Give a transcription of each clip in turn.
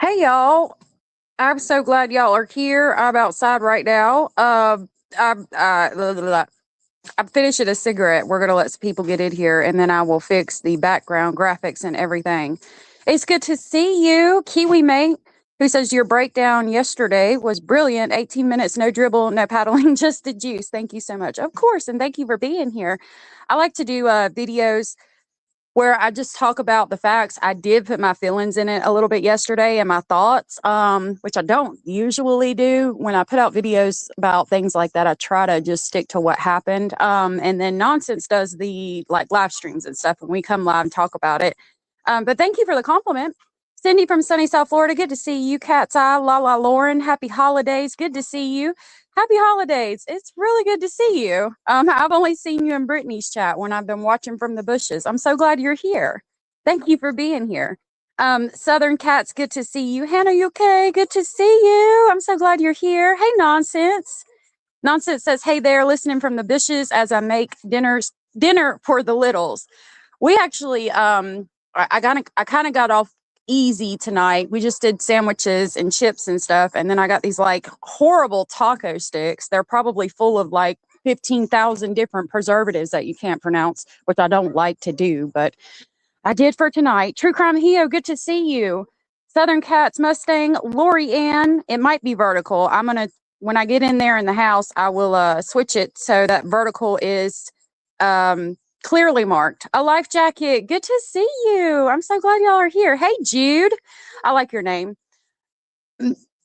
Hey y'all, I'm so glad y'all are here. I'm outside right now. I'm finishing a cigarette. We're gonna let some people get in here, and then I will fix the background graphics and everything. It's good to see you, Kiwi Mate, who says your breakdown yesterday was brilliant. 18 minutes, no dribble, no paddling, just the juice. Thank you so much. Of course, and thank you for being here. I like to do videos where I just talk about the facts. I did put my feelings in it a little bit yesterday and my thoughts, which I don't usually do. When I put out videos about things like that, I try to just stick to what happened. And then Nonsense does the like live streams and stuff, and we come live and talk about it. But thank you for the compliment. Cindy from sunny South Florida, good to see you. Cat's Eye, Lala Lauren, happy holidays, good to see you. Happy holidays. It's really good to see you. I've only seen you in Brittany's chat when I've been watching from the bushes. I'm so glad you're here. Thank you for being here. Southern Cats, good to see you. Hannah, you okay? Good to see you. I'm so glad you're here. Hey, Nonsense. Nonsense says, hey there, listening from the bushes as I make dinner for the littles. We actually, I kind of got off easy tonight. We just did sandwiches and chips and stuff, and then I got these like horrible taco sticks. They're probably full of like 15,000 different preservatives that you can't pronounce, which I don't like to do, but I did for tonight. True Crime Heo, good to see you. Southern Cats Mustang, Lori Ann. It might be vertical. I'm gonna when I get in there in the house, I will switch it so that vertical is clearly marked. A life jacket. Good to see you. I'm so glad y'all are here. Hey, Jude. I like your name.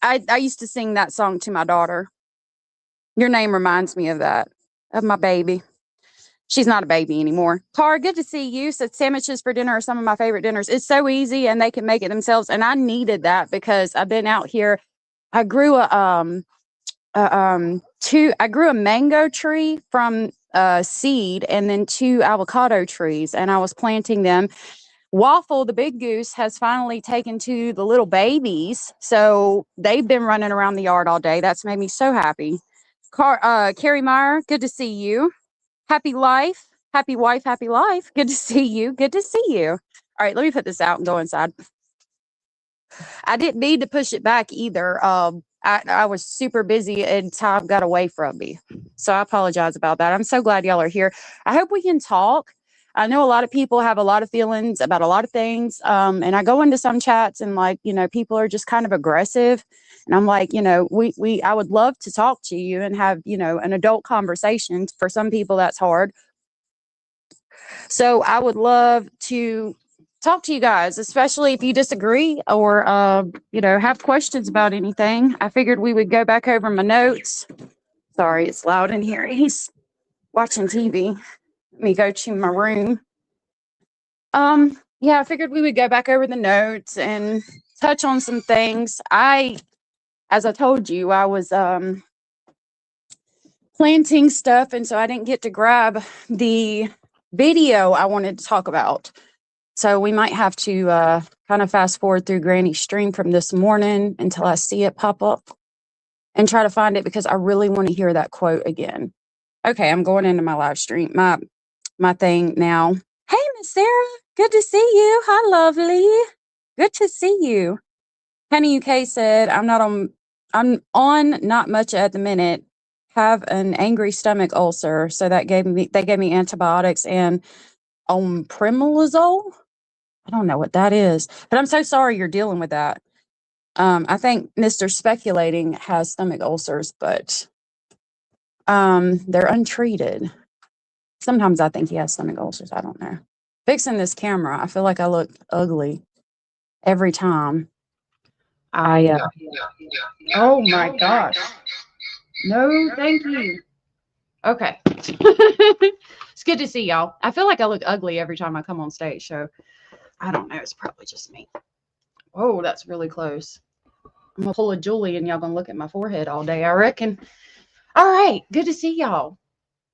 I used to sing that song to my daughter. Your name reminds me of that, of my baby. She's not a baby anymore. Tara, good to see you. Said sandwiches for dinner are some of my favorite dinners. It's so easy and they can make it themselves. And I needed that because I've been out here. I grew I grew a mango tree from seed and then 2 avocado trees, and I was planting them. Waffle, the big goose, has finally taken to the little babies, so they've been running around the yard all day. That's made me so happy. Carrie Meyer, good to see you. Happy life, happy wife, happy life. Good to see you. Good to see you. All right, let me put this out and go inside. I didn't need to push it back either. I was super busy and time got away from me. So I apologize about that. I'm so glad y'all are here. I hope we can talk. I know a lot of people have a lot of feelings about a lot of things. And I go into some chats and like, people are just kind of aggressive. And I'm like, I would love to talk to you and have, an adult conversation. For some people, that's hard. So I would love to talk to you guys, especially if you disagree or, have questions about anything. I figured we would go back over my notes. Sorry, it's loud in here. He's watching TV. Let me go to my room. Yeah, I figured we would go back over the notes and touch on some things. As I told you, I was planting stuff, and so I didn't get to grab the video I wanted to talk about. So we might have to kind of fast forward through Granny's stream from this morning until I see it pop up and try to find it because I really want to hear that quote again. Okay, I'm going into my live stream, my thing now. Hey, Miss Sarah, good to see you. Hi, lovely. Good to see you. Penny UK said, I'm on not much at the minute. Have an angry stomach ulcer, so they gave me antibiotics and omeprazole. I don't know what that is, but I'm so sorry you're dealing with that. I think Mr. Speculating has stomach ulcers, but they're untreated. Sometimes I think he has stomach ulcers. I don't know. Fixing this camera, I feel like I look ugly every time. Oh my gosh. No, thank you. Okay. It's good to see y'all. I feel like I look ugly every time I come on stage, so I don't know. It's probably just me. Oh, that's really close. I'm gonna pull a Julie and y'all gonna look at my forehead all day, I reckon. All right, good to see y'all.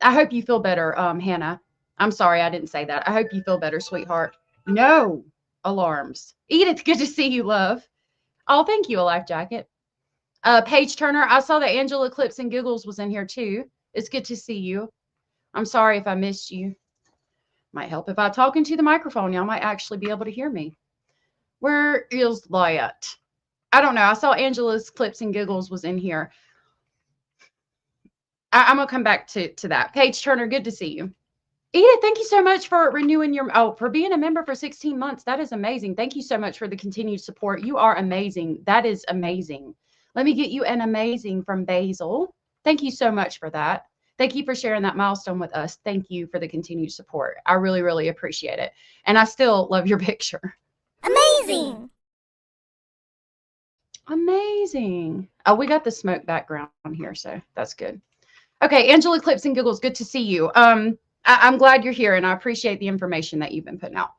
I hope you feel better, Hannah. I'm sorry I didn't say that. I hope you feel better, sweetheart. No alarms. Edith, good to see you, love. Oh, thank you, a life jacket. Paige Turner, I saw that Angela Clips and Giggles was in here too. It's good to see you. I'm sorry if I missed you. Might help if I talk into the microphone. Y'all might actually be able to hear me. Where is that? I don't know. I saw Angela's Clips and Giggles was in here. I'm going to come back to that. Paige Turner, good to see you. Edith, thank you so much for renewing for being a member for 16 months. That is amazing. Thank you so much for the continued support. You are amazing. That is amazing. Let me get you an amazing from Basil. Thank you so much for that. Thank you for sharing that milestone with us. Thank you for the continued support. I really, really appreciate it. And I still love your picture. Amazing. Amazing. Oh, we got the smoke background here, so that's good. Okay, Angela Clips and Giggles, good to see you. I'm glad you're here, and I appreciate the information that you've been putting out.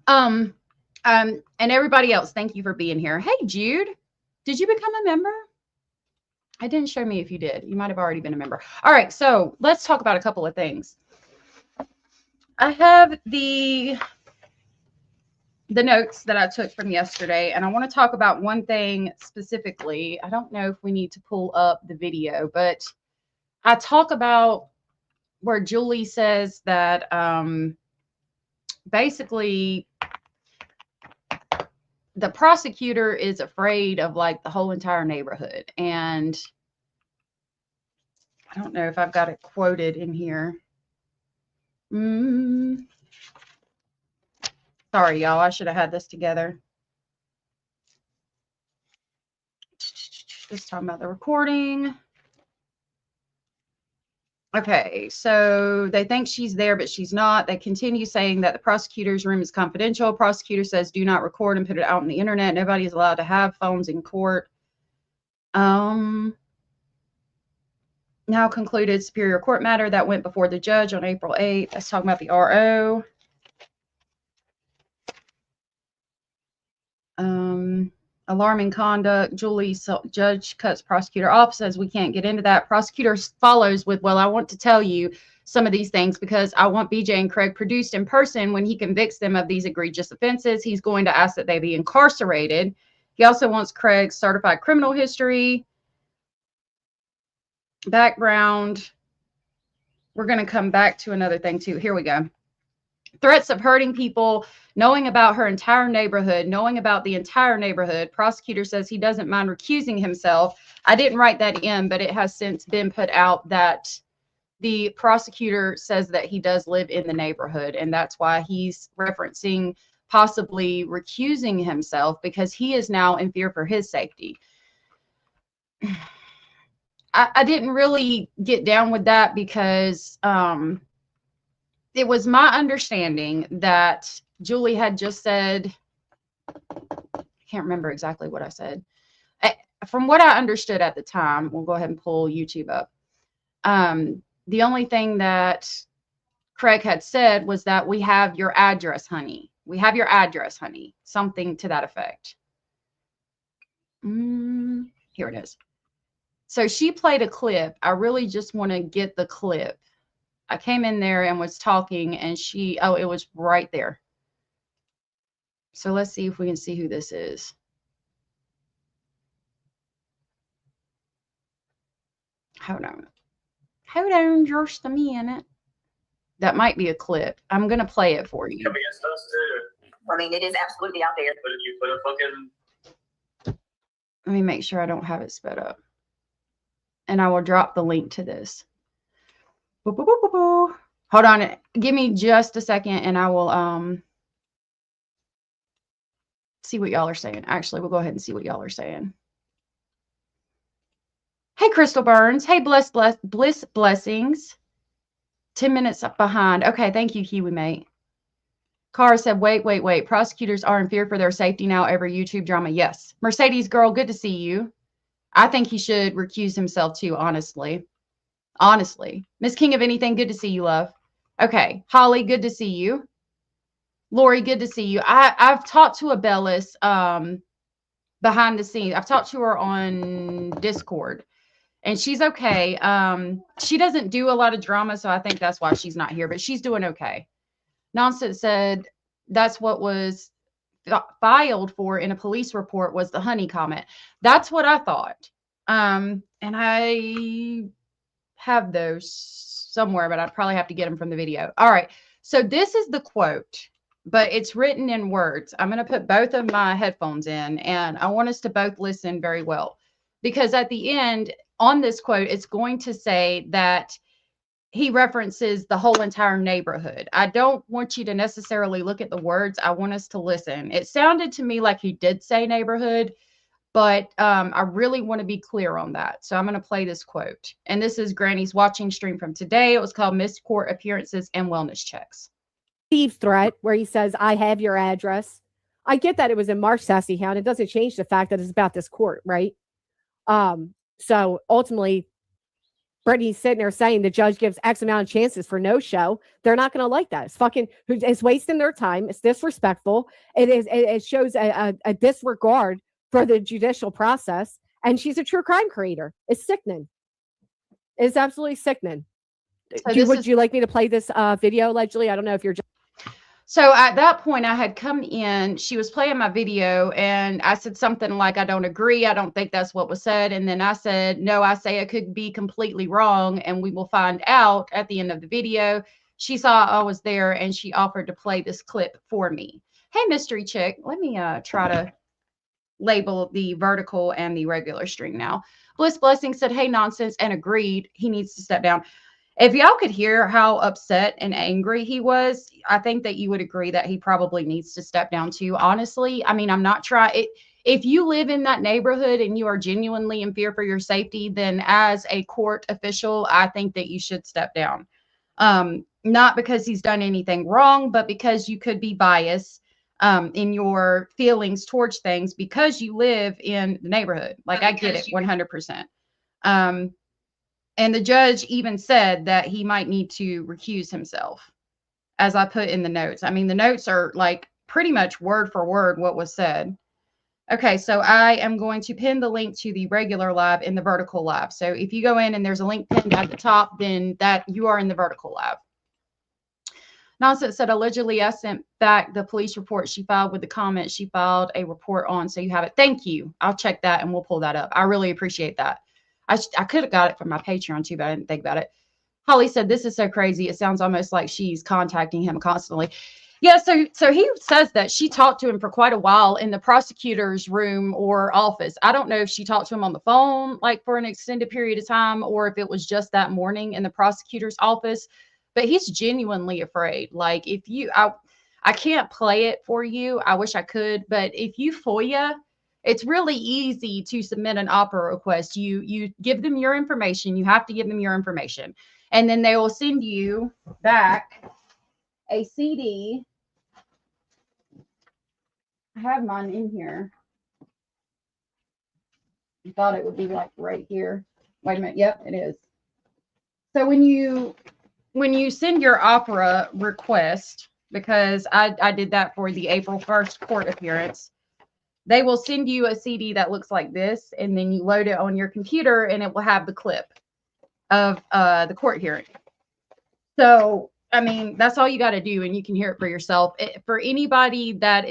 And everybody else, thank you for being here. Hey, Jude, did you become a member? It didn't show me if you did. You might have already been a member. All right, so let's talk about a couple of things. I have the notes that I took from yesterday, and I want to talk about one thing specifically. I don't know if we need to pull up the video, but I talk about where Julie says that basically the prosecutor is afraid of like the whole entire neighborhood. And I don't know if I've got it quoted in here. Sorry, y'all. I should have had this together. Just talking about the recording. Okay, so they think she's there, but she's not. They continue saying that the prosecutor's room is confidential. Prosecutor says do not record and put it out on the internet. Nobody is allowed to have phones in court. Now concluded Superior Court matter that went before the judge on April 8th. Let's talk about the RO. Alarming conduct. Julie, judge cuts prosecutor off, says we can't get into that. Prosecutor follows with, well, I want to tell you some of these things because I want BJ and Craig produced in person when he convicts them of these egregious offenses. He's going to ask that they be incarcerated. He also wants Craig's certified criminal history, background. We're going to come back to another thing too. Here we go. Threats of hurting people, knowing about her entire neighborhood, knowing about the entire neighborhood. Prosecutor says he doesn't mind recusing himself. I didn't write that in, but it has since been put out that the prosecutor says that he does live in the neighborhood, and that's why he's referencing possibly recusing himself because he is now in fear for his safety. I didn't really get down with that because it was my understanding that Julie had just said, I can't remember exactly what I said. From what I understood at the time, we'll go ahead and pull YouTube up. The only thing that Craig had said was that we have your address, honey. We have your address, honey. Something to that effect. Here it is. So she played a clip. I really just want to get the clip. I came in there and was talking and it was right there. So let's see if we can see who this is. Hold on just a minute. That might be a clip. I'm going to play it for you. Come against us too. I mean, it is absolutely out there. But if you put a fucking... Let me make sure I don't have it sped up. And I will drop the link to this. Boop, boop, boop, boop, boop. Hold on. Give me just a second and I will see what y'all are saying. Actually, we'll go ahead and see what y'all are saying. Hey, Crystal Burns. Hey, Bliss Blessings. 10 minutes behind. Okay, thank you, Kiwi Mate. Cara said, wait. Prosecutors are in fear for their safety now. Every YouTube drama. Yes. Mercedes Girl, good to see you. I think he should recuse himself too, honestly. Honestly. Miss King of Anything, good to see you, love. Okay. Holly, good to see you. Lori, good to see you. I've talked to Abellis behind the scenes. I've talked to her on Discord. And she's okay. She doesn't do a lot of drama, so I think that's why she's not here. But she's doing okay. Nonsense said that's what was filed for in a police report was the honey comment. That's what I thought. And I have those somewhere, but I'd probably have to get them from the video. All right. So this is the quote, but it's written in words. I'm going to put both of my headphones in, and I want us to both listen very well, because at the end on this quote, it's going to say that he references the whole entire neighborhood. I don't want you to necessarily look at the words. I want us to listen. It sounded to me like he did say neighborhood, but I really want to be clear on that. So I'm going to play this quote. And this is Granny's watching stream from today. It was called Missed Court Appearances and Wellness Checks. Steve threat where he says, I have your address. I get that it was in Mark Sassyhound. It doesn't change the fact that it's about this court, right? So ultimately, Brittany's sitting there saying the judge gives X amount of chances for no show. They're not going to like that. It's wasting their time. It's disrespectful. It shows a disregard for the judicial process. And she's a true crime creator. It's sickening. It's absolutely sickening. So Would you like me to play this video allegedly? I don't know if you're just. So at that point, I had come in, she was playing my video, and I said something like, I don't agree. I don't think that's what was said. And then I said, no, I say it could be completely wrong, and we will find out at the end of the video. She saw I was there, and she offered to play this clip for me. Hey, mystery chick, let me try to label the vertical and the regular stream now. Bliss Blessing said, hey, nonsense, and agreed. He needs to step down. If y'all could hear how upset and angry he was, I think that you would agree that he probably needs to step down too. Honestly, I mean, I'm not trying it. If you live in that neighborhood and you are genuinely in fear for your safety, then as a court official, I think that you should step down. Not because he's done anything wrong, but because you could be biased in your feelings towards things because you live in the neighborhood. Like, I get it 100%. And the judge even said that he might need to recuse himself, as I put in the notes. I mean, the notes are like pretty much word for word what was said. Okay, so I am going to pin the link to the regular lab in the vertical lab. So if you go in and there's a link pinned at the top, then that you are in the vertical lab. Nonsense said, allegedly, I sent back the police report she filed with the comments she filed a report on. So you have it. Thank you. I'll check that and we'll pull that up. I really appreciate that. I could have got it from my Patreon too, but I didn't think about it. Holly said, this is so crazy. It sounds almost like she's contacting him constantly. Yeah, so he says that she talked to him for quite a while in the prosecutor's room or office. I don't know if she talked to him on the phone, like for an extended period of time, or if it was just that morning in the prosecutor's office. But he's genuinely afraid. Like, if you, I can't play it for you. I wish I could. But if you FOIA, it's really easy to submit an OPRA request. You give them your information. You have to give them your information. And then they will send you back a CD. I have mine in here. I thought it would be like right here. Wait a minute. Yep, it is. So when you send your OPRA request, because I did that for the April 1st court appearance, they will send you a CD that looks like this, and then you load it on your computer, and it will have the clip of the court hearing. So, I mean, that's all you got to do, and you can hear it for yourself. For anybody that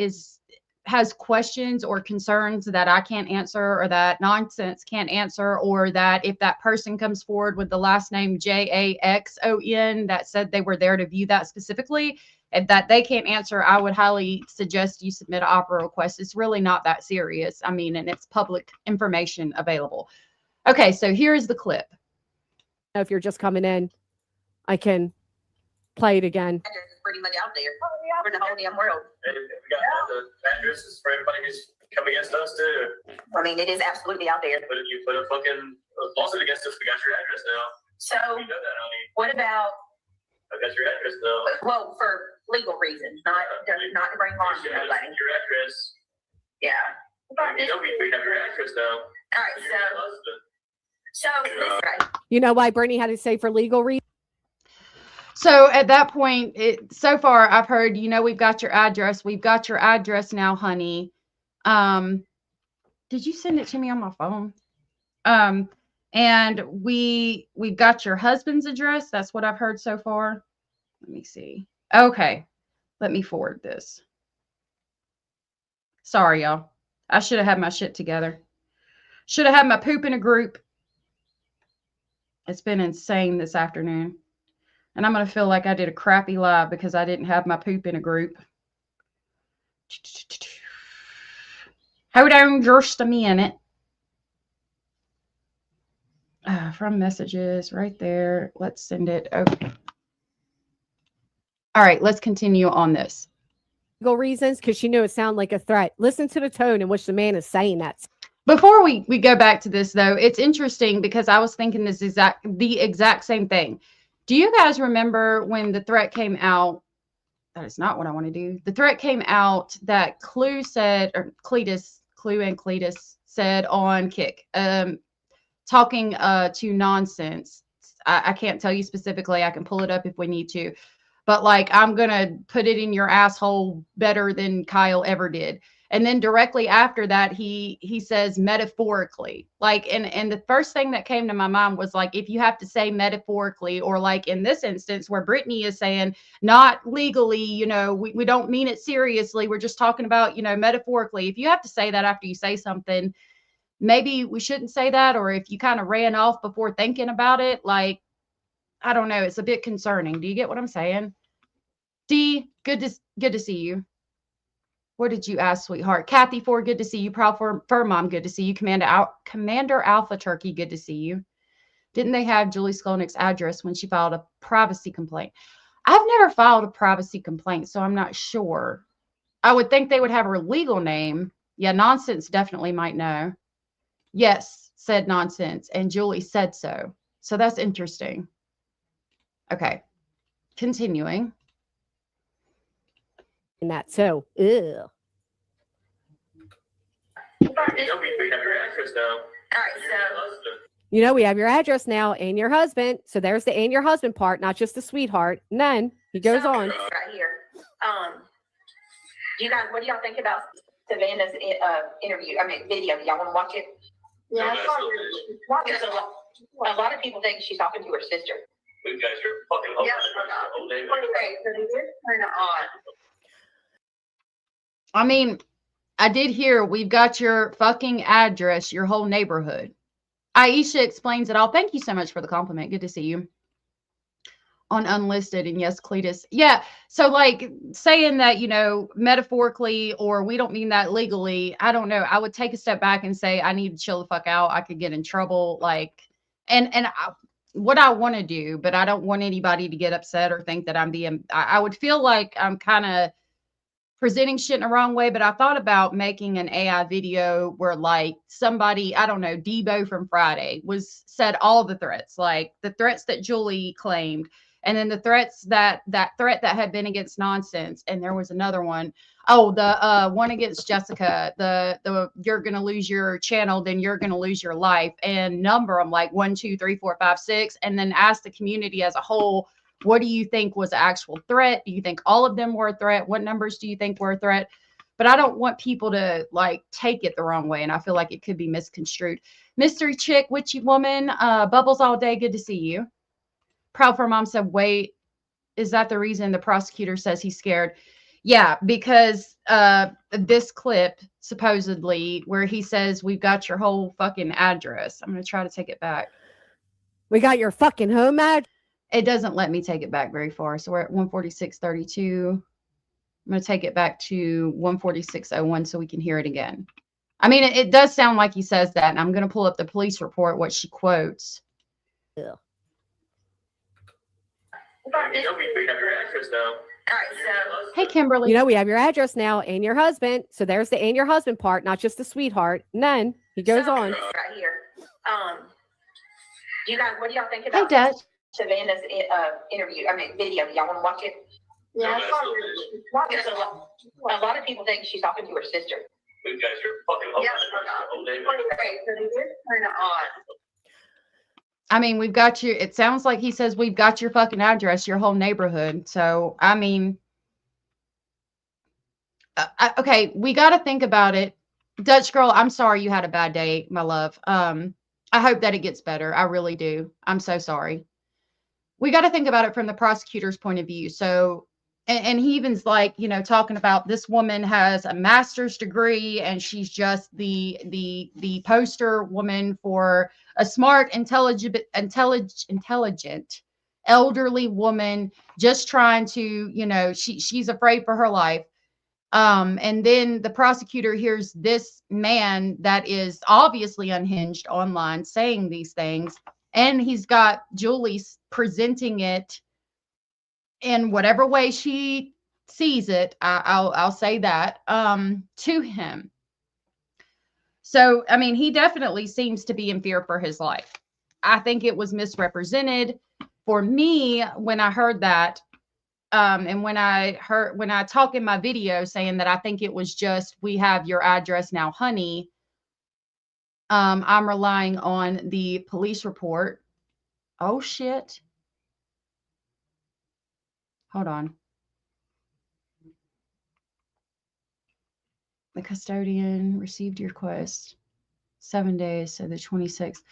has questions or concerns that I can't answer, or that Nonsense can't answer, or that if that person comes forward with the last name Jackson that said they were there to view that specifically, and that they can't answer, I would highly suggest you submit an OPRA request. It's really not that serious. I mean, and it's public information available. Okay, so here's the clip. If you're just coming in, I can play it again. Address is pretty much out there for the whole damn world. And we got the addresses for everybody who's come against us too. I mean, it is absolutely out there. But if you put a fucking lawsuit against us, we got your address now. So We know that, honey. what about, I got your address though. well, for legal reasons, not to bring harm to Your nobody. address. Yeah. You know we have your address now. All right, so this, right. You know why Brittany had to say for legal reasons? So at that point, so far I've heard, we've got your address. We've got your address now, honey. Did you send it to me on my phone? And we've got your husband's address. That's what I've heard so far. Let me see. Okay. Let me forward this. Sorry, y'all. I should have had my shit together. Should have had my poop in a group. It's been insane this afternoon. And I'm going to feel like I did a crappy live because I didn't have my poop in a group. Hold on just a minute. From messages right there. Let's send it. Okay. All right, let's continue on this. Legal reasons because she knew it sounded like a threat. Listen to the tone in which the man is saying that. Before we go back to this, though, it's interesting because I was thinking the exact same thing. Do you guys remember when the threat came out? That is not what I want to do. The threat came out that Clue said, or Clue and Cletus said on Kick, talking to Nonsense. I can't tell you specifically. I can pull it up if we need to. But like, I'm going to put it in your asshole better than Kyle ever did. And then directly after that, he says metaphorically, like, and the first thing that came to my mind was like, if you have to say metaphorically, or like in this instance where Brittany is saying not legally, you know, we don't mean it seriously. We're just talking about, you know, metaphorically. If you have to say that after you say something, maybe we shouldn't say that. Or if you kind of ran off before thinking about it, like, I don't know. It's a bit concerning. Do you get what I'm saying? D, good to see you. What did you ask, sweetheart? Kathy Ford, good to see you. Proud Fur Mom, good to see you. Commander Alpha Turkey, good to see you. Didn't they have Julie Skolnick's address when she filed a privacy complaint? I've never filed a privacy complaint, so I'm not sure. I would think they would have her legal name. Yeah, Nonsense definitely might know. Yes, said Nonsense, and Julie said so. So that's interesting. Okay, continuing. And that so, ew. You know, we have your address now. All right, so You know, we have your address now and your husband. So there's the and your husband part, not just the sweetheart. And then he goes on. right here. You guys, what do y'all think about Savannah's interview? I mean, video. Do y'all want to watch it? Yeah, Because a lot of people think she's talking to her sister. We got your fucking whole Turn it on. I mean, I did hear we've got your fucking address, your whole neighborhood. Aisha explains it all. Thank you so much for the compliment. Good to see you. On Unlisted, and yes, Cletus. Yeah, so like saying that, you know, metaphorically, or we don't mean that legally, I don't know. I would take a step back and say, I need to chill the fuck out. I could get in trouble. Like, what I want to do, but I don't want anybody to get upset or think that I'm being, I would feel like I'm kind of presenting shit in the wrong way. But I thought about making an AI video where like somebody, I don't know, Debo from Friday said all the threats, like the threats that Julie claimed, and then the threats that threat that had been against Nonsense. And there was another one. Oh, the one against Jessica, the you're going to lose your channel, then you're going to lose your life, and number them like 1, 2, 3, 4, 5, 6. And then ask the community as a whole, what do you think was an actual threat? Do you think all of them were a threat? What numbers do you think were a threat? But I don't want people to like take it the wrong way. And I feel like it could be misconstrued. Mystery Chick, Witchy Woman, Bubbles All Day, good to see you. Proud for Mom said, wait, is that the reason the prosecutor says he's scared? Yeah, because this clip, supposedly, where he says, we've got your whole fucking address. I'm going to try to take it back. We got your fucking home address. It doesn't let me take it back very far. So we're at 146.32. I'm going to take it back to 146.01 so we can hear it again. I mean, it does sound like he says that. And I'm going to pull up the police report, what she quotes. Yeah. You know, we have your address now. All right, so Hey, Kimberly. You know, we have your address now and your husband. So there's the and your husband part, not just the sweetheart. And then he goes on. right here. You guys, what do y'all think Hey, about Dutch. Savannah's interview? I mean, video. Do y'all want to watch it? Yeah, Because a lot of people think she's talking to her sister. we got your fucking whole Turn it on. I mean, we've got you. It sounds like he says we've got your fucking address, your whole neighborhood. So, I mean, okay, we got to think about it. Dutch girl, I'm sorry you had a bad day, my love. I hope that it gets better. I really do. I'm so sorry. We got to think about it from the prosecutor's point of view. So, and he even's like, you know, talking about this woman has a master's degree and she's just the poster woman for a smart, intelligent, elderly woman just trying to, you know, she's afraid for her life. And then the prosecutor hears this man that is obviously unhinged online saying these things, and he's got Julie presenting it in whatever way she sees it. I'll say that to him. So, I mean, he definitely seems to be in fear for his life. I think it was misrepresented for me when I heard that. And when I talk in my video saying that I think it was just, we have your address now, honey. I'm relying on the police report. Oh shit. Hold on. The custodian received your request 7 days, so the 26th.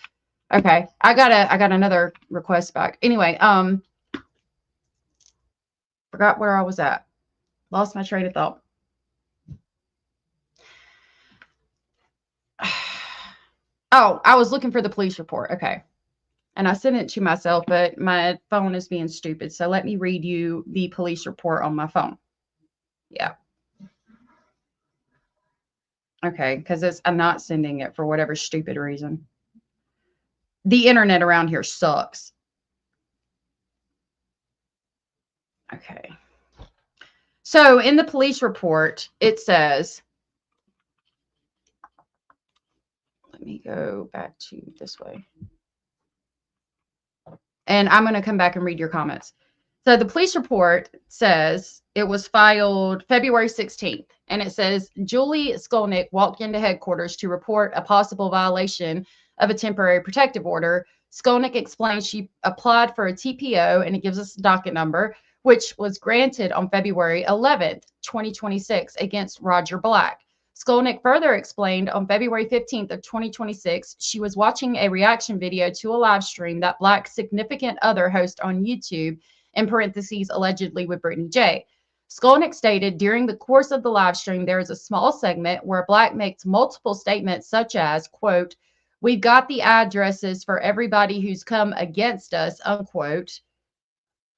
Okay, I got another request back. Anyway, forgot where I was at. Lost my train of thought. Oh, I was looking for the police report. Okay. And I sent it to myself, but my phone is being stupid. So let me read you the police report on my phone. Yeah. Okay, because I'm not sending it for whatever stupid reason. The internet around here sucks. Okay. So in the police report, it says, let me go back to this way. And I'm going to come back and read your comments. So the police report says it was filed February 16th. And it says, Julie Skolnick walked into headquarters to report a possible violation of a temporary protective order. Skolnick explained she applied for a TPO, and it gives us a docket number, which was granted on February 11th, 2026 against Roger Black. Skolnick further explained on February 15th of 2026, she was watching a reaction video to a live stream that Black's significant other host on YouTube, in parentheses, allegedly with Brittany J. Skolnick stated during the course of the live stream, there is a small segment where Black makes multiple statements such as, quote, we've got the addresses for everybody who's come against us, unquote.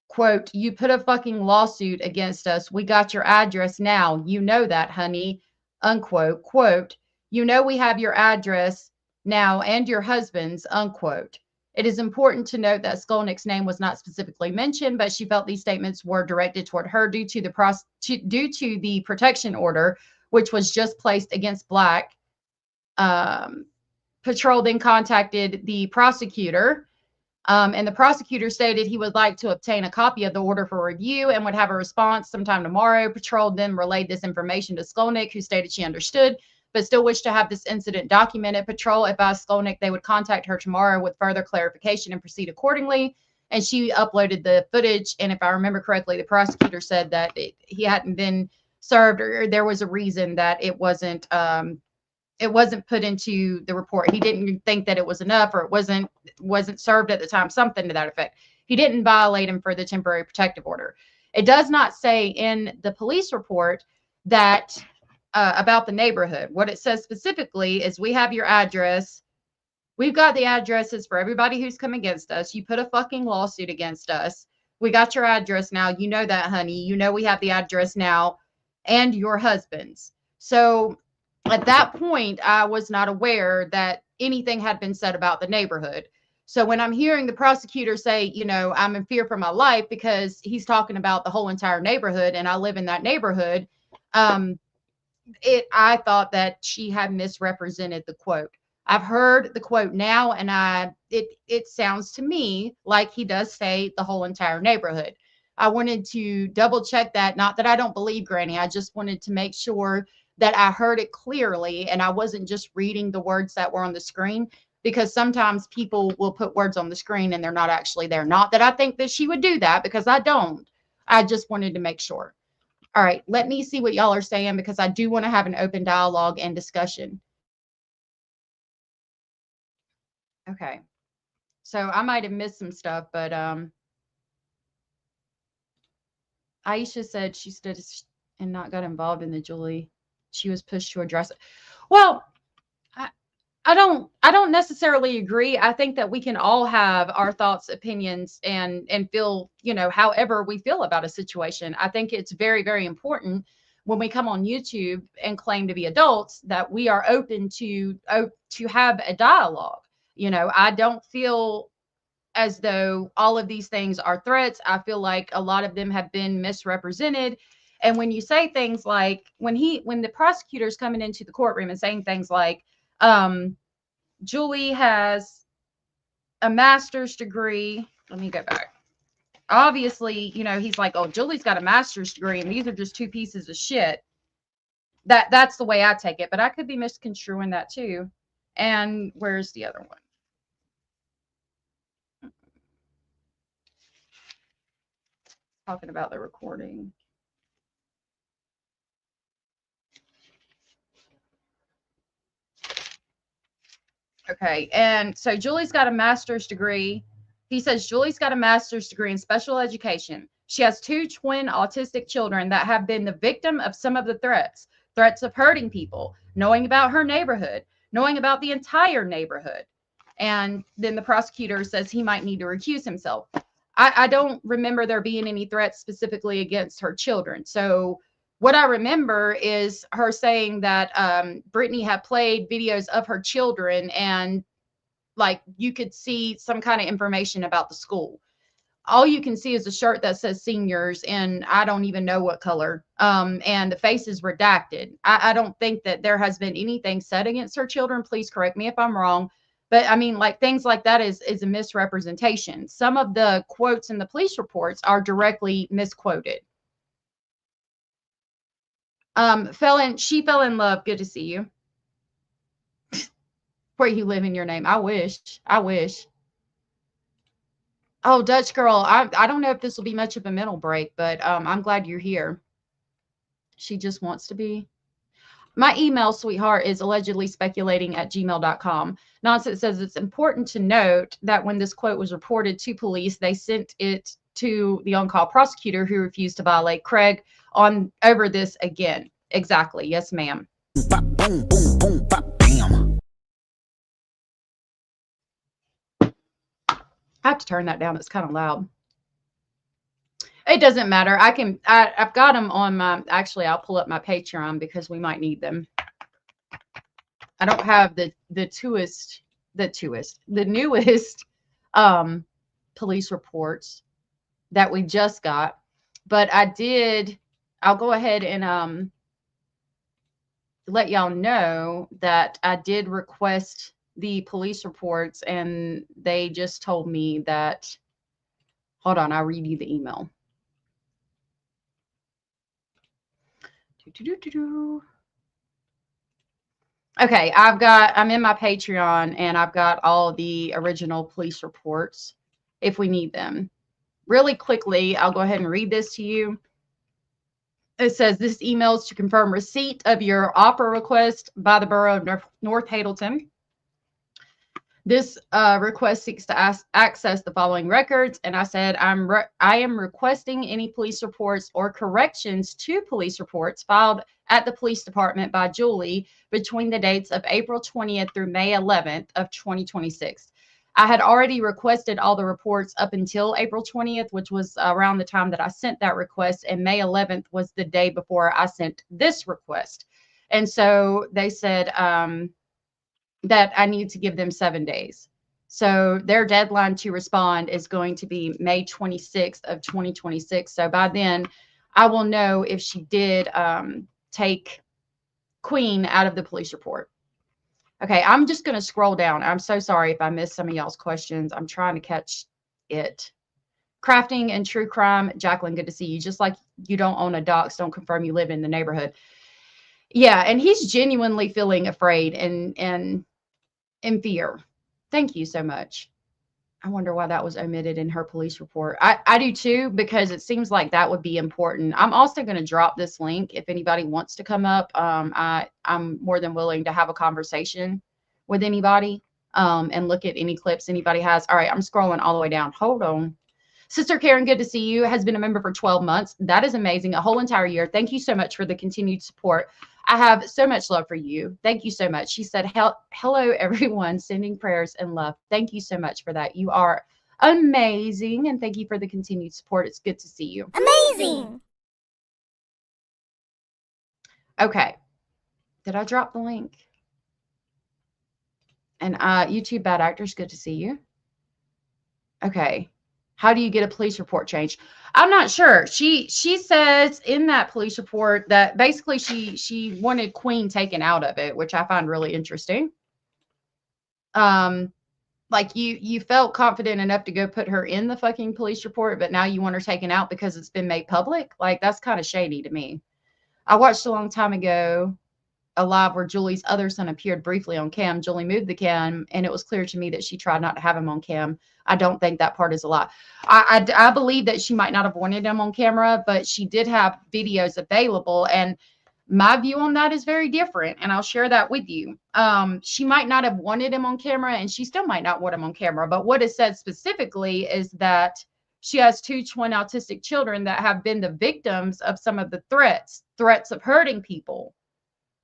Quote, you put a fucking lawsuit against us. We got your address now. You know that, honey, unquote. Quote, you know we have your address now and your husband's, unquote. It is important to note that Skolnick's name was not specifically mentioned, but she felt these statements were directed toward her due to the protection order, which was just placed against Black. Patrol then contacted the prosecutor, and the prosecutor stated he would like to obtain a copy of the order for review and would have a response sometime tomorrow. Patrol then relayed this information to Skolnick, who stated she understood, but still wished to have this incident documented. Patrol advised Skolnick they would contact her tomorrow with further clarification and proceed accordingly. And she uploaded the footage. And if I remember correctly, the prosecutor said that he hadn't been served, or there was a reason that it wasn't put into the report. He didn't think that it was enough, or it wasn't served at the time, something to that effect. He didn't violate him for the temporary protective order. It does not say in the police report that about the neighborhood. What it says specifically is, we have your address. We've got the addresses for everybody who's come against us. You put a fucking lawsuit against us. We got your address now. You know that, honey. You know we have the address now and your husband's. So at that point, I was not aware that anything had been said about the neighborhood. So when I'm hearing the prosecutor say, you know, I'm in fear for my life because he's talking about the whole entire neighborhood and I live in that neighborhood, I thought that she had misrepresented the quote. I've heard the quote now, and it sounds to me like he does say the whole entire neighborhood. I wanted to double check that. Not that I don't believe Granny. I just wanted to make sure that I heard it clearly and I wasn't just reading the words that were on the screen, because sometimes people will put words on the screen and they're not actually there. Not that I think that she would do that, because I don't. I just wanted to make sure. All right, let me see what y'all are saying, because I do want to have an open dialogue and discussion. Okay. So I might have missed some stuff, but Aisha said she stood and not got involved in the Julie. She was pushed to address it. Well, I don't necessarily agree. I think that we can all have our thoughts, opinions, and feel, however we feel about a situation. I think it's very, very important when we come on YouTube and claim to be adults that we are open to have a dialogue. I don't feel as though all of these things are threats. I feel like a lot of them have been misrepresented. And when you say things like when the prosecutor's coming into the courtroom and saying things like, Julie has a master's degree. Let me go back. Obviously, he's like, oh, Julie's got a master's degree and these are just two pieces of shit. That's the way I take it, but I could be misconstruing that too. And where's the other one? Talking about the recording. Okay, and so Julie's got a master's degree. He says Julie's got a master's degree in special education. She has 2 twin autistic children that have been the victim of some of the threats of hurting people, knowing about her neighborhood, knowing about the entire neighborhood. And then the prosecutor says he might need to recuse himself. I don't remember there being any threats specifically against her children. So what I remember is her saying that Brittany had played videos of her children and like you could see some kind of information about the school. All you can see is a shirt that says seniors and I don't even know what color. And the face is redacted. I don't think that there has been anything said against her children. Please correct me if I'm wrong. But I mean, like things like that is a misrepresentation. Some of the quotes in the police reports are directly misquoted. She fell in love. Good to see you. Where you live in your name. I wish. Oh, Dutch girl. I don't know if this will be much of a mental break, but I'm glad you're here. She just wants to be. My email, sweetheart, is allegedlyspeculating@gmail.com. Nonsense says it's important to note that when this quote was reported to police, they sent it to the on-call prosecutor who refused to violate Craig on over this again. Exactly. Yes, ma'am. Boom, boom, boom, bop, bam. I have to turn that down. It's kind of loud. It doesn't matter. I've got them on my, actually, I'll pull up my Patreon because we might need them. I don't have the newest police reports that we just got, but I'll go ahead and let y'all know that I did request the police reports and they just told me that, hold on, I'll read you the email. Okay, I'm in my Patreon and I've got all the original police reports if we need them. Really quickly, I'll go ahead and read this to you. It says, this email is to confirm receipt of your OPRA request by the Borough of North Hadelton. This request seeks to access the following records. And I said, I am requesting any police reports or corrections to police reports filed at the police department by Julie between the dates of April 20th through May 11th of 2026. I had already requested all the reports up until April 20th, which was around the time that I sent that request. And May 11th was the day before I sent this request. And so they said, that I need to give them 7 days. So their deadline to respond is going to be May 26th of 2026. So by then I will know if she did take Queen out of the police report. Okay, I'm just going to scroll down. I'm so sorry if I missed some of y'all's questions. I'm trying to catch it. Crafting and true crime. Jacqueline, good to see you. Just like you don't own a docs, don't confirm you live in the neighborhood. Yeah, and he's genuinely feeling afraid and in fear. Thank you so much. I wonder why that was omitted in her police report. I do too, because it seems like that would be important. I'm also going to drop this link if anybody wants to come up. I'm more than willing to have a conversation with anybody and look at any clips anybody has. All right, I'm scrolling all the way down. Hold on. Sister Karen, good to see you. Has been a member for 12 months. That is amazing. A whole entire year. Thank you so much for the continued support. I have so much love for you. Thank you so much. She said, hello, everyone, sending prayers and love. Thank you so much for that. You are amazing. And thank you for the continued support. It's good to see you. Amazing. Okay. Did I drop the link? And YouTube Bad Actors, good to see you. Okay. How do you get a police report changed? I'm not sure. She says in that police report that basically she wanted Queen taken out of it, which I find really interesting. Like you felt confident enough to go put her in the fucking police report, but now you want her taken out because it's been made public? Like, that's kind of shady to me. I watched a long time ago a live where Julie's other son appeared briefly on cam. Julie moved the cam, and it was clear to me that she tried not to have him on cam. I don't think that part is a lie. I believe that she might not have wanted him on camera, but she did have videos available, and my view on that is very different, and I'll share that with you. She might not have wanted him on camera, and she still might not want him on camera, but what is said specifically is that she has 2 twin autistic children that have been the victims of some of the threats of hurting people.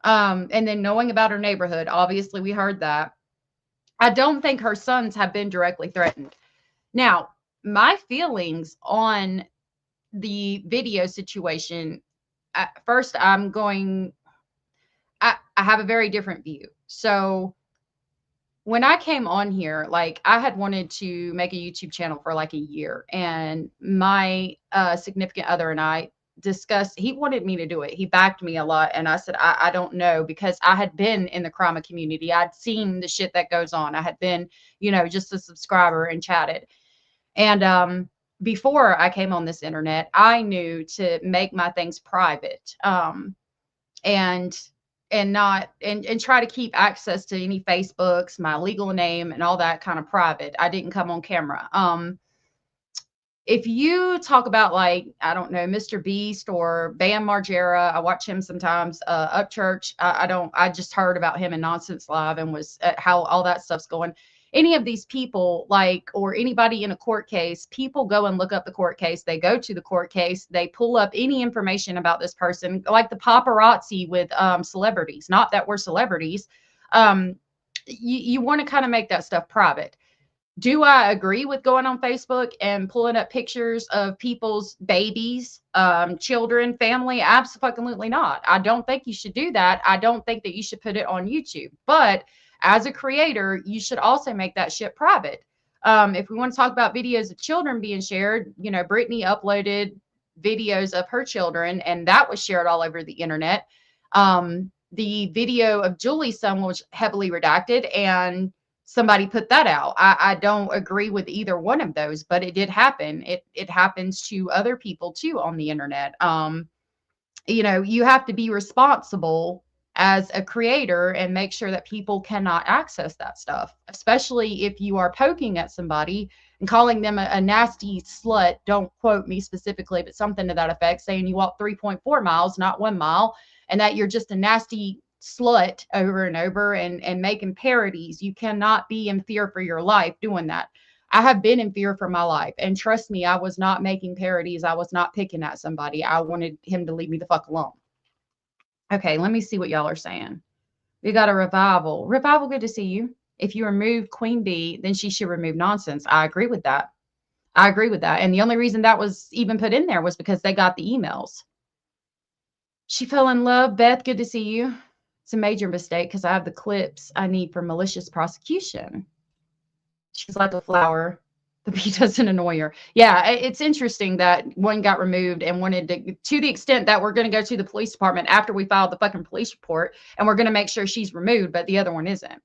And then knowing about her neighborhood, obviously we heard that. I don't think her sons have been directly threatened. Now, my feelings on the video situation, first, I have a very different view. So when I came on here, like, I had wanted to make a YouTube channel for like a year, and my significant other and I discussed, he wanted me to do it. He backed me a lot. And I said, I don't know, because I had been in the crime community. I'd seen the shit that goes on. I had been, just a subscriber and chatted. And before I came on this internet, I knew to make my things private, and try to keep access to any Facebooks, my legal name and all that kind of private. I didn't come on camera. If you talk about, like, I don't know, Mr. Beast or Bam Margera, I watch him sometimes, Upchurch. I just heard about him in Nonsense Live and was how all that stuff's going. Any of these people, like, or anybody in a court case, people go and look up the court case. They go to the court case. They pull up any information about this person, like the paparazzi with celebrities. Not that we're celebrities. You want to kind of make that stuff private. Do I agree with going on Facebook and pulling up pictures of people's babies, children, family? Absolutely not. I don't think you should do that. I don't think that you should put it on YouTube. But as a creator, you should also make that shit private. If we want to talk about videos of children being shared, Brittany uploaded videos of her children, and that was shared all over the internet. The video of Julie's son was heavily redacted, and somebody put that out. I don't agree with either one of those, but it did happen. It happens to other people too on the internet. You have to be responsible as a creator and make sure that people cannot access that stuff, especially if you are poking at somebody and calling them a nasty slut. Don't quote me specifically, but something to that effect, saying you walk 3.4 miles, not 1 mile, and that you're just a nasty slut over and over, and making parodies. You cannot be in fear for your life doing that. I have been in fear for my life, and trust me, I was not making parodies. I was not picking at somebody. I wanted him to leave me the fuck alone. Okay, let me see what y'all are saying. We got a Revival. Revival, good to see you. If you remove Queen Bee, then she should remove Nonsense. I agree with that. And the only reason that was even put in there was because they got the emails. She fell in love. Beth, good to see you. It's a major mistake because I have the clips I need for malicious prosecution. She's like a flower. The bee doesn't annoy her. Yeah, it's interesting that one got removed and wanted to the extent that we're going to go to the police department after we filed the fucking police report, and we're going to make sure she's removed, but the other one isn't.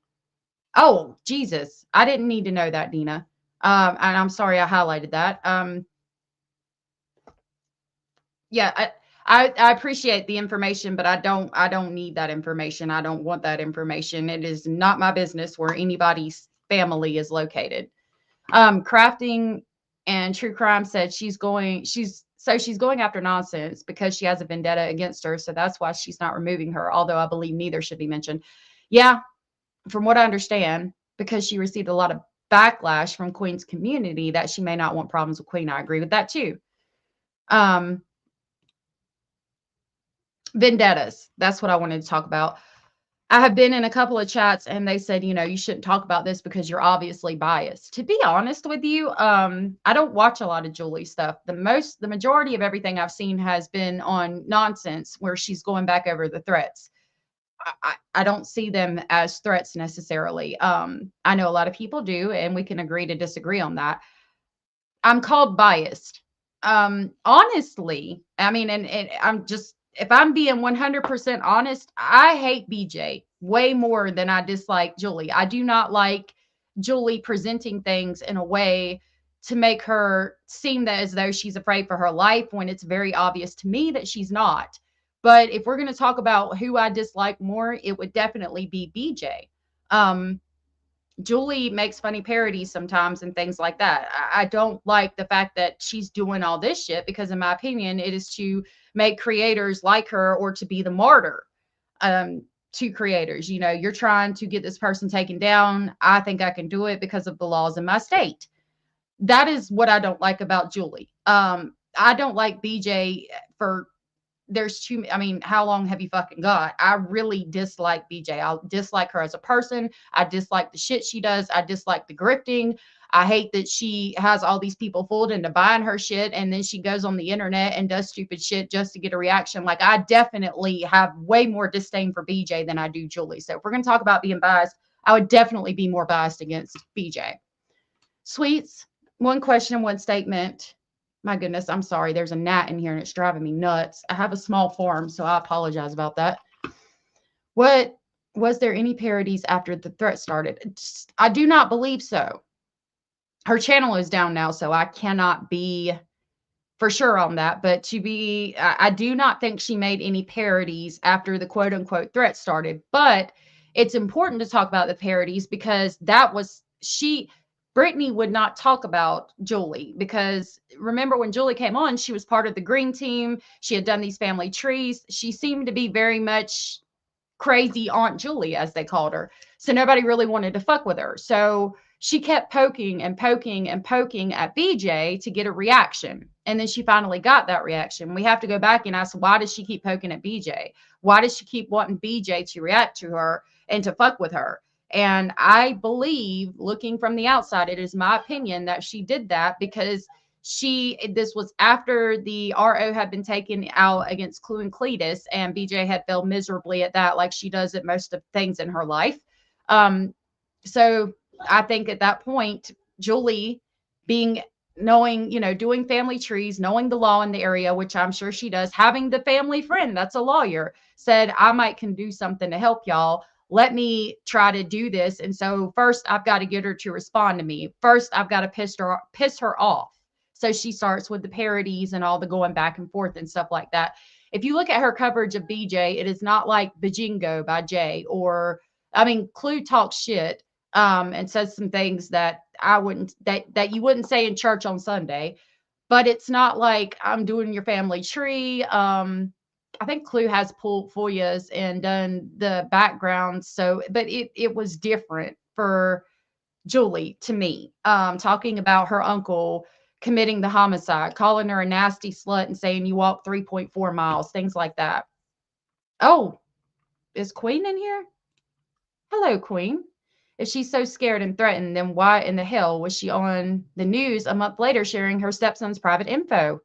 Oh, Jesus. I didn't need to know that, Dina. And I'm sorry I highlighted that. Yeah, I appreciate the information, but I don't need that information. I don't want that information. It is not my business where anybody's family is located. Crafting and True Crime said she's going after Nonsense because she has a vendetta against her. So that's why she's not removing her. Although I believe neither should be mentioned. Yeah. From what I understand, because she received a lot of backlash from Queen's community that she may not want problems with Queen. I agree with that too. Vendettas. That's what I wanted to talk about. I have been in a couple of chats and they said, you know, you shouldn't talk about this because you're obviously biased. To be honest with you, I don't watch a lot of Julie stuff. The majority of everything I've seen has been on nonsense where she's going back over the threats. I don't see them as threats necessarily. I know a lot of people do, and we can agree to disagree on that. I'm called biased. Honestly, I mean, and I'm just, if I'm being 100% honest, I hate BJ way more than I dislike Julie. I do not like Julie presenting things in a way to make her seem that as though she's afraid for her life when it's very obvious to me that she's not. But if we're going to talk about who I dislike more, it would definitely be BJ. Julie makes funny parodies sometimes and things like that. I don't like the fact that she's doing all this shit because, in my opinion, it is to make creators like her or to be the martyr to creators. You know, you're trying to get this person taken down. I think I can do it because of the laws in my state. That is what I don't like about Julie. I don't like BJ for... There's too, I mean, how long have you fucking got? I really dislike BJ. I dislike her as a person. I dislike the shit she does. I dislike the grifting. I hate that she has all these people fooled into buying her shit and then she goes on the internet and does stupid shit just to get a reaction. Like, I definitely have way more disdain for BJ than I do Julie. So if we're going to talk about being biased, I would definitely be more biased against BJ. Sweets, one question, one statement. My goodness, I'm sorry. There's a gnat in here and it's driving me nuts. I have a small farm, so I apologize about that. What was there any parodies after the threat started? I do not believe so. Her channel is down now, so I cannot be for sure on that. But I do not think she made any parodies after the quote unquote threat started. But it's important to talk about the parodies because that was Brittany would not talk about Julie because remember when Julie came on, she was part of the green team. She had done these family trees. She seemed to be very much crazy Aunt Julie, as they called her. So nobody really wanted to fuck with her. So she kept poking and poking and poking at BJ to get a reaction. And then she finally got that reaction. We have to go back and ask, why does she keep poking at BJ? Why does she keep wanting BJ to react to her and to fuck with her? And I believe, looking from the outside, it is my opinion that she did that because this was after the RO had been taken out against Clue and Cletus, and BJ had failed miserably at that, like she does at most of things in her life. So I think at that point, Julie knowing, you know, doing family trees, knowing the law in the area, which I'm sure she does, having the family friend that's a lawyer, said, I can do something to help y'all. Let me try to do this. And so first I've got to get her to respond to me. First, I've got to piss her off. So she starts with the parodies and all the going back and forth and stuff like that. If you look at her coverage of BJ, it is not like Bajingo by Jay Clue talks shit and says some things that that you wouldn't say in church on Sunday, but it's not like I'm doing your family tree. I think Clue has pulled FOIAs and done the background. So, but it was different for Julie to me, talking about her uncle committing the homicide, calling her a nasty slut and saying you walked 3.4 miles, things like that. Oh, is Queen in here? Hello, Queen. If she's so scared and threatened, then why in the hell was she on the news a month later sharing her stepson's private info?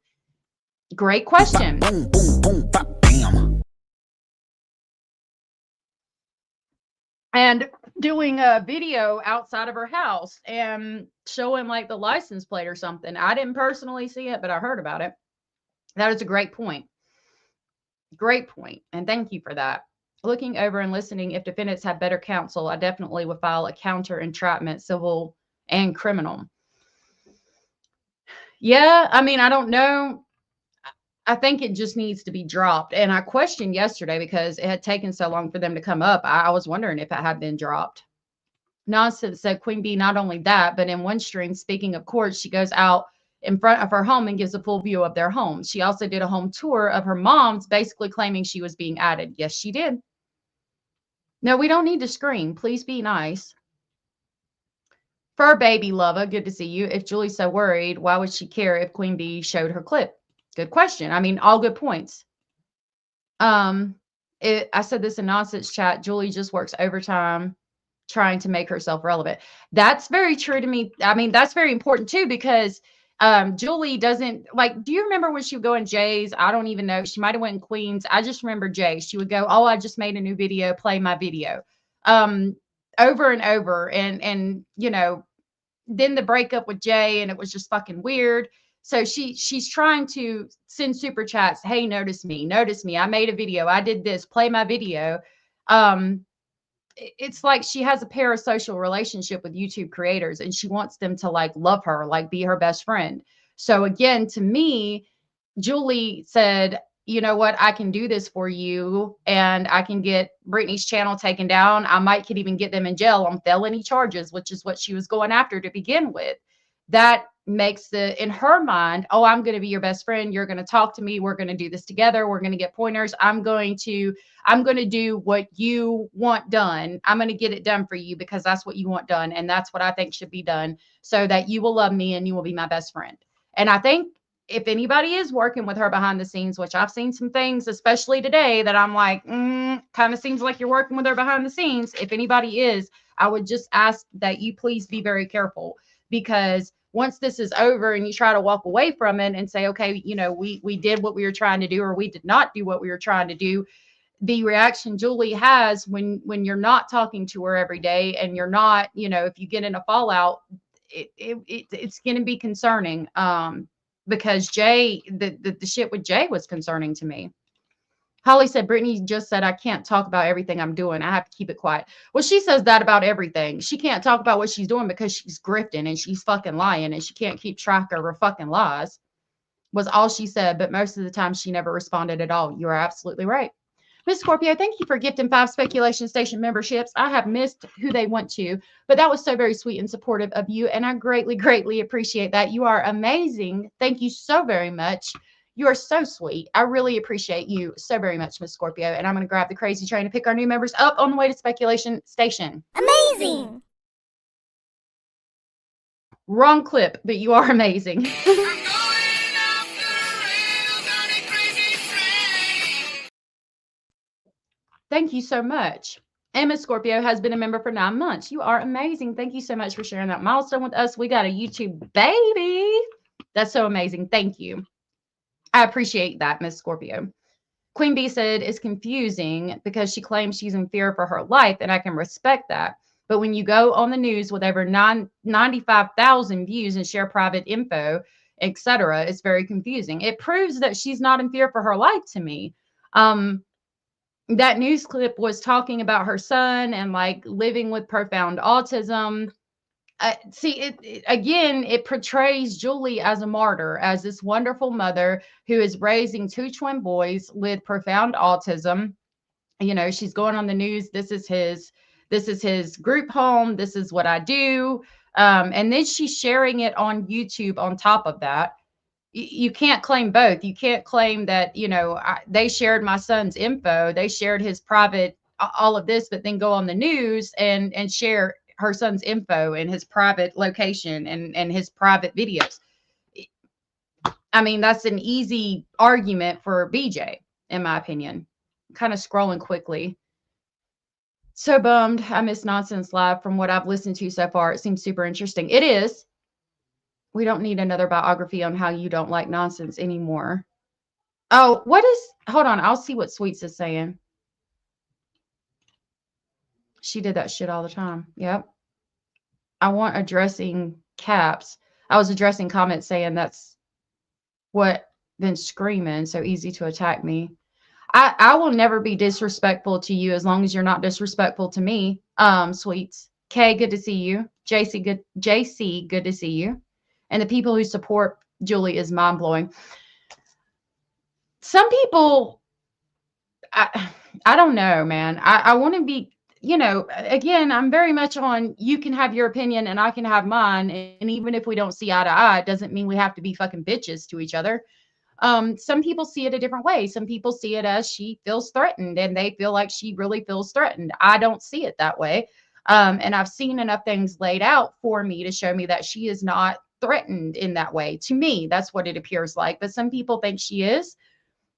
Great question. Boom, boom, boom, bop, bam. And doing a video outside of her house and showing like the license plate or something. I didn't personally see it, but I heard about it. That is a great point. Great point. And thank you for that. Looking over and listening, if defendants have better counsel, I definitely would file a counter entrapment, civil and criminal. Yeah, I mean, I don't know. I think it just needs to be dropped. And I questioned yesterday because it had taken so long for them to come up. I was wondering if it had been dropped. Nonsense said Queen Bee, not only that, but in one stream, speaking of courts, she goes out in front of her home and gives a full view of their home. She also did a home tour of her mom's, basically claiming she was being added. Yes, she did. No, we don't need to scream. Please be nice. Fur baby lover, good to see you. If Julie's so worried, why would she care if Queen Bee showed her clip? Good question. I mean, all good points. I said this in nonsense chat. Julie just works overtime trying to make herself relevant. That's very true to me. I mean, that's very important too, because Julie doesn't like, do you remember when she would go in Jay's? I don't even know. She might have went in Queen's. I just remember Jay. She would go, oh, I just made a new video, play my video. Over and over. And you know, then the breakup with Jay, and it was just fucking weird. So she's trying to send super chats. Hey, notice me. I made a video. I did this. Play my video. It's like she has a parasocial relationship with YouTube creators, and she wants them to like love her, like be her best friend. So again, to me, Julie said, you know what, I can do this for you, and I can get Brittany's channel taken down. I might could even get them in jail on felony charges, which is what she was going after to begin with. That makes in her mind, oh, I'm going to be your best friend. You're going to talk to me. We're going to do this together. We're going to get pointers. I'm going to do what you want done. I'm going to get it done for you because that's what you want done. And that's what I think should be done, so that you will love me and you will be my best friend. And I think if anybody is working with her behind the scenes, which I've seen some things, especially today, that I'm like, kind of seems like you're working with her behind the scenes. If anybody is, I would just ask that you please be very careful, because once this is over and you try to walk away from it and say, okay, you know, we did what we were trying to do, or we did not do what we were trying to do, the reaction Julie has when you're not talking to her every day, and you're not, you know, if you get in a fallout, it's going to be concerning. Because Jay, the shit with Jay was concerning to me. Holly said, Brittany just said, I can't talk about everything I'm doing. I have to keep it quiet. Well, she says that about everything. She can't talk about what she's doing because she's grifting and she's fucking lying, and she can't keep track of her fucking lies, was all she said. But most of the time she never responded at all. You are absolutely right. Miss Scorpio, thank you for gifting 5 Speculation Station memberships. I have missed who they went to, but that was so very sweet and supportive of you, and I greatly, greatly appreciate that. You are amazing. Thank you so very much. You are so sweet. I really appreciate you so very much, Miss Scorpio, and I'm going to grab the crazy train to pick our new members up on the way to Speculation Station. Amazing! Wrong clip, but you are amazing. Thank you so much. Emma Scorpio has been a member for 9 months. You are amazing. Thank you so much for sharing that milestone with us. We got a YouTube baby. That's so amazing. Thank you. I appreciate that, Miss Scorpio. Queen Bee said it's confusing because she claims she's in fear for her life, and I can respect that. But when you go on the news with over 95,000 views and share private info, etc., it's very confusing. It proves that she's not in fear for her life to me. That news clip was talking about her son and like living with profound autism. See, it portrays Julie as a martyr, as this wonderful mother who is raising 2 twin boys with profound autism. You know, she's going on the news. This is his group home. This is what I do. And then she's sharing it on YouTube on top of that. You can't claim both. You can't claim that, you know, they shared my son's info. They shared his private, all of this, but then go on the news and share her son's info and his private location and his private videos. I mean, that's an easy argument for BJ, in my opinion. Kind of scrolling quickly. So bummed. I missed Nonsense Live. From what I've listened to so far, it seems super interesting. It is. We don't need another biography on how you don't like nonsense anymore. Oh, hold on. I'll see what Sweets is saying. She did that shit all the time. Yep. I want addressing caps. I was addressing comments saying that's what been screaming. So easy to attack me. I will never be disrespectful to you as long as you're not disrespectful to me. Sweets. Kay, good to see you. JC, good to see you. And the people who support Julie is mind-blowing. Some people, I don't know, man. I want to be, you know, again, I'm very much on, you can have your opinion and I can have mine. And even if we don't see eye to eye, it doesn't mean we have to be fucking bitches to each other. Some people see it a different way. Some people see it as she feels threatened and they feel like she really feels threatened. I don't see it that way. And I've seen enough things laid out for me to show me that she is not threatened in that way. To me, that's what it appears like. But some people think she is.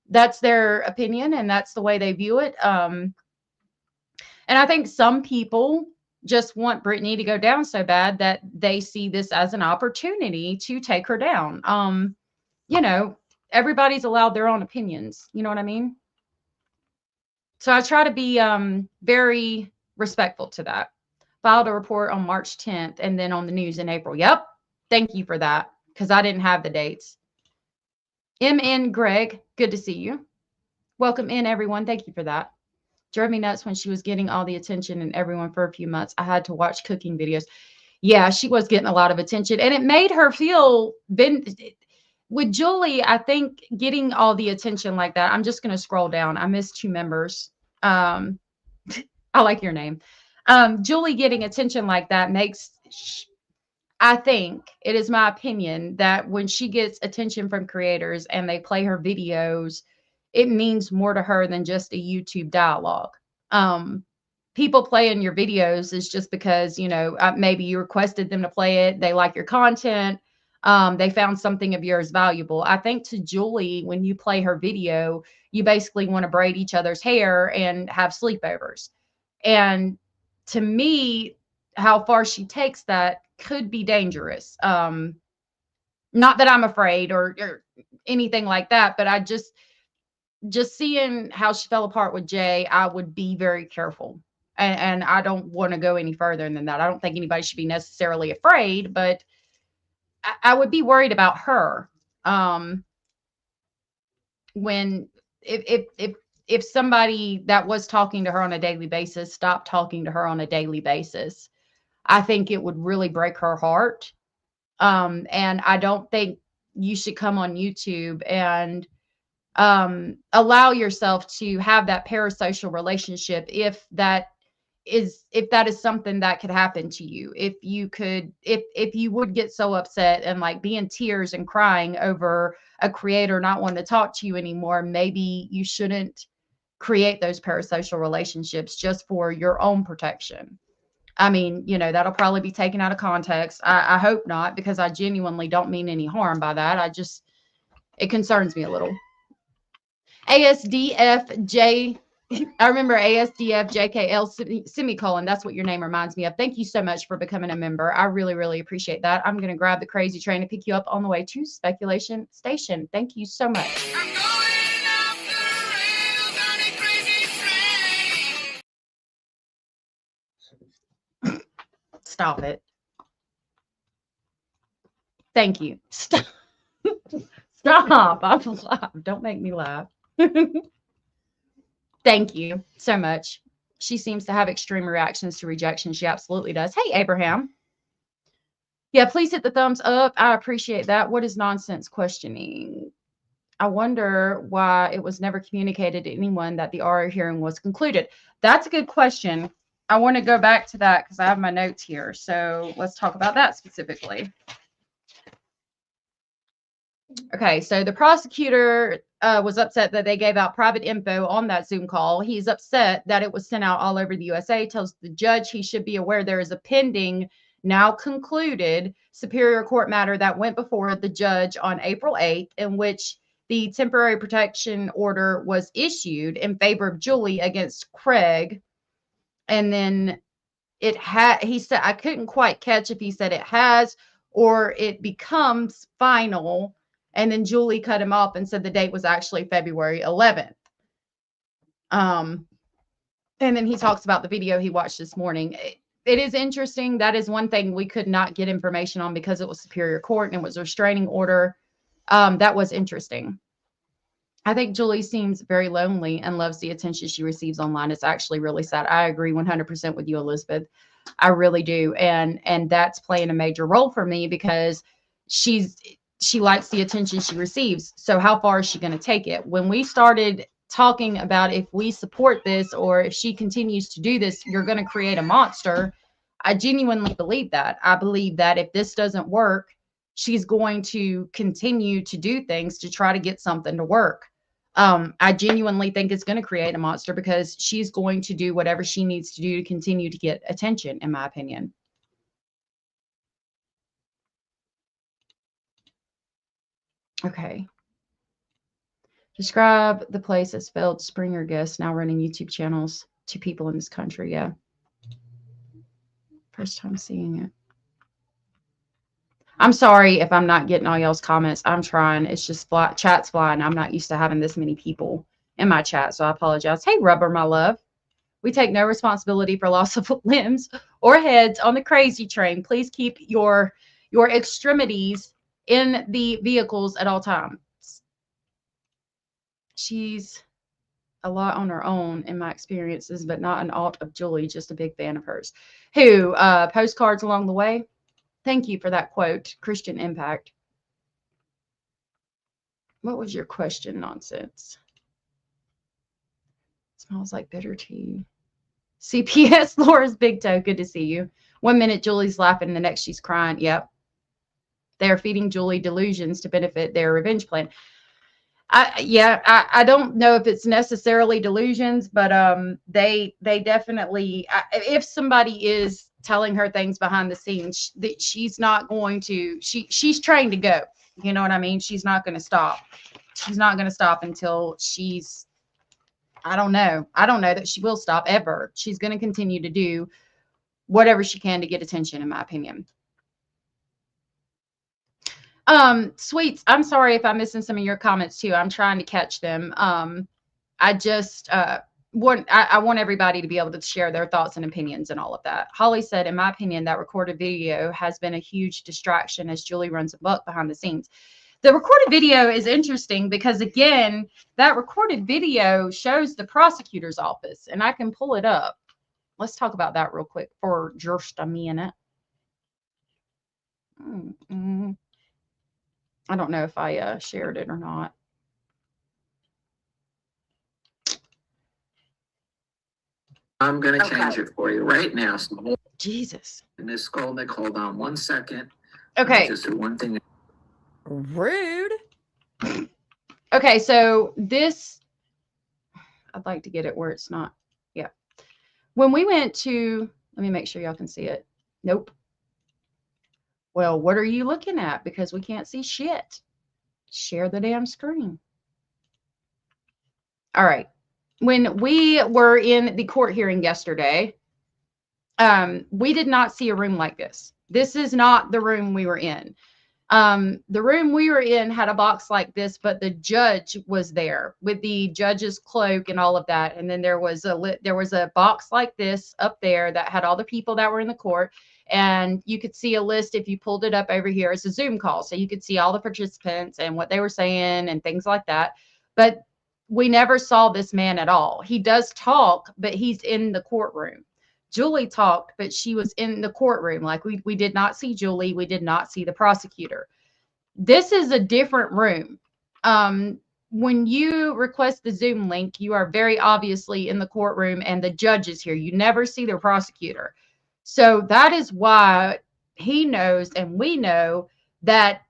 That's their opinion, and that's the way they view it. And I think some people just want Brittany to go down so bad that they see this as an opportunity to take her down. You know, everybody's allowed their own opinions. You know what I mean? So I try to be very respectful to that. Filed a report on March 10th and then on the news in April. Yep. Thank you for that, because I didn't have the dates. MN Greg, good to see you. Welcome in, everyone. Thank you for that. Drove me nuts when she was getting all the attention and everyone for a few months. I had to watch cooking videos. Yeah, she was getting a lot of attention, and it made her feel with Julie, I think getting all the attention like that. I'm just going to scroll down. I missed 2 members. I like your name. Julie getting attention like that makes, I think it is my opinion that when she gets attention from creators and they play her videos, it means more to her than just a YouTube dialogue. People playing your videos is just because, you know, maybe you requested them to play it. They like your content. They found something of yours valuable. I think to Julie, when you play her video, you basically want to braid each other's hair and have sleepovers. And to me, how far she takes that could be dangerous. Not that I'm afraid or anything like that, but I just seeing how she fell apart with Jay, I would be very careful. And I don't want to go any further than that. I don't think anybody should be necessarily afraid, but I would be worried about her. When if somebody that was talking to her on a daily basis stopped talking to her on a daily basis, I think it would really break her heart. And I don't think you should come on YouTube and allow yourself to have that parasocial relationship if that is something that could happen to you. If you would get so upset and like be in tears and crying over a creator not wanting to talk to you anymore, maybe you shouldn't create those parasocial relationships just for your own protection. I mean, you know, that'll probably be taken out of context. I hope not, because I genuinely don't mean any harm by that. It concerns me a little. ASDFJ, I remember ASDFJKL semicolon. That's what your name reminds me of. Thank you so much for becoming a member. I really, really appreciate that. I'm going to grab the crazy train to pick you up on the way to Speculation Station. Thank you so much. I'm going off the rails on a crazy train. Stop it. Thank you. Stop. Stop. I'm laugh. Don't make me laugh. Thank you so much. She seems to have extreme reactions to rejection. She absolutely does. Hey, Abraham. Yeah, please hit the thumbs up. I appreciate that. What is nonsense questioning? I wonder why it was never communicated to anyone that the RO hearing was concluded. That's a good question. I want to go back to that because I have my notes here. So let's talk about that specifically. Okay, so the prosecutor was upset that they gave out private info on that Zoom call. He's upset that it was sent out all over the USA, tells the judge he should be aware there is a pending, now concluded, Superior Court matter that went before the judge on April 8th, in which the temporary protection order was issued in favor of Julie against Craig. And then he said, I couldn't quite catch if he said it has or it becomes final. And then Julie cut him off and said the date was actually February 11th. And then he talks about the video he watched this morning. It is interesting. That is one thing we could not get information on because it was Superior Court and it was a restraining order. That was interesting. I think Julie seems very lonely and loves the attention she receives online. It's actually really sad. I agree 100% with you, Elizabeth. I really do. And that's playing a major role for me because she likes the attention she receives. So how far is she going to take it? When we started talking about if we support this or if she continues to do this, you're going to create a monster. I genuinely believe that. I believe that if this doesn't work, she's going to continue to do things to try to get something to work. I genuinely think it's going to create a monster because she's going to do whatever she needs to do to continue to get attention, in my opinion. Okay. Describe the place as failed Springer guest now running YouTube channels to people in this country. Yeah. First time seeing it. I'm sorry if I'm not getting all y'all's comments. I'm trying. It's just chat's flying. I'm not used to having this many people in my chat, so I apologize. Hey, Rubber, my love. We take no responsibility for loss of limbs or heads on the crazy train. Please keep your extremities in the vehicles at all times. She's a lot on her own in my experiences, but not an alt of Julie, just a big fan of hers. Who, postcards along the way? Thank you for that quote, Christian Impact. What was your question, Nonsense? Smells like bitter tea. CPS, Laura's Big Toe, good to see you. 1 minute Julie's laughing, the next she's crying. Yep. They are feeding Julie delusions to benefit their revenge plan. I don't know if it's necessarily delusions, but they definitely, if somebody is telling her things behind the scenes, that she's not going to, she's trained to go. You know what I mean? She's not going to stop. She's not going to stop until she's, I don't know that she will stop ever. She's going to continue to do whatever she can to get attention, in my opinion. Sweets, I'm sorry if I'm missing some of your comments too. I'm trying to catch them. I just want everybody to be able to share their thoughts and opinions and all of that. Holly said, in my opinion, that recorded video has been a huge distraction as Julie runs a buck behind the scenes. The recorded video is interesting because, again, that recorded video shows the prosecutor's office, and I can pull it up. Let's talk about that real quick for just a minute. I don't know if I shared it or not. I'm going to change it for you right now. So hold Jesus. Miss Skolnick, hold on 1 second. Okay. Just do one thing. Rude. Okay, so this, I'd like to get it where it's not. Yeah. When we went to, let me make sure y'all can see it. Nope. Well, what are you looking at? Because we can't see shit. Share the damn screen. All right. When we were in the court hearing yesterday, we did not see a room like this. This is not the room we were in. The room we were in had a box like this, but the judge was there with the judge's cloak and all of that. And then there was a box like this up there that had all the people that were in the court. And you could see a list if you pulled it up over here. It's a Zoom call, so you could see all the participants and what they were saying and things like that. But we never saw this man at all. He does talk, but he's in the courtroom. Julie talked, but she was in the courtroom. Like we did not see Julie. We did not see the prosecutor. This is a different room. When you request the Zoom link, you are very obviously in the courtroom and the judge is here. You never see the prosecutor. So that is why he knows and we know that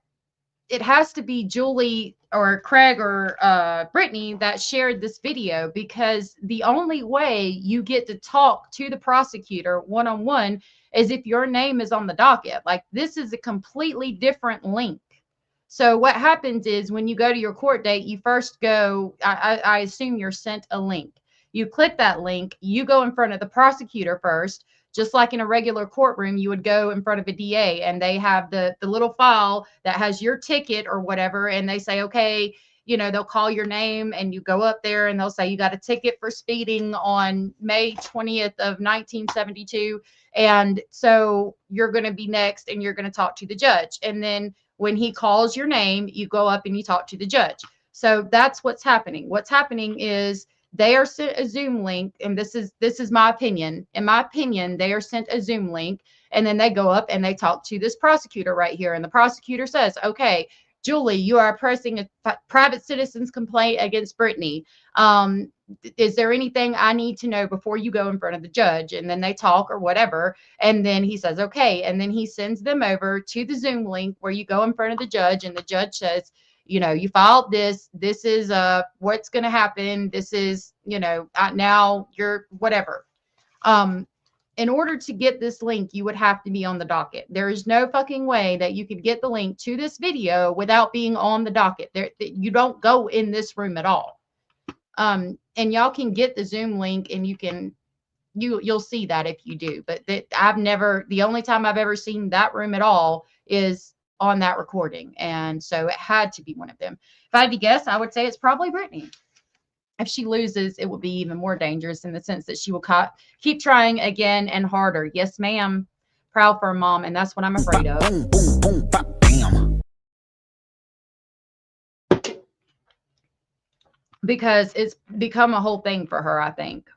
it has to be Julie or Craig or Brittany that shared this video, because the only way you get to talk to the prosecutor one-on-one is if your name is on the docket. Like, this is a completely different link. So what happens is when you go to your court date, you first go, I assume you're sent a link. You click that link, you go in front of the prosecutor first. Just like in a regular courtroom, you would go in front of a DA and they have the little file that has your ticket or whatever. And they say, okay, you know, they'll call your name and you go up there and they'll say, you got a ticket for speeding on May 20th of 1972. And so you're going to be next and you're going to talk to the judge. And then when he calls your name, you go up and you talk to the judge. So that's what's happening. What's happening is they are sent a Zoom link, and this is my opinion. In my opinion, they are sent a Zoom link, and then they go up and they talk to this prosecutor right here. And the prosecutor says, okay, Julie, you are pressing a private citizen's complaint against Brittany. Is there anything I need to know before you go in front of the judge? And then they talk or whatever. And then he says, okay. And then he sends them over to the Zoom link where you go in front of the judge, and the judge says, you know, you filed this. This is what's going to happen. This is, you know, now you're whatever. In order to get this link, you would have to be on the docket. There is no fucking way that you could get the link to this video without being on the docket. You don't go in this room at all. And y'all can get the Zoom link, and you'll see that if you do. But the only time I've ever seen that room at all is on that recording. And so it had to be one of them. If I had to guess, I would say it's probably Brittany. If she loses, it will be even more dangerous in the sense that she will keep trying again and harder. Yes, ma'am. Proud for her mom, and that's what I'm afraid of. Boom, boom, boom, bop, bam. Because it's become a whole thing for her, I think.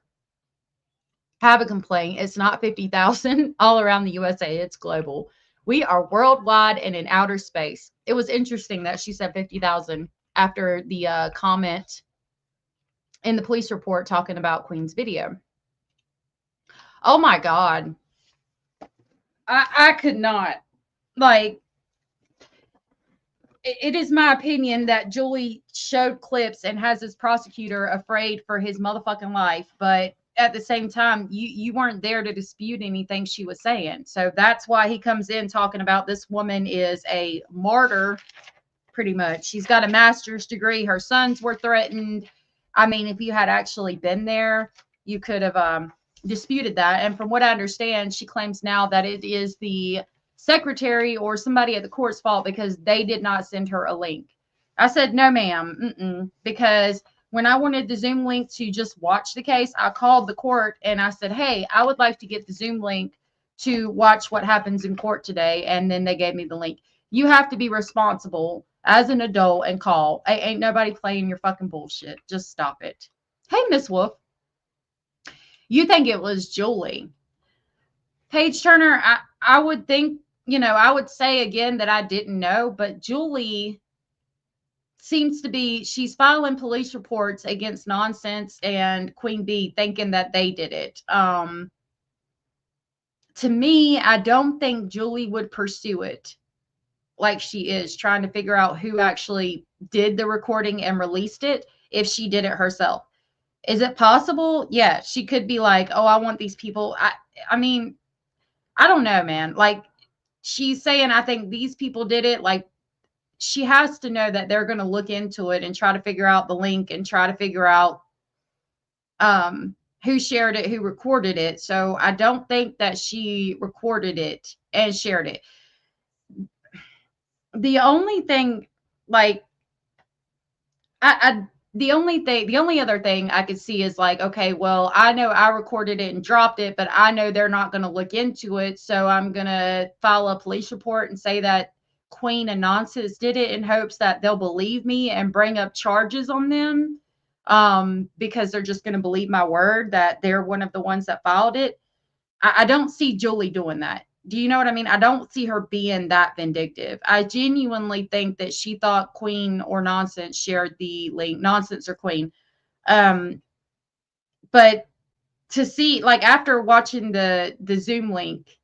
Have a complaint. It's not 50,000 all around the USA. It's global. We are worldwide and in outer space. It was interesting that she said 50,000 after the comment in the police report talking about Queen's video. Oh my God. I could not. Like, it is my opinion that Julie showed clips and has his prosecutor afraid for his motherfucking life. But at the same time, you weren't there to dispute anything she was saying. So that's why he comes in talking about this woman is a martyr, pretty much. She's got a master's degree. Her sons were threatened. I mean, if you had actually been there, you could have disputed that. And from what I understand, she claims now that it is the secretary or somebody at the court's fault because they did not send her a link. I said, no, ma'am, because when I wanted the Zoom link to just watch the case, I called the court and I said, hey, I would like to get the Zoom link to watch what happens in court today. And then they gave me the link. You have to be responsible as an adult and call. Ain't nobody playing your fucking bullshit. Just stop it. Hey, Miss Wolf. You think it was Julie. Paige Turner, I would think, you know, I would say again that I didn't know, but Julie seems to be, she's filing police reports against Nonsense and Queen Bee thinking that they did it. To me, I don't think Julie would pursue it like she is, trying to figure out who actually did the recording and released it if she did it herself. Is it possible? Yeah, she could be like, oh, I want these people. I mean, I don't know, man. Like, she's saying, I think these people did it. Like, she has to know that they're going to look into it and try to figure out the link and try to figure out who shared it, who recorded it. So I don't think that she recorded it and shared it. The only thing, like, the only other thing I could see is like, okay, well, I know I recorded it and dropped it, but I know they're not going to look into it. So I'm going to file a police report and say that Queen and Nonsense did it in hopes that they'll believe me and bring up charges on them. Because they're just going to believe my word that they're one of the ones that filed it. I don't see Julie doing that. Do you know what I mean? I don't see her being that vindictive. I genuinely think that she thought Queen or Nonsense shared the link, Nonsense or Queen. But to see, like, after watching the Zoom link,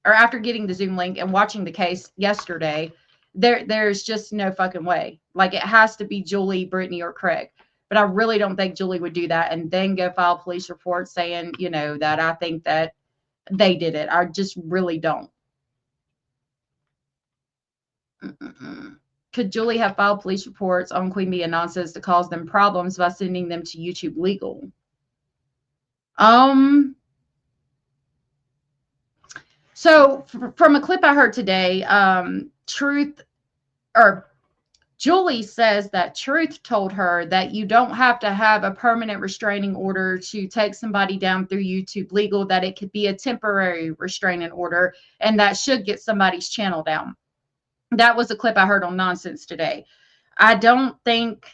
or after getting the Zoom link and watching the case yesterday, there's just no fucking way. Like, it has to be Julie, Brittany, or Craig. But I really don't think Julie would do that and then go file a police report saying, you know, that I think that they did it. I just really don't. Could Julie have filed police reports on Queen Bee and Nonsense to cause them problems by sending them to YouTube Legal? So from a clip I heard today, Julie says that Truth told her that you don't have to have a permanent restraining order to take somebody down through YouTube Legal, that it could be a temporary restraining order, and that should get somebody's channel down. That was a clip I heard on Nonsense today. I don't think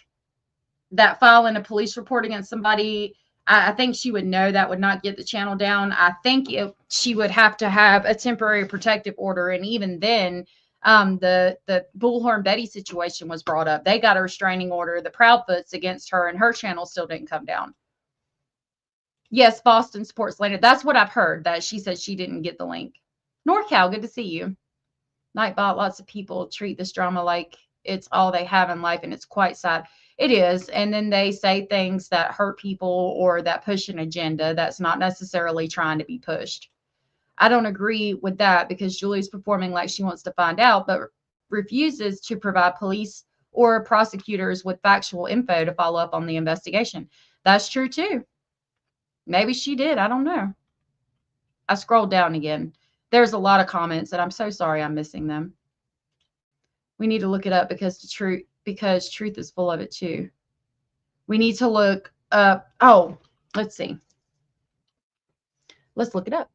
that filing a police report against somebody, I think she would know that would not get the channel down. I think she would have to have a temporary protective order, and even then, the Bullhorn Betty situation was brought up. They got a restraining order, the Proudfoots, against her, and her channel still didn't come down. Yes, Boston supports Lena. That's what I've heard, that she said she didn't get the link. NorCal, good to see you. Nightbot, lots of people treat this drama like it's all they have in life, and it's quite sad. It is. And then they say things that hurt people or that push an agenda that's not necessarily trying to be pushed. I don't agree with that because Julie's performing like she wants to find out, but refuses to provide police or prosecutors with factual info to follow up on the investigation. That's true too. Maybe she did. I don't know. I scrolled down again. There's a lot of comments, and I'm so sorry I'm missing them. We need to look it up because truth is full of it too. We need to look up. Oh, let's see. Let's look it up.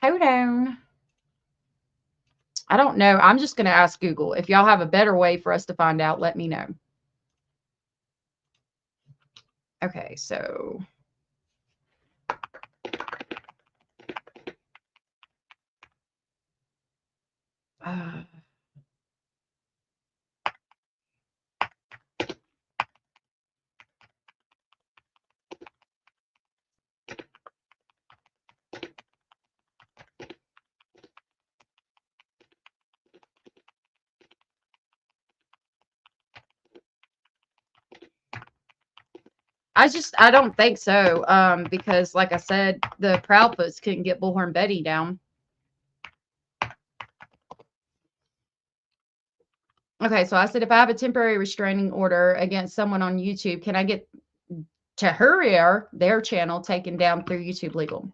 Hold on. I don't know. I'm just going to ask Google. If y'all have a better way for us to find out, let me know. Okay, so I don't think so. Because like I said, the Proudfoots couldn't get Bullhorn Betty down. Okay, so I said, if I have a temporary restraining order against someone on YouTube, can I get Tahrir, their channel, taken down through YouTube Legal?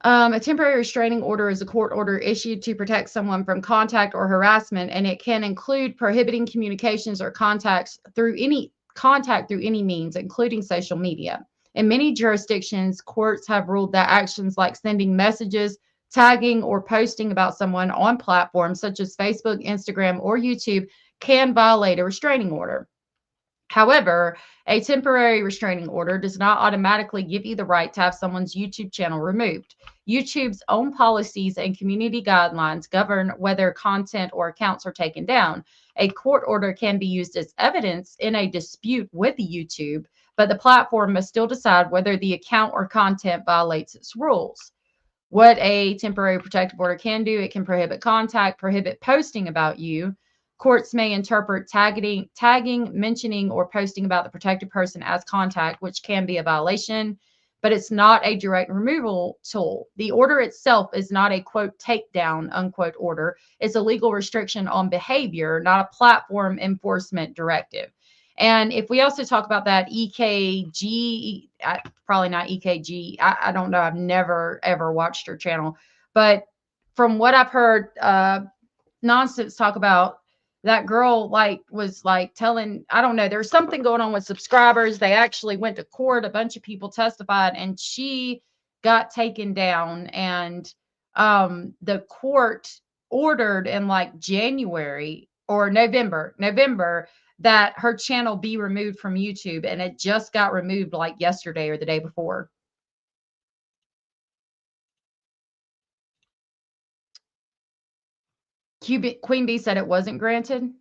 A temporary restraining order is a court order issued to protect someone from contact or harassment, and it can include prohibiting communications or contact through any means, including social media. In many jurisdictions, courts have ruled that actions like sending messages, tagging, or posting about someone on platforms such as Facebook, Instagram, or YouTube can violate a restraining order. However, a temporary restraining order does not automatically give you the right to have someone's YouTube channel removed. YouTube's own policies and community guidelines govern whether content or accounts are taken down. A court order can be used as evidence in a dispute with YouTube, but the platform must still decide whether the account or content violates its rules. What a temporary protective order can do, it can prohibit contact, prohibit posting about you. Courts may interpret tagging, mentioning, or posting about the protected person as contact, which can be a violation, but it's not a direct removal tool. The order itself is not a, quote, takedown, unquote, order. It's a legal restriction on behavior, not a platform enforcement directive. And if we also talk about that EKG, probably not EKG, I don't know. I've never, ever watched her channel. But from what I've heard, Nonsense talk about, that girl was telling, I don't know, there's something going on with subscribers. They actually went to court. A bunch of people testified, and she got taken down. And the court ordered in January or November, that her channel be removed from YouTube. And it just got removed yesterday or the day before. Queen Bee said it wasn't granted.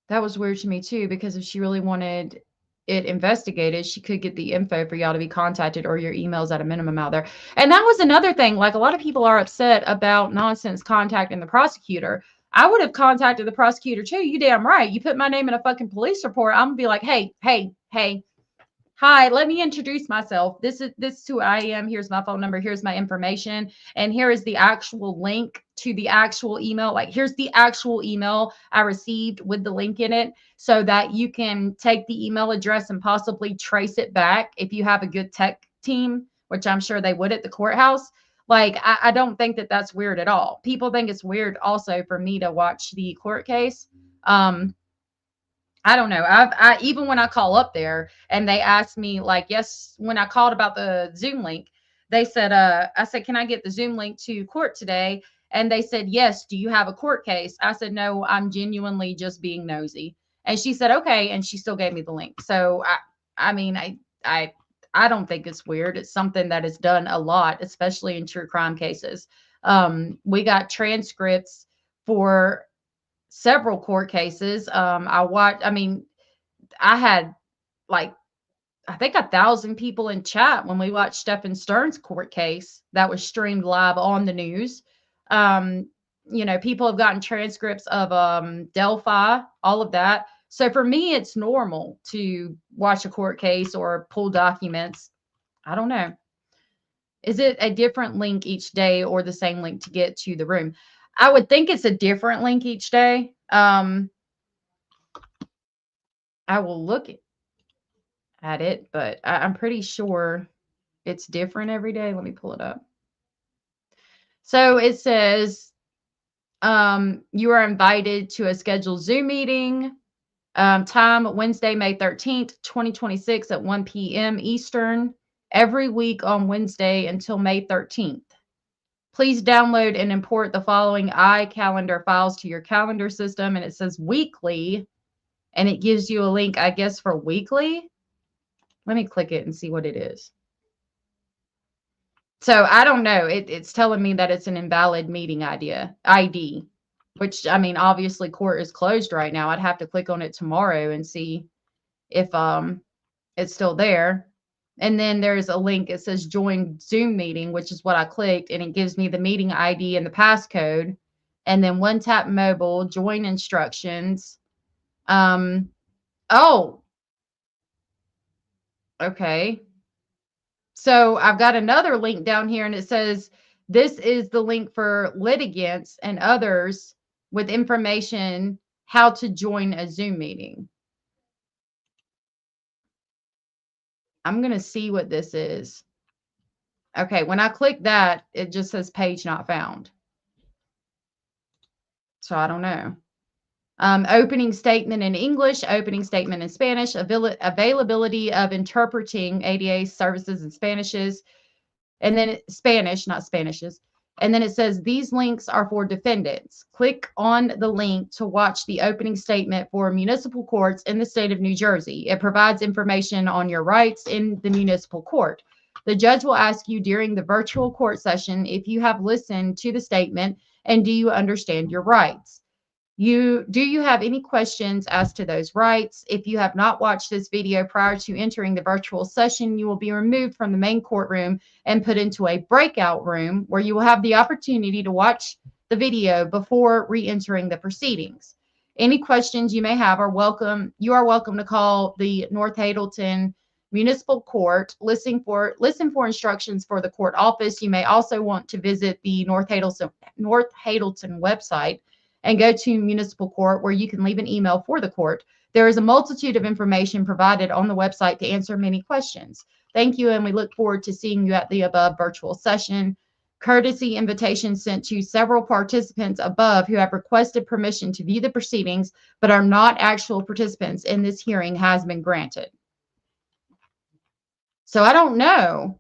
That was weird to me too, because if she really wanted it investigated, she could get the info for y'all to be contacted, or your emails at a minimum out there. And that was another thing. A lot of people are upset about Nonsense contacting the prosecutor. I would have contacted the prosecutor too. You damn right. You put my name in a fucking police report, I'm gonna be like, hey, hi, let me introduce myself. This is who I am. Here's my phone number. Here's my information. And here is the actual link to the actual email. Here's the actual email I received with the link in it, so that you can take the email address and possibly trace it back if you have a good tech team, which I'm sure they would at the courthouse. I don't think that that's weird at all. People think it's weird also for me to watch the court case. I don't know. I even when I call up there and they ask me yes, when I called about the Zoom link, they said, I said, can I get the Zoom link to court today? And they said, yes. Do you have a court case? I said, no, I'm genuinely just being nosy. And she said, okay. And she still gave me the link. So I mean, I don't think it's weird. It's something that is done a lot, especially in true crime cases. We got transcripts for several court cases. I had I think 1,000 people in chat when we watched Stephen Stern's court case that was streamed live on the news. You know, people have gotten transcripts of Delphi, all of that. So for me, it's normal to watch a court case or pull documents. I don't know. Is it a different link each day or the same link to get to the room? I would think it's a different link each day. I will look at it, but I'm pretty sure it's different every day. Let me pull it up. So it says you are invited to a scheduled Zoom meeting. Time Wednesday, May 13th, 2026 at 1 p.m. Eastern, every week on Wednesday until May 13th. Please download and import the following iCalendar files to your calendar system. And it says weekly, and it gives you a link, I guess, for weekly. Let me click it and see what it is. So I don't know. It's telling me that it's an invalid meeting ID, which, I mean, obviously court is closed right now. I'd have to click on it tomorrow and see if it's still there. And then there's a link. It says join Zoom meeting, which is what I clicked, and it gives me the meeting ID and the passcode. And then one tap mobile, join instructions. Oh, okay. So I've got another link down here, and it says this is the link for litigants and others with information how to join a Zoom meeting. I'm going to see what this is. Okay, when I click that, it just says page not found. So I don't know. Opening statement in English, opening statement in Spanish, availability of interpreting ADA services in Spanishes, and then Spanish, not Spanishes. And then it says these links are for defendants. Click on the link to watch the opening statement for municipal courts in the state of New Jersey. It provides information on your rights in the municipal court. The judge will ask you during the virtual court session if you have listened to the statement and do you understand your rights. Do you have any questions as to those rights? If you have not watched this video prior to entering the virtual session, you will be removed from the main courtroom and put into a breakout room where you will have the opportunity to watch the video before re-entering the proceedings. Any questions you may have are welcome. You are welcome to call the North Hadelton Municipal Court. Listen for instructions for the court office. You may also want to visit the North Hadelton website and go to municipal court, where you can leave an email for the court. There is a multitude of information provided on the website to answer many questions. Thank you, and we look forward to seeing you at the above virtual session. Courtesy invitation sent to several participants above who have requested permission to view the proceedings but are not actual participants in this hearing has been granted. So I don't know.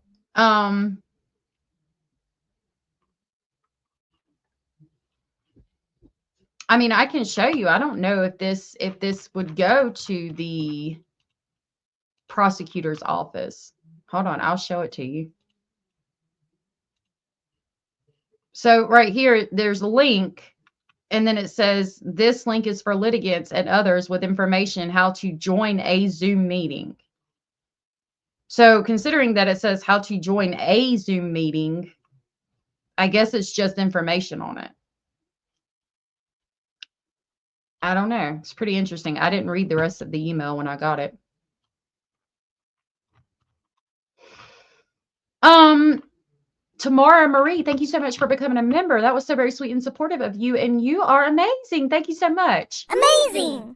I mean, I can show you. I don't know if this would go to the prosecutor's office. Hold on, I'll show it to you. So right here, there's a link, and then it says this link is for litigants and others with information how to join a Zoom meeting. So considering that it says how to join a Zoom meeting, I guess it's just information on it. I don't know. It's pretty interesting. I didn't read the rest of the email when I got it. Tamara Marie, thank you so much for becoming a member. That was so very sweet and supportive of you, and you are amazing. Thank you so much. Amazing.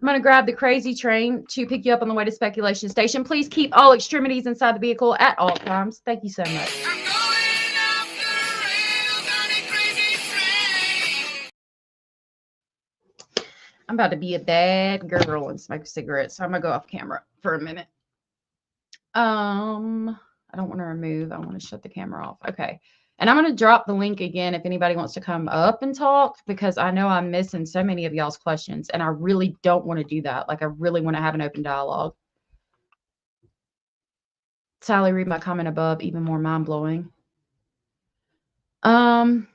I'm going to grab the crazy train to pick you up on the way to Speculation Station. Please keep all extremities inside the vehicle at all times. Thank you so much. I'm going off the rails on a crazy train. I'm about to be a bad girl and smoke a cigarette, so I'm going to go off camera for a minute. I don't want to remove. I want to shut the camera off. Okay. And I'm going to drop the link again if anybody wants to come up and talk, because I know I'm missing so many of y'all's questions, and I really don't want to do that. Like, I really want to have an open dialogue. Sally, read my comment above. Even more mind-blowing. Hold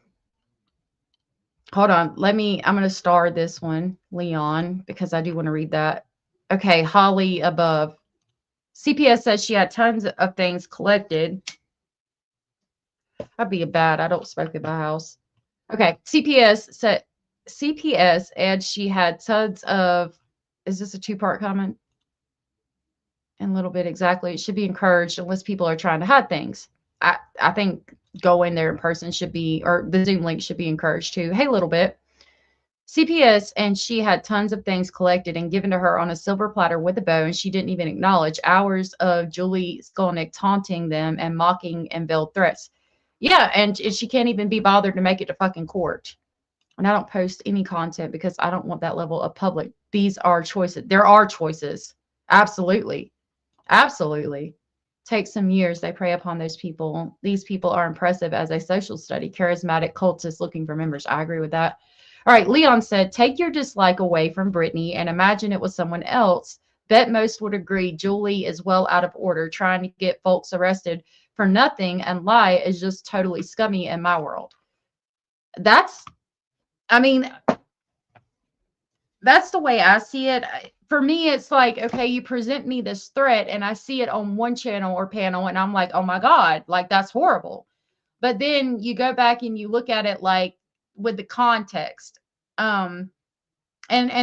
on. I'm going to star this one, Leon, because I do want to read that. Okay, Holly above. CPS says she had tons of things collected. That'd be a bad. I don't smoke in my house. Okay, CPS said CPS and she had tons of. Is this a two-part comment? And a little bit exactly. It should be encouraged unless people are trying to hide things. I think going there in person should be, or the Zoom link should be encouraged too. Hey, little bit. CPS and she had tons of things collected and given to her on a silver platter with a bow, and she didn't even acknowledge hours of Julie Skolnick taunting them and mocking and veiled threats. Yeah, and she can't even be bothered to make it to fucking court. And I don't post any content because I don't want that level of public. These are choices. There are choices. Absolutely. Absolutely. Take some years. They prey upon those people. These people are impressive as a social study. Charismatic cultists looking for members. I agree with that. All right. Leon said, take your dislike away from Brittany and imagine it was someone else. Bet most would agree Julie is well out of order. Trying to get folks arrested for nothing and lie is just totally scummy in my world. That's the way I see it. For me, it's like, okay, you present me this threat and I see it on one channel or panel and I'm like, oh my God, like that's horrible. But then you go back and you look at it like with the context. And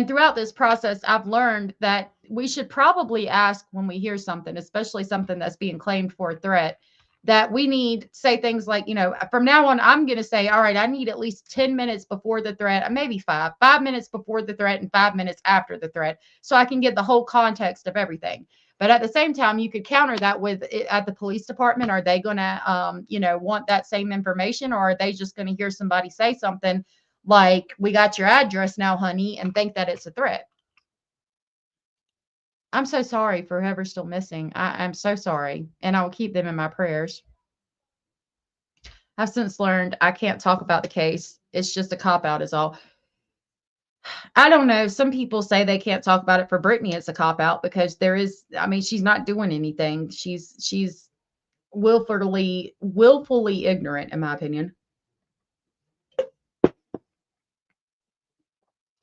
throughout this process, I've learned that we should probably ask when we hear something, especially something that's being claimed for a threat, that we need say things like, from now on, I'm going to say, all right, I need at least 10 minutes before the threat, maybe 5 minutes before the threat and 5 minutes after the threat, so I can get the whole context of everything. But at the same time, you could counter that with at the police department. Are they going to, want that same information, or are they just going to hear somebody say something like, we got your address now, honey, and think that it's a threat? I'm so sorry for whoever's still missing. I'm so sorry, and I will keep them in my prayers. I've since learned I can't talk about the case. It's just a cop-out is all. I don't know. Some people say they can't talk about it. For Brittany, it's a cop-out because she's not doing anything. She's willfully ignorant, in my opinion.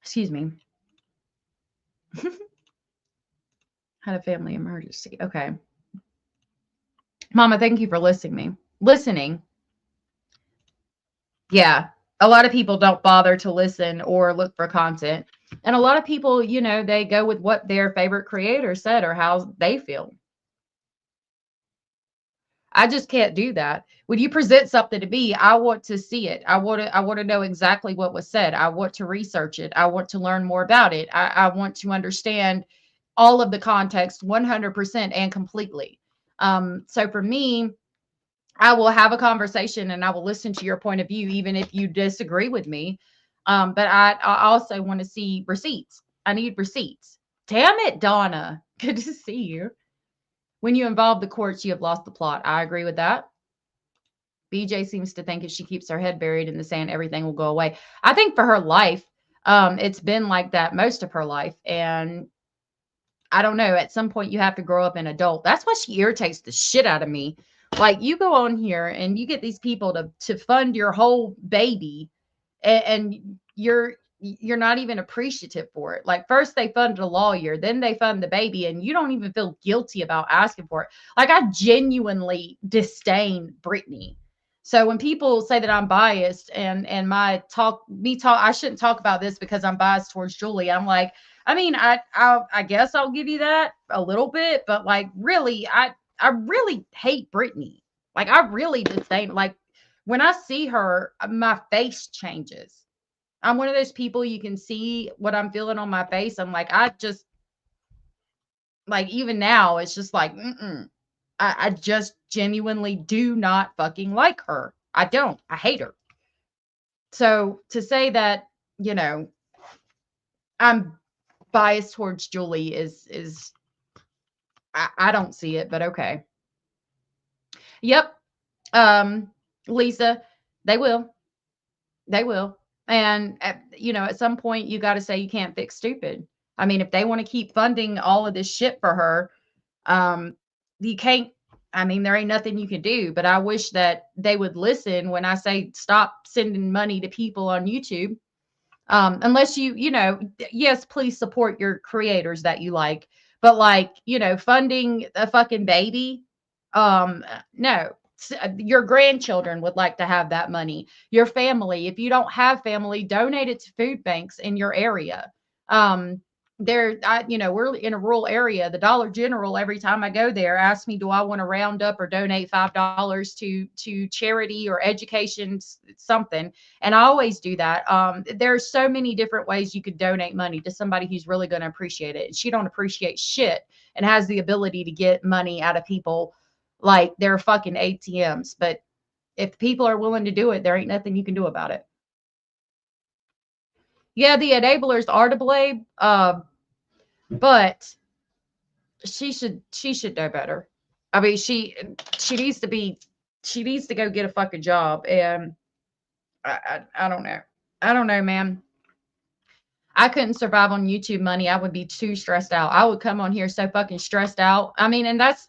Excuse me. Had a family emergency. Okay. Mama, thank you for listening. Yeah. A lot of people don't bother to listen or look for content. And a lot of people, they go with what their favorite creator said or how they feel. I just can't do that. When you present something to me, I want to see it. I want to know exactly what was said. I want to research it. I want to learn more about it. I want to understand all of the context 100% and completely. So for me, I will have a conversation and I will listen to your point of view, even if you disagree with me. But I also want to see receipts. I need receipts. Damn it, Donna. Good to see you. When you involve the courts, you have lost the plot. I agree with that. BJ seems to think if she keeps her head buried in the sand, everything will go away. I think for her life, it's been like that most of her life. And I don't know, at some point you have to grow up an adult. That's why she irritates the shit out of me. Like, you go on here and you get these people to fund your whole baby, and you're not even appreciative for it. Like, first they fund a lawyer, then they fund the baby, and you don't even feel guilty about asking for it. Like, I genuinely disdain Brittany. So when people say that I'm biased and I shouldn't talk about this because I'm biased towards Julie. I'm like, I guess I'll give you that a little bit, but like, really, I really hate Brittany. Like, I really disdain. Like, when I see her, my face changes. I'm one of those people, you can see what I'm feeling on my face. I'm like, even now, it's just like, I just genuinely do not fucking like her. I don't. I hate her. So to say that, I'm biased towards Julie is I don't see it, but okay. Yep. Lisa, they will. And at some point you got to say you can't fix stupid. I mean, if they want to keep funding all of this shit for her, you can't. There ain't nothing you can do. But I wish that they would listen when I say stop sending money to people on YouTube. Unless yes, please support your creators that you like, but like, funding a fucking baby, no. Your grandchildren would like to have that money. Your family, if you don't have family, donate it to food banks in your area. We're in a rural area. The Dollar General, every time I go there, asks me, do I want to round up or donate $5 to charity or education, something. And I always do that. There's so many different ways you could donate money to somebody who's really going to appreciate it. She don't appreciate shit and has the ability to get money out of people like they're fucking ATMs. But if people are willing to do it, there ain't nothing you can do about it. Yeah, the enablers are to blame, but she should know better. I mean, she needs to go get a fucking job. And I don't know. I don't know, man. I couldn't survive on YouTube money. I would be too stressed out. I would come on here so fucking stressed out. I mean, and that's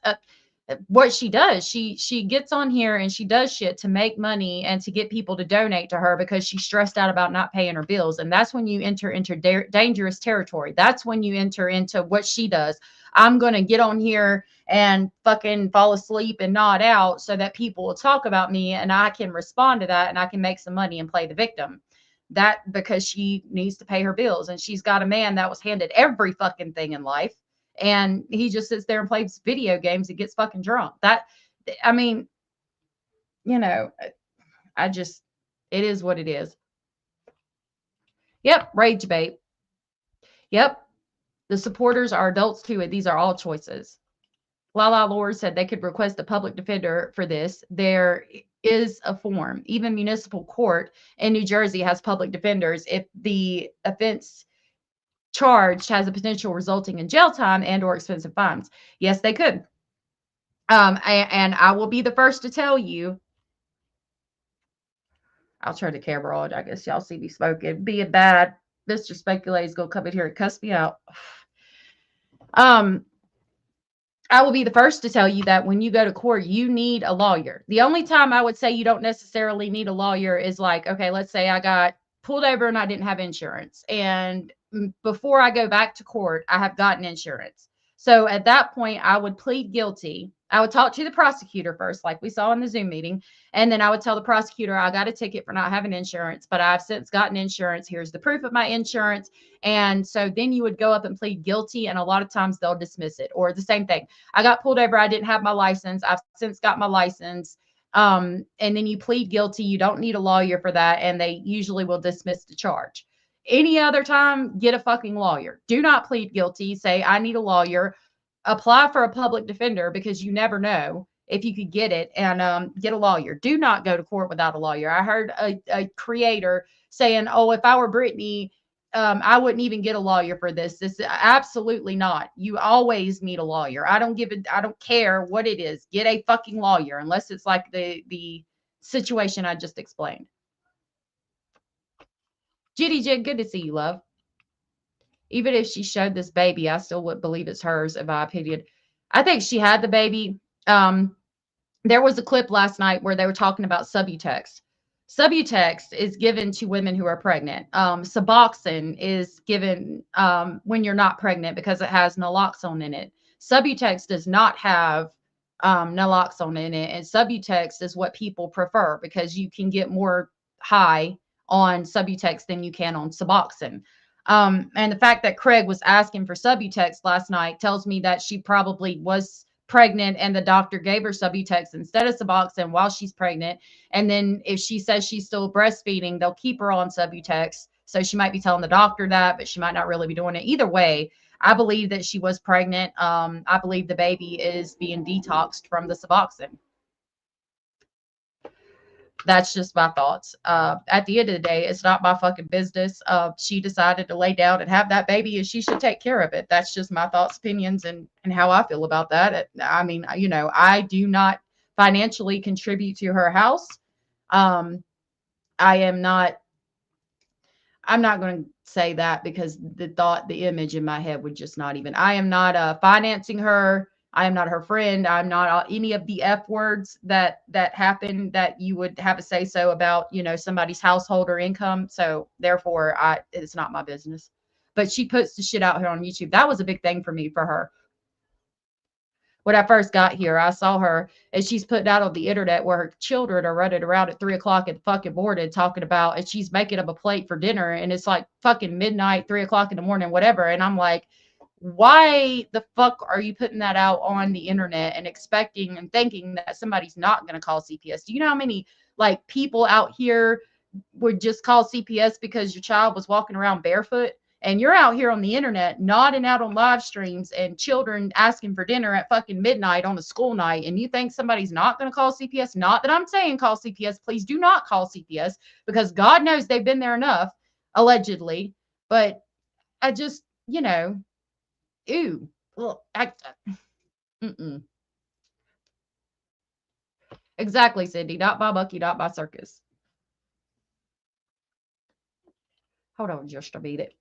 what she does. She gets on here and she does shit to make money and to get people to donate to her because she's stressed out about not paying her bills. And that's when you enter into dangerous territory. That's when you enter into what she does. I'm going to get on here and fucking fall asleep and nod out so that people will talk about me and I can respond to that and I can make some money and play the victim. That because she needs to pay her bills and she's got a man that was handed every fucking thing in life. And he just sits there and plays video games and gets fucking drunk. I mean, it is what it is. Yep. Rage bait. Yep. The supporters are adults too. And these are all choices. Lala Lord said they could request a public defender for this. There is a form. Even municipal court in New Jersey has public defenders if the offense charged has a potential resulting in jail time and or expensive fines. Yes, they could. And I will be the first to tell you. I'll turn the camera on. I guess y'all see me smoking. Being bad. Mr. Speculate is gonna come in here and cuss me out. I will be the first to tell you that when you go to court, you need a lawyer. The only time I would say you don't necessarily need a lawyer is like, okay, let's say I got pulled over and I didn't have insurance. And before I go back to court, I have gotten insurance. So at that point, I would plead guilty. I would talk to the prosecutor first, like we saw in the Zoom meeting. And then I would tell the prosecutor, I got a ticket for not having insurance, but I've since gotten insurance. Here's the proof of my insurance. And so then you would go up and plead guilty. And a lot of times they'll dismiss it. Or the same thing. I got pulled over. I didn't have my license. I've since got my license. And then you plead guilty. You don't need a lawyer for that. And they usually will dismiss the charge. Any other time, get a fucking lawyer. Do not plead guilty. Say, I need a lawyer. Apply for a public defender because you never know if you could get it, and get a lawyer. Do not go to court without a lawyer. I heard a creator saying, oh, if I were Brittany, I wouldn't even get a lawyer for this. This absolutely not. You always need a lawyer. I don't care what it is. Get a fucking lawyer unless it's like the situation I just explained. Jitty Jig, good to see you, love. Even if she showed this baby, I still wouldn't believe it's hers, in my opinion. I think she had the baby. There was a clip last night where they were talking about Subutex. Subutex is given to women who are pregnant. Suboxone is given when you're not pregnant because it has naloxone in it. Subutex does not have naloxone in it. And Subutex is what people prefer because you can get more high on Subutex than you can on Suboxone. And the fact that Craig was asking for Subutex last night tells me that she probably was pregnant and the doctor gave her Subutex instead of Suboxone while she's pregnant. And then if she says she's still breastfeeding, they'll keep her on Subutex. So she might be telling the doctor that, but she might not really be doing it. Either way, I believe that she was pregnant. I believe the baby is being detoxed from the Suboxone. That's just my thoughts. At the end of the day, it's not my fucking business. She decided to lay down and have that baby and she should take care of it. That's just my thoughts, opinions, and how I feel about that. I mean, I do not financially contribute to her house. I'm not going to say that because the image in my head would just not even, I am not financing her I am not her friend. I'm not any of the F words that happen that you would have a say so about, you know, somebody's household or income. So therefore, it's not my business. But she puts the shit out here on YouTube. That was a big thing for me, for her. When I first got here, I saw her and she's putting out on the internet where her children are running around at 3 o'clock in the fucking morning talking about, and she's making them a plate for dinner, and it's like fucking midnight, 3 o'clock in the morning, whatever. And I'm like, why the fuck are you putting that out on the internet and expecting and thinking that somebody's not going to call CPS? Do you know how many like people out here would just call CPS because your child was walking around barefoot? And you're out here on the internet nodding out on live streams and children asking for dinner at fucking midnight on a school night. And you think somebody's not going to call CPS? Not that I'm saying call CPS. Please do not call CPS, because God knows they've been there enough, allegedly. But I just, you know, ew. Well, Exactly, Cindy. Not by Bucky, not by Circus. Hold on just a minute.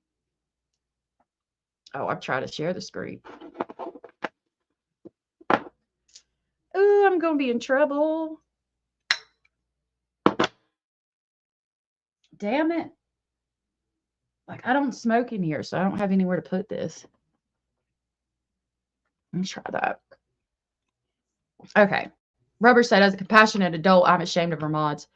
Oh, I'm trying to share the screen. Oh, I'm going to be in trouble. Damn it. Like, I don't smoke in here, so I don't have anywhere to put this. Let me try that. Okay. Rubber said, as a compassionate adult, I'm ashamed of her mods.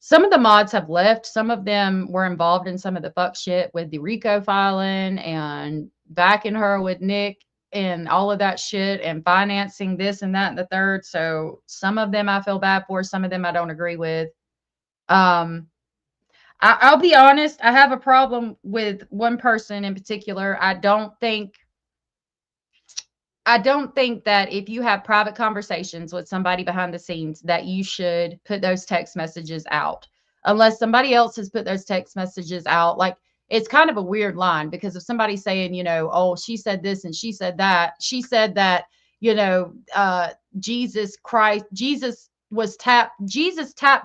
Some of the mods have left. Some of them were involved in some of the fuck shit with the RICO filing and backing her with Nick and all of that shit and financing this and that and the third. So some of them I feel bad for. Some of them I don't agree with. I'll be honest. I have a problem with one person in particular. I don't think that if you have private conversations with somebody behind the scenes that you should put those text messages out unless somebody else has put those text messages out. Like, it's kind of a weird line, because if somebody's saying, you know, oh, she said this and she said that, you know, Jesus tap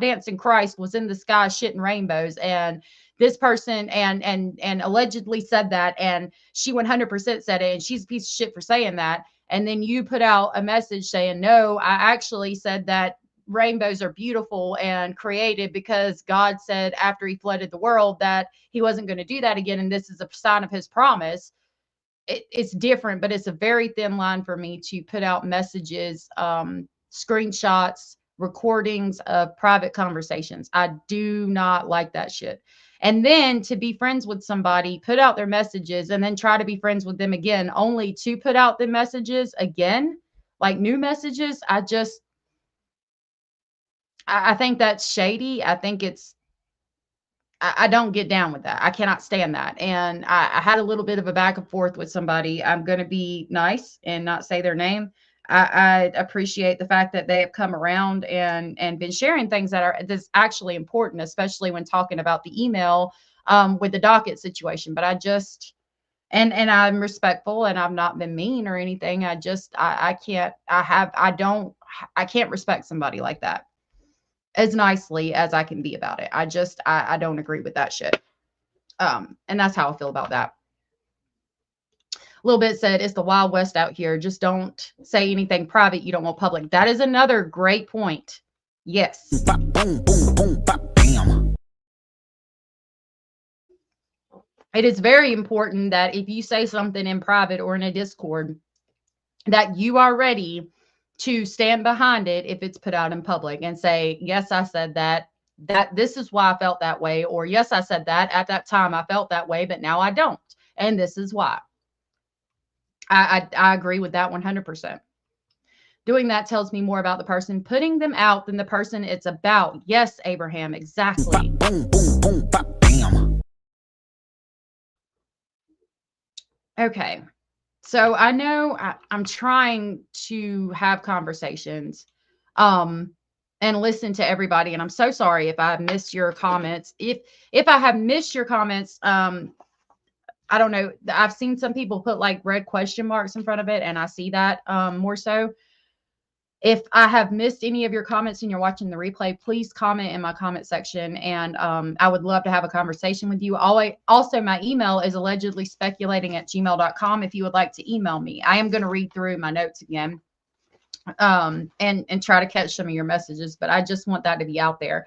dancing Christ was in the sky shitting rainbows, and this person and allegedly said that, and she 100% said it, and she's a piece of shit for saying that. And then you put out a message saying, no, I actually said that rainbows are beautiful and created because God said after he flooded the world that he wasn't going to do that again, and this is a sign of his promise. It's different, but it's a very thin line for me to put out messages, screenshots, recordings of private conversations. I do not like that shit. And then to be friends with somebody, put out their messages, and then try to be friends with them again, only to put out the messages again, like new messages. I think that's shady. I think I don't get down with that. I cannot stand that. And I had a little bit of a back and forth with somebody. I'm going to be nice and not say their name. I appreciate the fact that they have come around and been sharing things that's actually important, especially when talking about the email with the docket situation. But I just, and I'm respectful, and I've not been mean or anything. I can't respect somebody like that as nicely as I can be about it. I don't agree with that shit. And that's how I feel about that. A little bit said, it's the Wild West out here. Just don't say anything private you don't want public. That is another great point. Yes. Boom, boom, boom, bam. It is very important that if you say something in private or in a Discord, that you are ready to stand behind it if it's put out in public and say, yes, I said that this is why I felt that way. Or yes, I said that at that time I felt that way, but now I don't. And this is why. I agree with that 100%. Doing that tells me more about the person putting them out than the person it's about. Yes, Abraham, exactly. Boom, boom, boom, bam. Okay. So I know I'm trying to have conversations and listen to everybody. And I'm so sorry if I missed your comments. If I have missed your comments, I don't know. I've seen some people put like red question marks in front of it, and I see that more so. If I have missed any of your comments and you're watching the replay, please comment in my comment section. And I would love to have a conversation with you. Also, my email is allegedlyspeculating@gmail.com if you would like to email me. I am going to read through my notes again and try to catch some of your messages, but I just want that to be out there.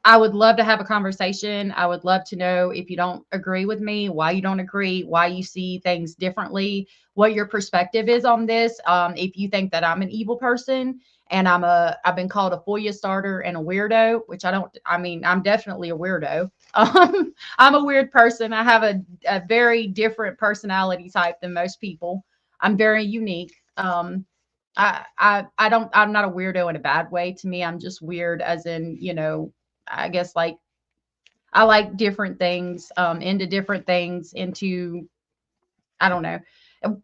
I would love to have a conversation. I would love to know if you don't agree with me, why you don't agree, why you see things differently, what your perspective is on this. If you think that I'm an evil person and I've been called a FOIA starter and a weirdo, which I'm definitely a weirdo. I'm a weird person. I have a very different personality type than most people. I'm very unique. I'm not a weirdo in a bad way. To me, I'm just weird as in, I guess like I like different things, into different things, I don't know.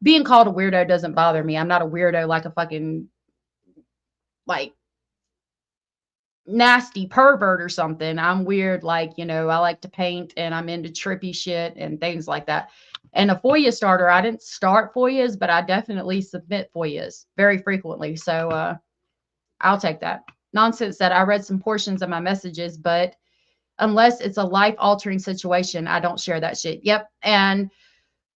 Being called a weirdo doesn't bother me. I'm not a weirdo like a fucking like nasty pervert or something. I'm weird like, I like to paint and I'm into trippy shit and things like that. And a FOIA starter, I didn't start FOIAs, but I definitely submit FOIAs very frequently. So I'll take that. Nonsense that I read some portions of my messages, but unless it's a life-altering situation, I don't share that shit. Yep. And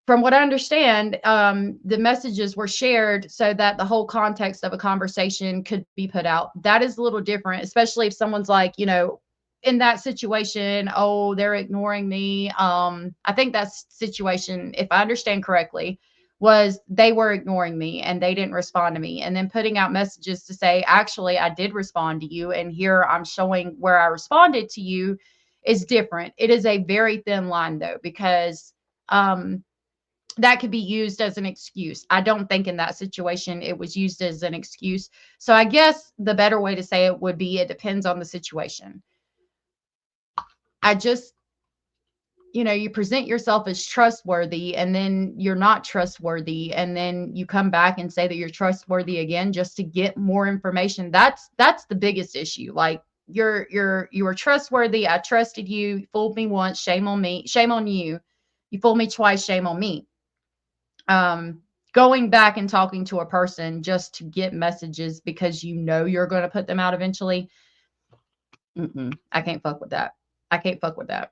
from what I understand, the messages were shared so that the whole context of a conversation could be put out. That is a little different, especially if someone's like, in that situation, oh, they're ignoring me. I think that situation, if I understand correctly, was they were ignoring me and they didn't respond to me. And then putting out messages to say, actually, I did respond to you. And here I'm showing where I responded to you is different. It is a very thin line, though, because that could be used as an excuse. I don't think in that situation it was used as an excuse. So I guess the better way to say it would be it depends on the situation. I just, you present yourself as trustworthy and then you're not trustworthy. And then you come back and say that you're trustworthy again, just to get more information. That's the biggest issue. Like you were trustworthy. I trusted you. You fooled me once. Shame on me. Shame on you. You fooled me twice. Shame on me. Going back and talking to a person just to get messages because you're going to put them out eventually. I can't fuck with that. I can't fuck with that.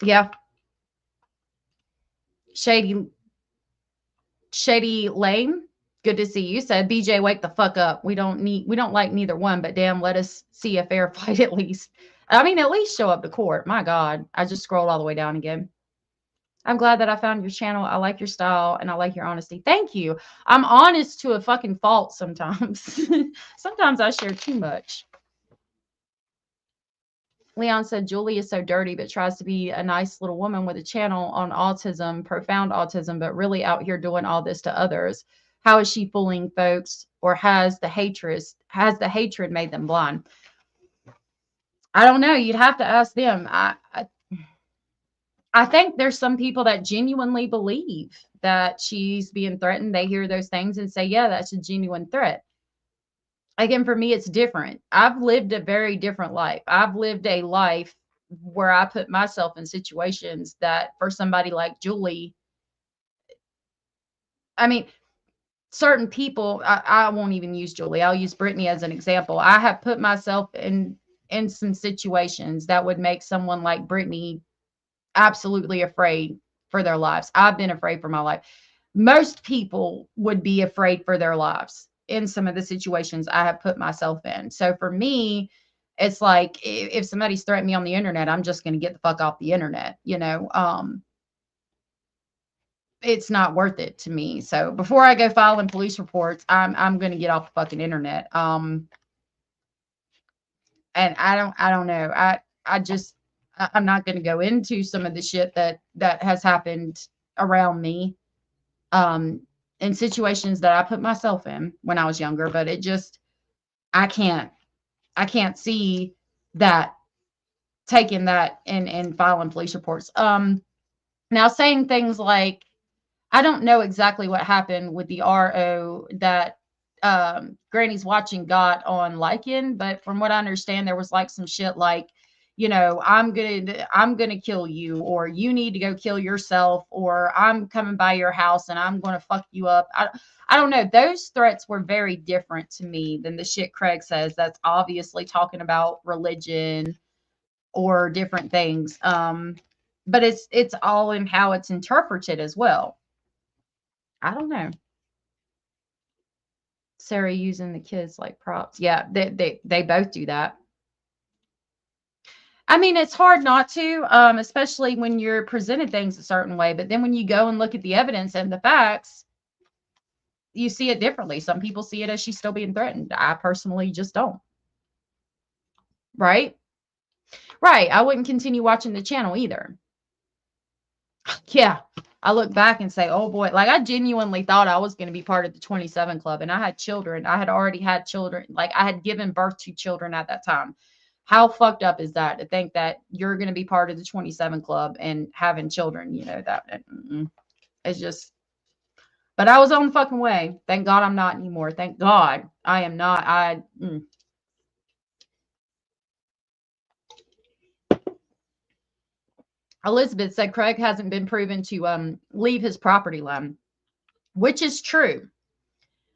Yeah. Shady Lame. Good to see you. Said BJ, wake the fuck up. We don't like neither one, but damn, let us see a fair fight at least. I mean, at least show up to court. My God. I just scrolled all the way down again. I'm glad that I found your channel. I like your style and I like your honesty. Thank you. I'm honest to a fucking fault sometimes. Sometimes I share too much. Leon said, Julie is so dirty, but tries to be a nice little woman with a channel on autism, profound autism, but really out here doing all this to others. How is she fooling folks, or has the hatred made them blind? I don't know. You'd have to ask them. I think there's some people that genuinely believe that she's being threatened. They hear those things and say, yeah, that's a genuine threat. Again, for me, it's different. I've lived a very different life. I've lived a life where I put myself in situations that for somebody like Julie, I mean, certain people, I won't even use Julie. I'll use Brittany as an example. I have put myself in some situations that would make someone like Brittany absolutely afraid for their lives. I've been afraid for my life. Most people would be afraid for their lives in some of the situations I have put myself in. So for me, it's like if somebody's threatening me on the internet, I'm just going to get the fuck off the internet. It's not worth it to me. So before I go filing police reports, I'm going to get off the fucking internet. And I don't know. I'm not going to go into some of the shit that has happened around me, in situations that I put myself in when I was younger, but I can't see that taking that and filing police reports. Now saying things like, I don't know exactly what happened with the RO that Granny's Watching got on Lycan, but from what I understand, there was like some shit like, you know, I'm gonna kill you, or you need to go kill yourself, or I'm coming by your house and I'm gonna fuck you up. I don't know. Those threats were very different to me than the shit Craig says. That's obviously talking about religion or different things. But it's all in how it's interpreted as well. I don't know. Sarah using the kids like props. Yeah, they both do that. I mean, it's hard not to, especially when you're presented things a certain way. But then when you go and look at the evidence and the facts, you see it differently. Some people see it as she's still being threatened. I personally just don't. Right? Right. I wouldn't continue watching the channel either. Yeah. I look back and say, oh boy, like I genuinely thought I was going to be part of the 27 Club, and I had children. I had already had children. Like I had given birth to children at that time. How fucked up is that to think that you're going to be part of the 27 Club and having children, you know, that it's just, but I was on the fucking way. Thank God I'm not anymore. Thank God I am not. Elizabeth said Craig hasn't been proven to leave his property line, which is true.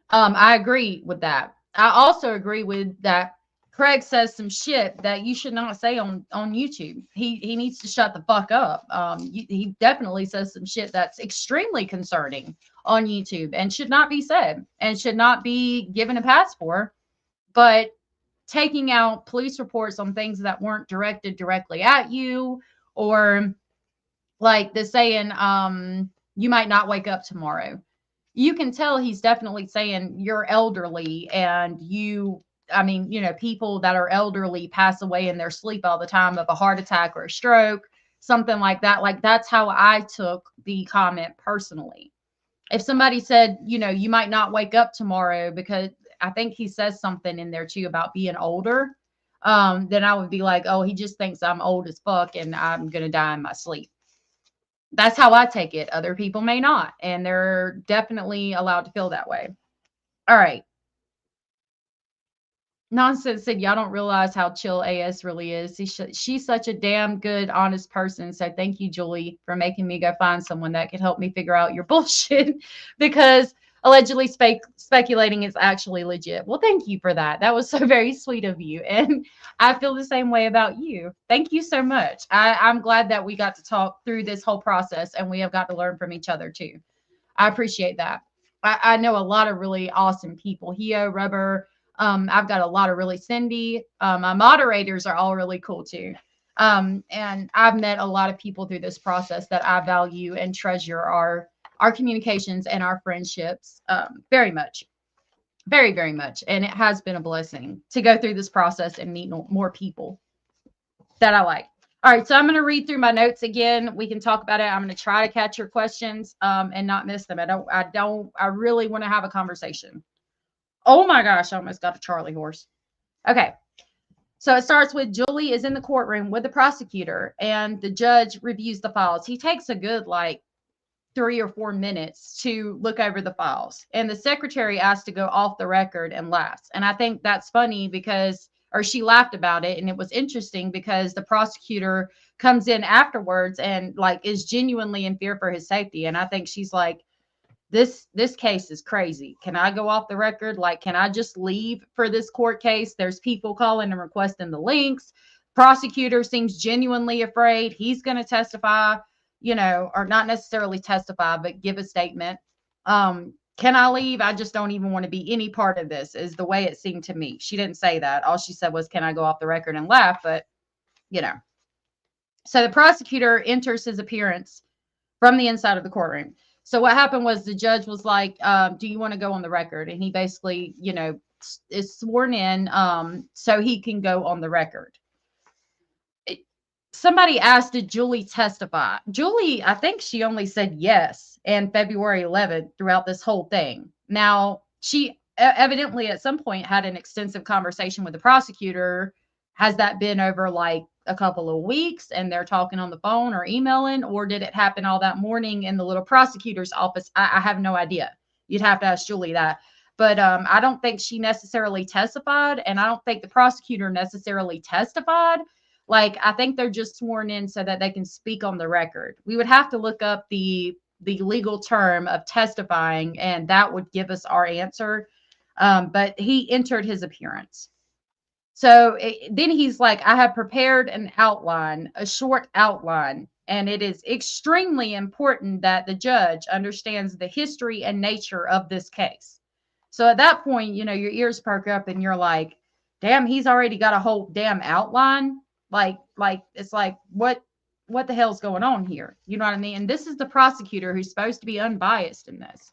I agree with that. I also agree with that. Craig says some shit that you should not say on YouTube. He needs to shut the fuck up. He definitely says some shit that's extremely concerning on YouTube and should not be said and should not be given a pass for. But taking out police reports on things that weren't directed directly at you, or like the saying, you might not wake up tomorrow. You can tell he's definitely saying you're elderly and I mean, you know, people that are elderly pass away in their sleep all the time of a heart attack or a stroke, something like that. Like that's how I took the comment personally. If somebody said, you know, you might not wake up tomorrow, because I think he says something in there too about being older, then I would be like, oh, he just thinks I'm old as fuck and I'm going to die in my sleep. That's how I take it. Other people may not, and they're definitely allowed to feel that way. All right. Nonsense said, y'all don't realize how chill AS really is. She's such a damn good, honest person. So thank you, Julie, for making me go find someone that could help me figure out your bullshit, because allegedly speculating is actually legit. Well, thank you for that. That was so very sweet of you. And I feel the same way about you. Thank you so much. I'm glad that we got to talk through this whole process and we have got to learn from each other too. I appreciate that. I know a lot of really awesome people. Hio, Rubber, I've got a lot of really Cindy. My moderators are all really cool too. And I've met a lot of people through this process that I value and treasure our communications and our friendships very much. Very, very much. And it has been a blessing to go through this process and meet more people that I like. All right, so I'm going to read through my notes again. We can talk about it. I'm going to try to catch your questions and not miss them. I really want to have a conversation. Oh my gosh, I almost got a Charlie horse. Okay. So it starts with Julie is in the courtroom with the prosecutor and the judge reviews the files. He takes a good 3 or 4 minutes to look over the files. And the secretary asked to go off the record and laughs. And I think that's funny or she laughed about it. And it was interesting because the prosecutor comes in afterwards and is genuinely in fear for his safety. And I think she's like, this case is crazy. Can I go off the record? Can I just leave for this court case? There's people calling and requesting the links. Prosecutor seems genuinely afraid. He's going to testify, or not necessarily testify, but give a statement. Can I leave? I just don't even want to be any part of this, is the way it seemed to me. She didn't say that. All she said was, can I go off the record and laugh? But, So the prosecutor enters his appearance from the inside of the courtroom. So what happened was the judge was like, do you want to go on the record? And he basically, is sworn in so he can go on the record. Somebody asked, did Julie testify? Julie, I think she only said yes and February 11th throughout this whole thing. Now, she evidently at some point had an extensive conversation with the prosecutor. Has that been over a couple of weeks and they're talking on the phone or emailing, or did it happen all that morning in the little prosecutor's office? I have no idea. You'd have to ask Julie that. But I don't think she necessarily testified, and I don't think the prosecutor necessarily testified. Like, I think they're just sworn in so that they can speak on the record. We would have to look up the legal term of testifying, and that would give us our answer. But he entered his appearance. So then he's like, I have prepared an outline, a short outline, and it is extremely important that the judge understands the history and nature of this case. So at that point, you know, your ears perk up and you're like, damn, he's already got a whole damn outline. Like it's like, what the hell's going on here? You know what I mean? And this is the prosecutor who's supposed to be unbiased in this.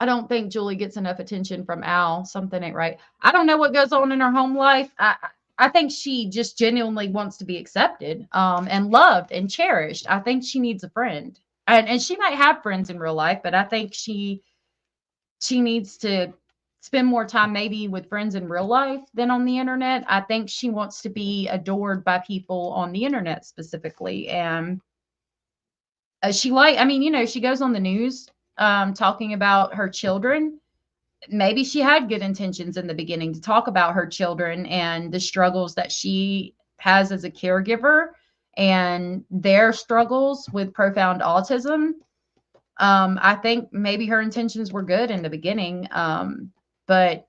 I don't think Julie gets enough attention from Al. Something ain't right. I don't know what goes on in her home life. I think she just genuinely wants to be accepted, and loved and cherished. I think she needs a friend. And she might have friends in real life, but I think she needs to spend more time maybe with friends in real life than on the internet. I think she wants to be adored by people on the internet specifically. And she goes on the news talking about her children. Maybe she had good intentions in the beginning to talk about her children and the struggles that she has as a caregiver and their struggles with profound autism. I think maybe her intentions were good in the beginning. But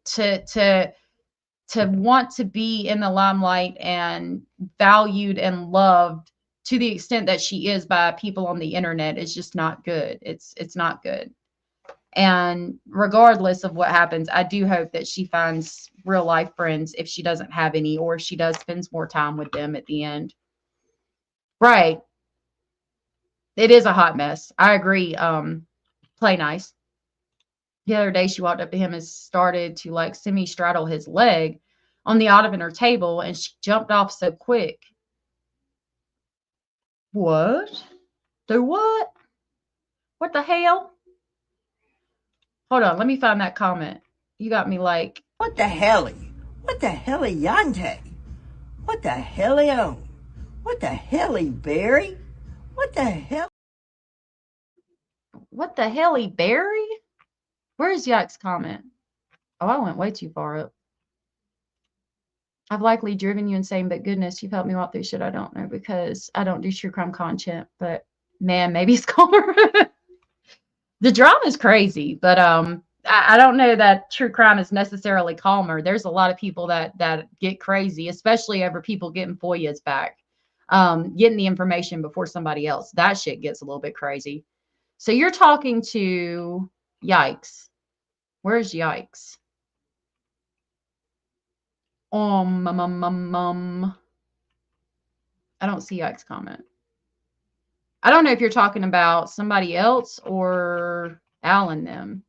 to want to be in the limelight and valued and loved to the extent that she is by people on the internet is just not good. It's not good. And regardless of what happens, I do hope that she finds real life friends if she doesn't have any, or if she does spends more time with them at the end. Right. It is a hot mess. I agree. Play nice. The other day she walked up to him and started to like semi-straddle his leg on the ottoman or table, and she jumped off so quick. What? Do what? What the hell? Hold on, let me find that comment. You got me like, what the hell? What the hell, Yante? What the hell? What the hell, Barry? What the hell? What the hell, Barry? Where's Yike's comment? Oh, I went way too far up. I've likely driven you insane, but goodness, you've helped me walk through shit I don't know because I don't do true crime content. But man, maybe it's calmer. The drama is crazy, but I don't know that true crime is necessarily calmer. There's a lot of people that get crazy, especially over people getting FOIAs back, getting the information before somebody else. That shit gets a little bit crazy. So you're talking to Yikes. Where's Yikes? I don't see Yikes comment. I don't know if you're talking about somebody else or Al and them.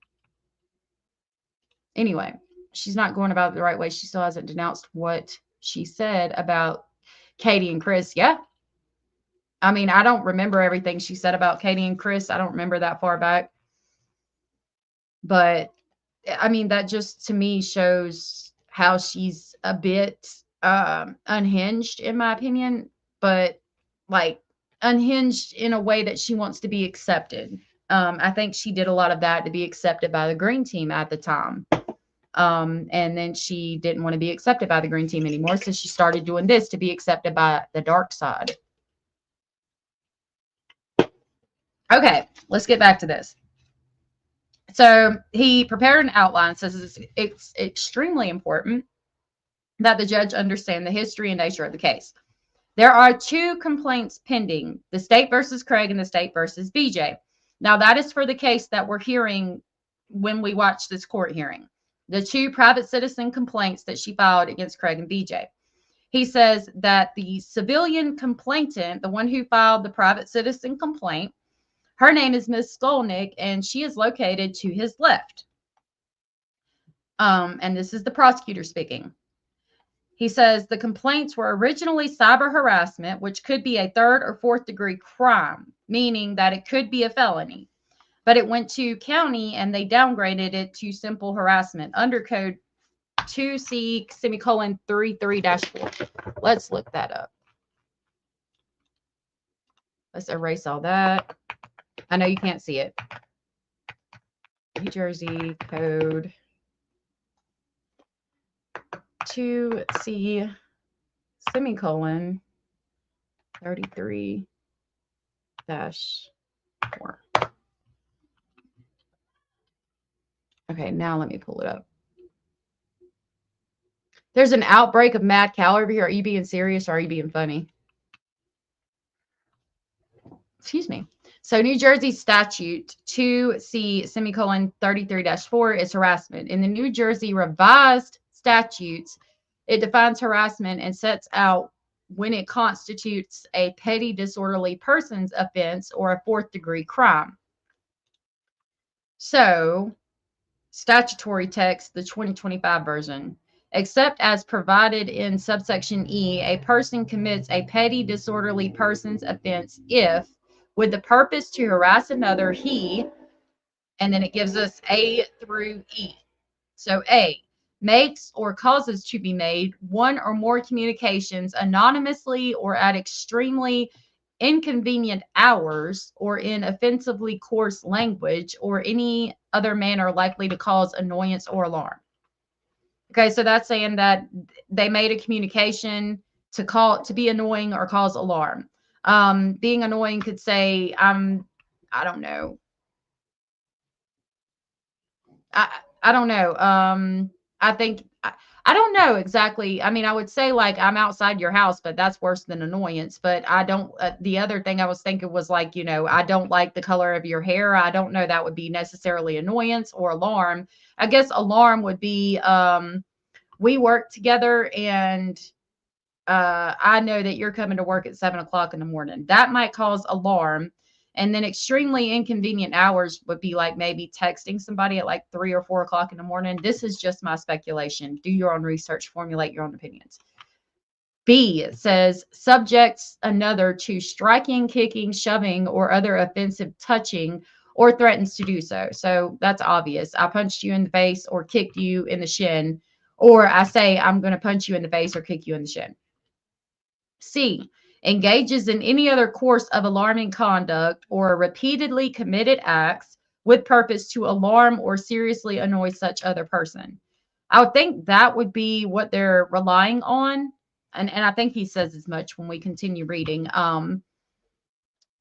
Anyway, she's not going about it the right way. She still hasn't denounced what she said about Katie and Chris. Yeah. I mean, I don't remember everything she said about Katie and Chris. I don't remember that far back. But, I mean, that just to me shows how she's a bit unhinged, in my opinion. But, like, unhinged in a way that she wants to be accepted. I think she did a lot of that to be accepted by the green team at the time. And then she didn't want to be accepted by the green team anymore. So she started doing this to be accepted by the dark side. Okay, let's get back to this. So he prepared an outline, says it's extremely important that the judge understand the history and nature of the case. There are 2 complaints pending, the state versus Craig and the state versus BJ. Now, that is for the case that we're hearing when we watch this court hearing. The 2 private citizen complaints that she filed against Craig and BJ. He says that the civilian complainant, the one who filed the private citizen complaint, her name is Ms. Skolnick, and she is located to his left. And this is the prosecutor speaking. He says the complaints were originally cyber harassment, which could be a 3rd or 4th degree crime, meaning that it could be a felony. But it went to county and they downgraded it to simple harassment under code 2C:33-4. Let's look that up. Let's erase all that. I know you can't see it. New Jersey code 2C semicolon 33-4. Okay, now let me pull it up. There's an outbreak of mad cow over here. Are you being serious or are you being funny? Excuse me. So New Jersey statute 2C semicolon 33-4 is harassment. In the New Jersey revised statutes, it defines harassment and sets out when it constitutes a petty disorderly persons offense or a fourth degree crime. So statutory text, the 2025 version. Except as provided in subsection E, a person commits a petty disorderly persons offense if, with the purpose to harass another, he, and then it gives us A through E. So A, makes or causes to be made one or more communications anonymously or at extremely inconvenient hours or in offensively coarse language or any other manner likely to cause annoyance or alarm. Okay, so that's saying that they made a communication to be annoying or cause alarm. Being annoying could say, I don't know. I don't know. I think, I don't know exactly. I mean, I would say like I'm outside your house, but that's worse than annoyance. But I don't, the other thing I was thinking was like, you know, I don't like the color of your hair. I don't know that would be necessarily annoyance or alarm. I guess alarm would be, we work together and I know that you're coming to work at 7 o'clock in the morning. That might cause alarm. And then extremely inconvenient hours would be like maybe texting somebody at like 3 or 4 o'clock in the morning. This is just my speculation. Do your own research, formulate your own opinions. B, it says subjects another to striking, kicking, shoving, or other offensive touching or threatens to do so. So that's obvious. I punched you in the face or kicked you in the shin, or I say I'm going to punch you in the face or kick you in the shin. C, engages in any other course of alarming conduct or repeatedly committed acts with purpose to alarm or seriously annoy such other person. I would think that would be what they're relying on. And I think he says as much when we continue reading.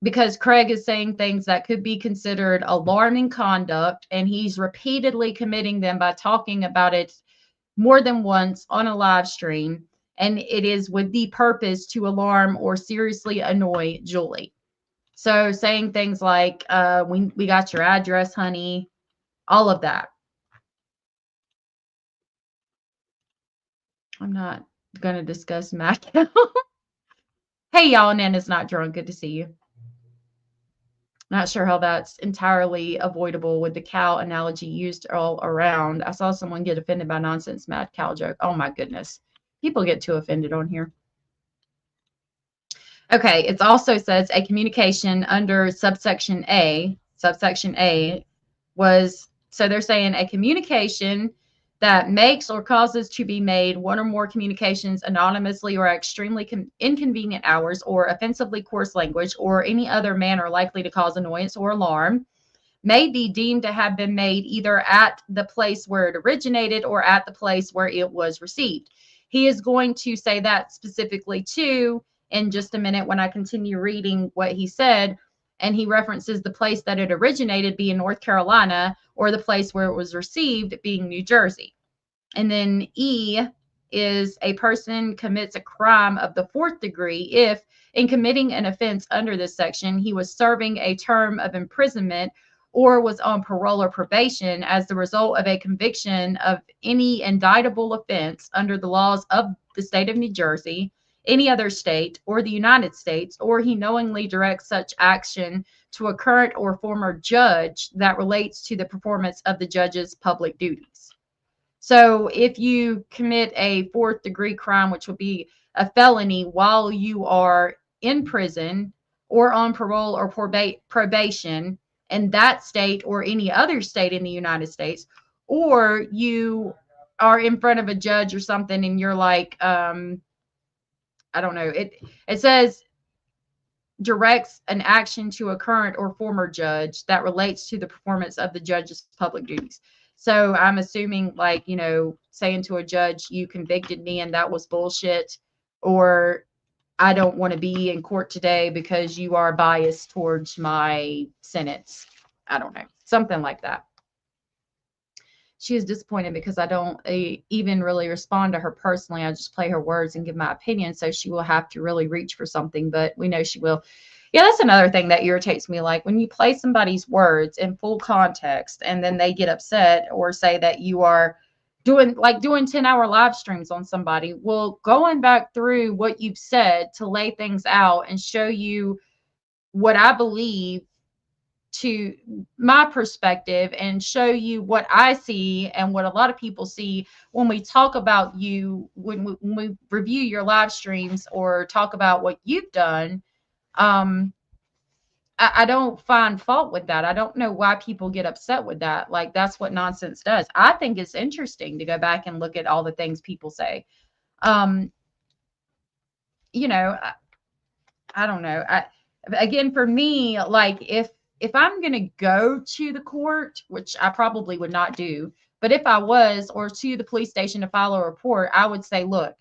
Because Craig is saying things that could be considered alarming conduct, and he's repeatedly committing them by talking about it more than once on a live stream. And it is with the purpose to alarm or seriously annoy Julie. So saying things like, we got your address, honey, all of that. I'm not going to discuss Mac. Hey, y'all, Nana's not drunk. Good to see you. Not sure how that's entirely avoidable with the cow analogy used all around. I saw someone get offended by nonsense mad cow joke. Oh, my goodness. People get too offended on here. Okay, it also says a communication under subsection A. Subsection A was, so they're saying a communication that makes or causes to be made one or more communications anonymously or at extremely inconvenient hours or offensively coarse language or any other manner likely to cause annoyance or alarm may be deemed to have been made either at the place where it originated or at the place where it was received. He is going to say that specifically too in just a minute when I continue reading what he said. And he references the place that it originated being North Carolina or the place where it was received being New Jersey. And then E is a person commits a crime of the fourth degree if in committing an offense under this section, he was serving a term of imprisonment or was on parole or probation as the result of a conviction of any indictable offense under the laws of the state of New Jersey, any other state, or the United States, or he knowingly directs such action to a current or former judge that relates to the performance of the judge's public duties. So if you commit a fourth degree crime, which would be a felony while you are in prison or on parole or probation in that state or any other state in the United States, or you are in front of a judge or something and you're like, I don't know. It says directs an action to a current or former judge that relates to the performance of the judge's public duties. So I'm assuming, like, you know, saying to a judge, you convicted me and that was bullshit, or I don't want to be in court today because you are biased towards my sentence. I don't know, something like that. She is disappointed because I don't even really respond to her personally. I just play her words and give my opinion. So she will have to really reach for something, but we know she will. Yeah, that's another thing that irritates me. Like when you play somebody's words in full context and then they get upset or say that you are doing 10-hour live streams on somebody. Well, going back through what you've said to lay things out and show you what I believe to my perspective and show you what I see and what a lot of people see when we talk about you, when we review your live streams or talk about what you've done. I don't find fault with that. I don't know why people get upset with that. Like, that's what nonsense does. I think it's interesting to go back and look at all the things people say. You know, I don't know. Again, for me, like if I'm going to go to the court, which I probably would not do, but if I was, or to the police station to file a report, I would say, look,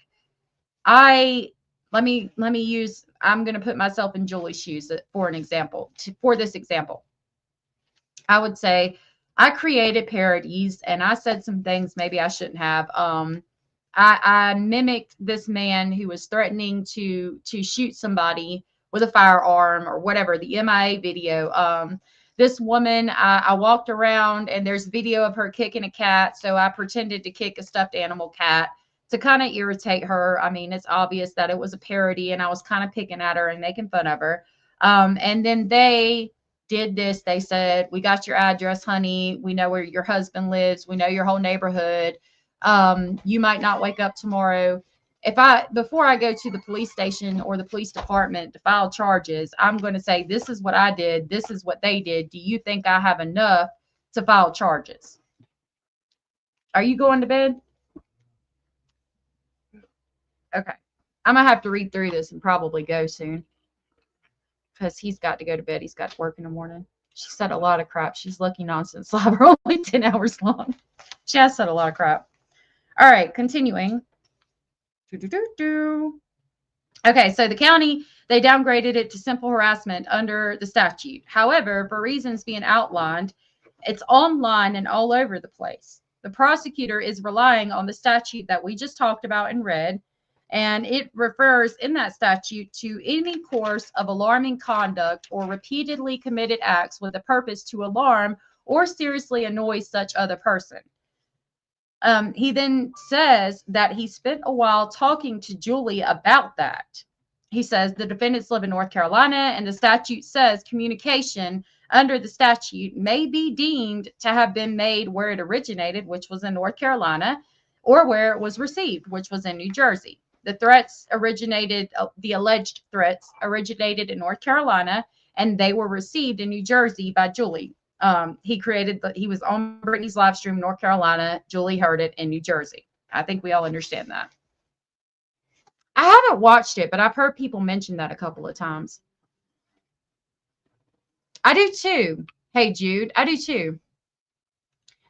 let me use, I'm going to put myself in Julie's shoes for an example, for this example. I would say I created parodies and I said some things maybe I shouldn't have. I mimicked this man who was threatening to shoot somebody with a firearm or whatever, the MIA video. This woman, I walked around and there's video of her kicking a cat. So I pretended to kick a stuffed animal cat to kind of irritate her. I mean, it's obvious that it was a parody and I was kind of picking at her and making fun of her. And then they did this. They said, we got your address, honey. We know where your husband lives. We know your whole neighborhood. You might not wake up tomorrow. Before I go to the police station or the police department to file charges, I'm going to say, this is what I did. This is what they did. Do you think I have enough to file charges? Are you going to bed? Okay. I'm going to have to read through this and probably go soon because he's got to go to bed. He's got to work in the morning. She said a lot of crap. She's lucky nonsense live are only 10 hours long. She has said a lot of crap. All right, continuing. Okay, so the county, they downgraded it to simple harassment under the statute. However, for reasons being outlined, it's online and all over the place. The prosecutor is relying on the statute that we just talked about and read, and it refers in that statute to any course of alarming conduct or repeatedly committed acts with a purpose to alarm or seriously annoy such other person. He then says that he spent a while talking to Julie about that. He says the defendants live in North Carolina and the statute says communication under the statute may be deemed to have been made where it originated, which was in North Carolina, or where it was received, which was in New Jersey. The alleged threats originated in North Carolina and they were received in New Jersey by Julie. He was on Brittany's live stream in North Carolina. Julie heard it in New Jersey. I think we all understand that. I haven't watched it, but I've heard people mention that a couple of times. I do too. Hey, Jude, I do too.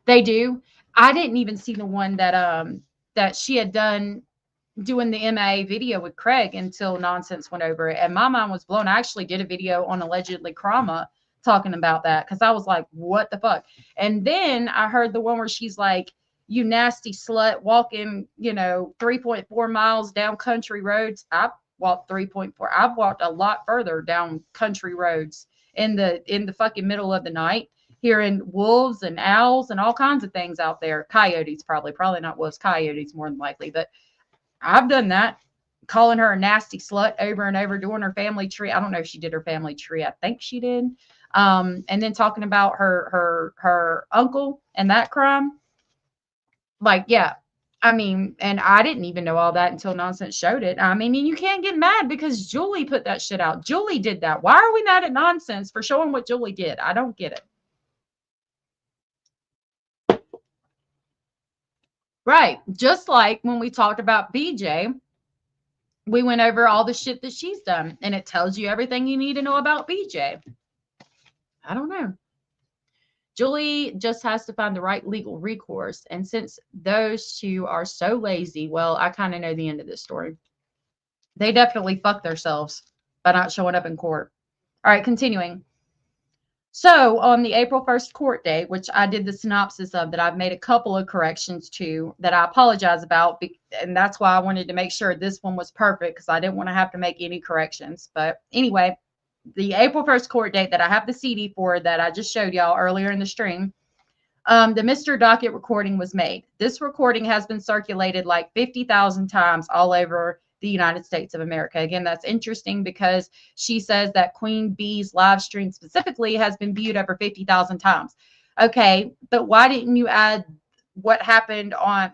They do. I didn't even see the one that she had done doing the MIA video with Craig until nonsense went over it. And my mind was blown. I actually did a video on allegedly Krama talking about that because I was like, what the fuck? And then I heard the one where she's like, you nasty slut walking, 3.4 miles down country roads. I've walked 3.4. I've walked a lot further down country roads in the fucking middle of the night, hearing wolves and owls and all kinds of things out there. Coyotes, probably not wolves, coyotes more than likely. But I've done that, calling her a nasty slut over and over, doing her family tree. I don't know if she did her family tree. I think she did. And then talking about her uncle and that crime. Like, yeah, I mean, and I didn't even know all that until nonsense showed it. I mean, you can't get mad because Julie put that shit out. Julie did that. Why are we mad at nonsense for showing what Julie did? I don't get it. Right. Just like when we talked about BJ, we went over all the shit that she's done, and it tells you everything you need to know about BJ. I don't know. Julie just has to find the right legal recourse. And since those two are so lazy, well, I kind of know the end of this story. They definitely fucked themselves by not showing up in court. All right, continuing. So on the April 1st court date, which I did the synopsis of that I've made a couple of corrections to that I apologize about. And that's why I wanted to make sure this one was perfect because I didn't want to have to make any corrections. But anyway, the April 1st court date that I have the CD for that I just showed y'all earlier in the stream, the Mr. Docket recording was made. This recording has been circulated like 50,000 times all over the United States of America. Again, that's interesting because she says that Queen Bee's live stream specifically has been viewed over 50,000 times. Okay, but why didn't you add what happened on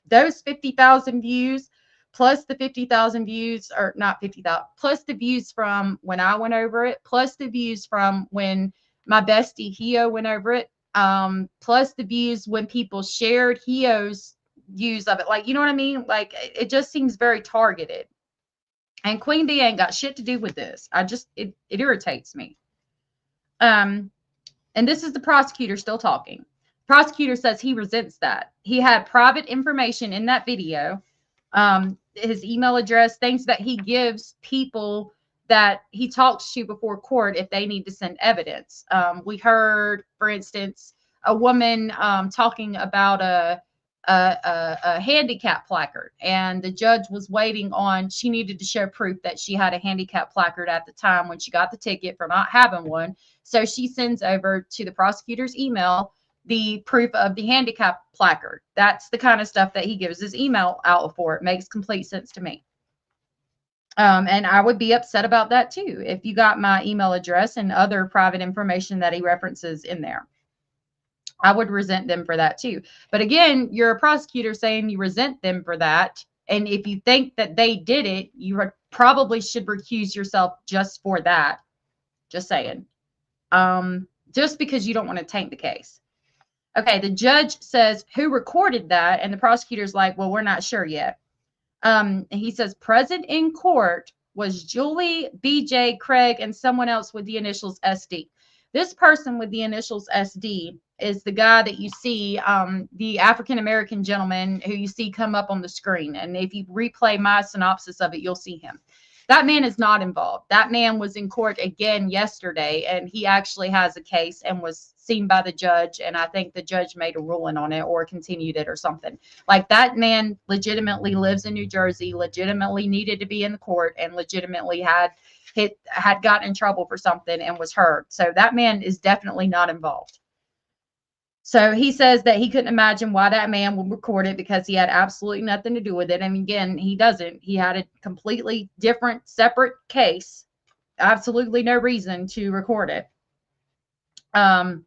those 50,000 views plus the 50,000 views, or not 50,000, plus the views from when I went over it, plus the views from when my bestie Hio went over it, plus the views when people shared Hio's views of it. Like, you know what I mean? Like, it just seems very targeted. And Queen Bee ain't got shit to do with this. It irritates me. And this is the prosecutor still talking. Prosecutor says he resents that. He had private information in that video. His email address, things that he gives people that he talks to before court if they need to send evidence. We heard, for instance, a woman talking about a handicap placard, and the judge was waiting on, she needed to show proof that she had a handicap placard at the time when she got the ticket for not having one. So she sends over to the prosecutor's email the proof of the handicap placard. That's the kind of stuff that he gives his email out for. It makes complete sense to me. And I would be upset about that too if you got my email address and other private information that he references in there. I would resent them for that too. But again, you're a prosecutor saying you resent them for that. And if you think that they did it, you probably should recuse yourself just for that. Just saying. Just because you don't want to taint the case. Okay, the judge says, who recorded that? And the prosecutor's like, well, we're not sure yet. He says, present in court was Julie, BJ, Craig, and someone else with the initials SD. This person with the initials SD is the guy that you see, the African-American gentleman who you see come up on the screen. And if you replay my synopsis of it, you'll see him. That man is not involved. That man was in court again yesterday, and he actually has a case and was seen by the judge. And I think the judge made a ruling on it or continued it or something. Like, that man legitimately lives in New Jersey, legitimately needed to be in the court, and legitimately had gotten in trouble for something and was hurt. So that man is definitely not involved. So he says that he couldn't imagine why that man would record it because he had absolutely nothing to do with it. And again, he doesn't. He had a completely different, separate case. Absolutely no reason to record it. And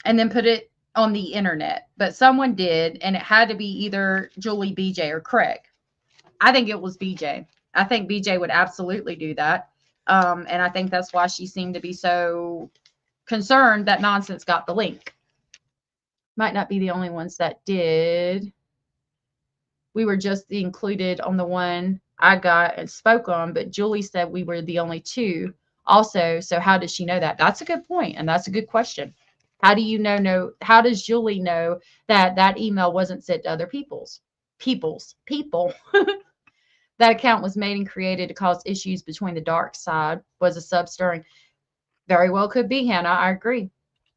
then put it on the internet. But someone did, and it had to be either Julie, BJ, or Craig. I think it was BJ. I think BJ would absolutely do that. And I think that's why she seemed to be so concerned that Nonsense got the link. Might not be the only ones that did. We were just included on the one I got and spoke on, but Julie said we were the only two also. So how does she know that? That's a good point, and that's a good question. How do you know? How does Julie know that that email wasn't sent to other people? That account was made and created to cause issues between the dark side. Was a sub-stirring. Very well could be, Hannah. I agree.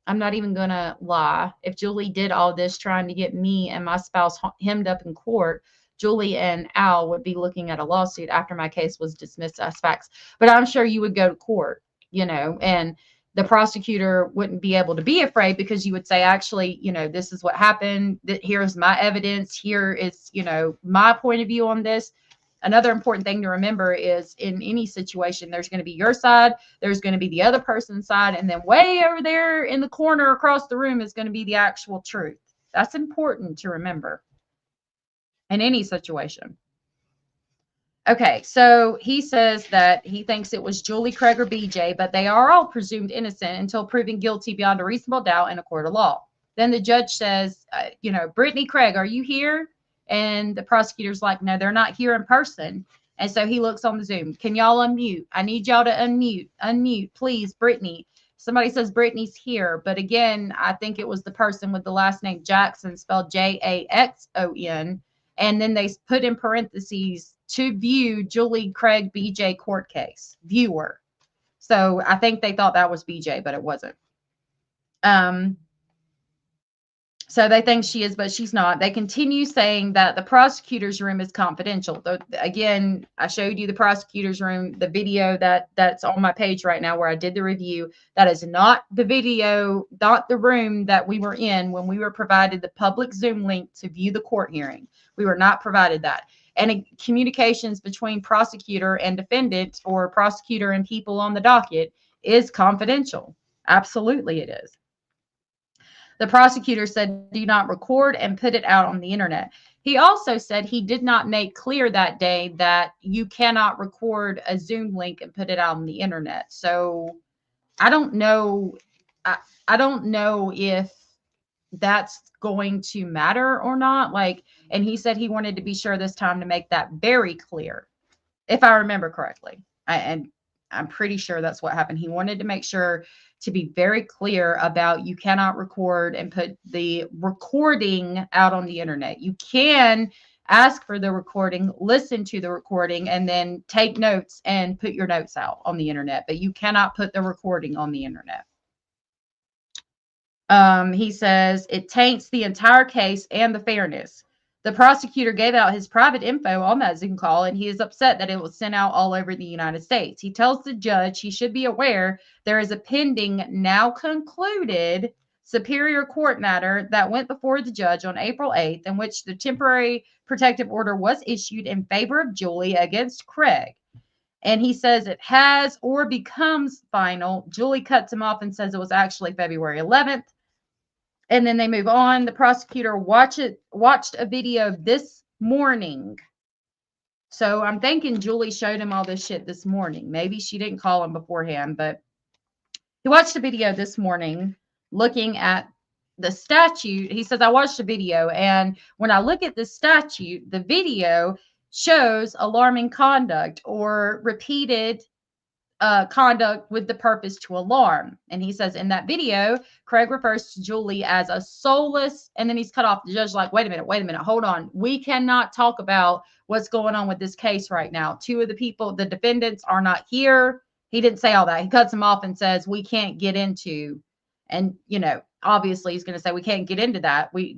I'm not even going to lie. If Julie did all this trying to get me and my spouse hemmed up in court, Julie and Al would be looking at a lawsuit after my case was dismissed as facts. But I'm sure you would go to court, you know, and the prosecutor wouldn't be able to be afraid because you would say, actually, you know, this is what happened. Here's my evidence. Here is, you know, my point of view on this. Another important thing to remember is in any situation, there's going to be your side, there's going to be the other person's side, and then way over there in the corner across the room is going to be the actual truth. That's important to remember in any situation. Okay, so he says that he thinks it was Julie, Craig, or BJ, but they are all presumed innocent until proven guilty beyond a reasonable doubt in a court of law. Then the judge says, you know, Brittany, Craig, are you here? And the prosecutor's like, no, they're not here in person. And so he looks on the Zoom. Can y'all unmute? I need y'all to unmute. Unmute, please, Brittany. Somebody says Brittany's here, but again, I think it was the person with the last name Jackson, spelled Jaxon, and then they put in parentheses to view Julie Craig BJ court case viewer. So I think they thought that was BJ, but it wasn't. So they think she is, but she's not. They continue saying that the prosecutor's room is confidential. Again, I showed you the prosecutor's room, the video that's on my page right now where I did the review. That is not the video, not the room that we were in when we were provided the public Zoom link to view the court hearing. We were not provided that. And communications between prosecutor and defendant, or prosecutor and people on the docket, is confidential. Absolutely it is. The prosecutor said, do not record and put it out on the internet. He also said he did not make clear that day that you cannot record a Zoom link and put it out on the internet. So I don't know. I don't know if that's going to matter or not. Like, and he said he wanted to be sure this time to make that very clear, if I remember correctly. And I'm pretty sure that's what happened. He wanted to make sure to be very clear about you cannot record and put the recording out on the internet. You can ask for the recording, listen to the recording, and then take notes and put your notes out on the internet, but you cannot put the recording on the internet. He says it taints the entire case and the fairness. The prosecutor gave out his private info on that Zoom call, and he is upset that it was sent out all over the United States. He tells the judge he should be aware there is a pending, now concluded, Superior Court matter that went before the judge on April 8th, in which the temporary protective order was issued in favor of Julie against Craig. And he says it has or becomes final. Julie cuts him off and says it was actually February 11th. And then they move on. The prosecutor watched a video this morning. So I'm thinking Julie showed him all this shit this morning. Maybe she didn't call him beforehand, but he watched a video this morning looking at the statute. He says, I watched a video, and when I look at the statute, the video shows alarming conduct or repeated conduct with the purpose to alarm. And he says in that video, Craig refers to Julie as a soulless, and then he's cut off. The judge like, wait a minute, hold on. We cannot talk about what's going on with this case right now. Two of the people, the defendants, are not here. He didn't say all that. He cuts him off and says, we can't get into, and, you know, obviously he's going to say, we can't get into that. We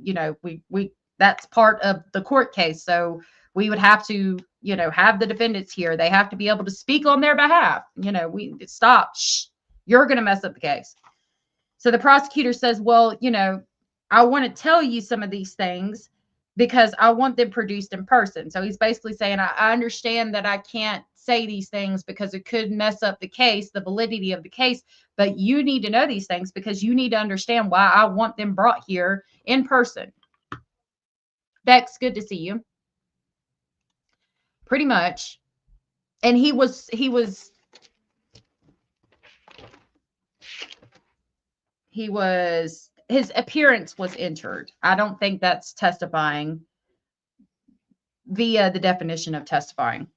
that's part of the court case. So we would have to, you know, have the defendants here. They have to be able to speak on their behalf. You know, stop. Shh, you're going to mess up the case. So the prosecutor says, well, you know, I want to tell you some of these things because I want them produced in person. So he's basically saying, I understand that I can't say these things because it could mess up the case, the validity of the case, but you need to know these things because you need to understand why I want them brought here in person. Bex, good to see you. Pretty much. And his appearance was injured. I don't think that's testifying via the definition of testifying.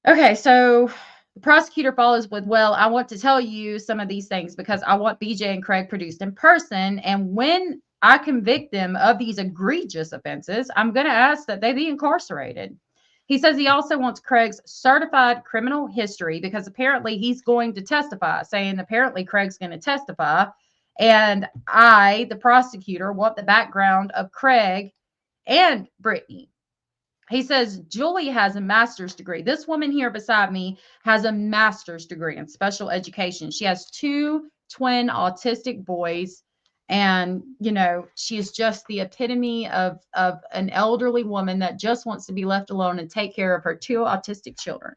Okay, so the prosecutor follows with, well, I want to tell you some of these things because I want BJ and Craig produced in person. And when I convict them of these egregious offenses, I'm going to ask that they be incarcerated. He says he also wants Craig's certified criminal history because apparently he's going to testify, saying apparently Craig's going to testify. And I, the prosecutor, want the background of Craig and Brittany. He says Julie has a master's degree. This woman here beside me has a master's degree in special education. She has 2 twin autistic boys. And, you know, she is just the epitome of an elderly woman that just wants to be left alone and take care of her 2 autistic children.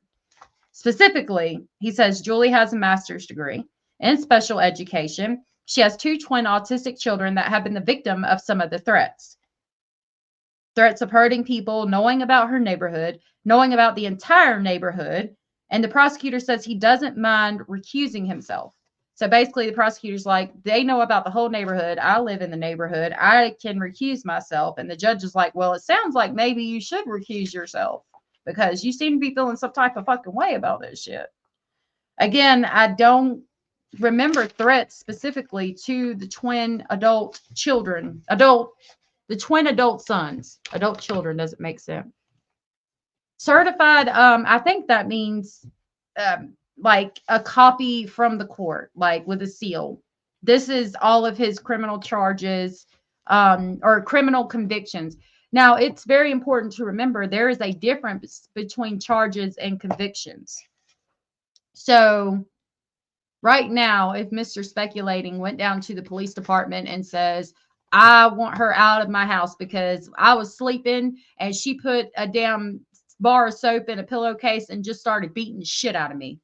Specifically, he says Julie has a master's degree in special education. She has 2 twin autistic children that have been the victim of some of the threats. Threats of hurting people, knowing about her neighborhood, knowing about the entire neighborhood. And the prosecutor says he doesn't mind recusing himself. So basically the prosecutor's like, they know about the whole neighborhood. I live in the neighborhood. I can recuse myself. And the judge is like, well, it sounds like maybe you should recuse yourself because you seem to be feeling some type of fucking way about this shit. Again, I don't remember threats specifically to the twin adult children, the twin adult sons. Adult children doesn't make sense. Certified, I think that means like a copy from the court, like with a seal. This is all of his criminal charges or criminal convictions. Now, it's very important to remember there is a difference between charges and convictions. So right now, if Mr. Speculating went down to the police department and says, I want her out of my house because I was sleeping and she put a damn bar of soap in a pillowcase and just started beating the shit out of me,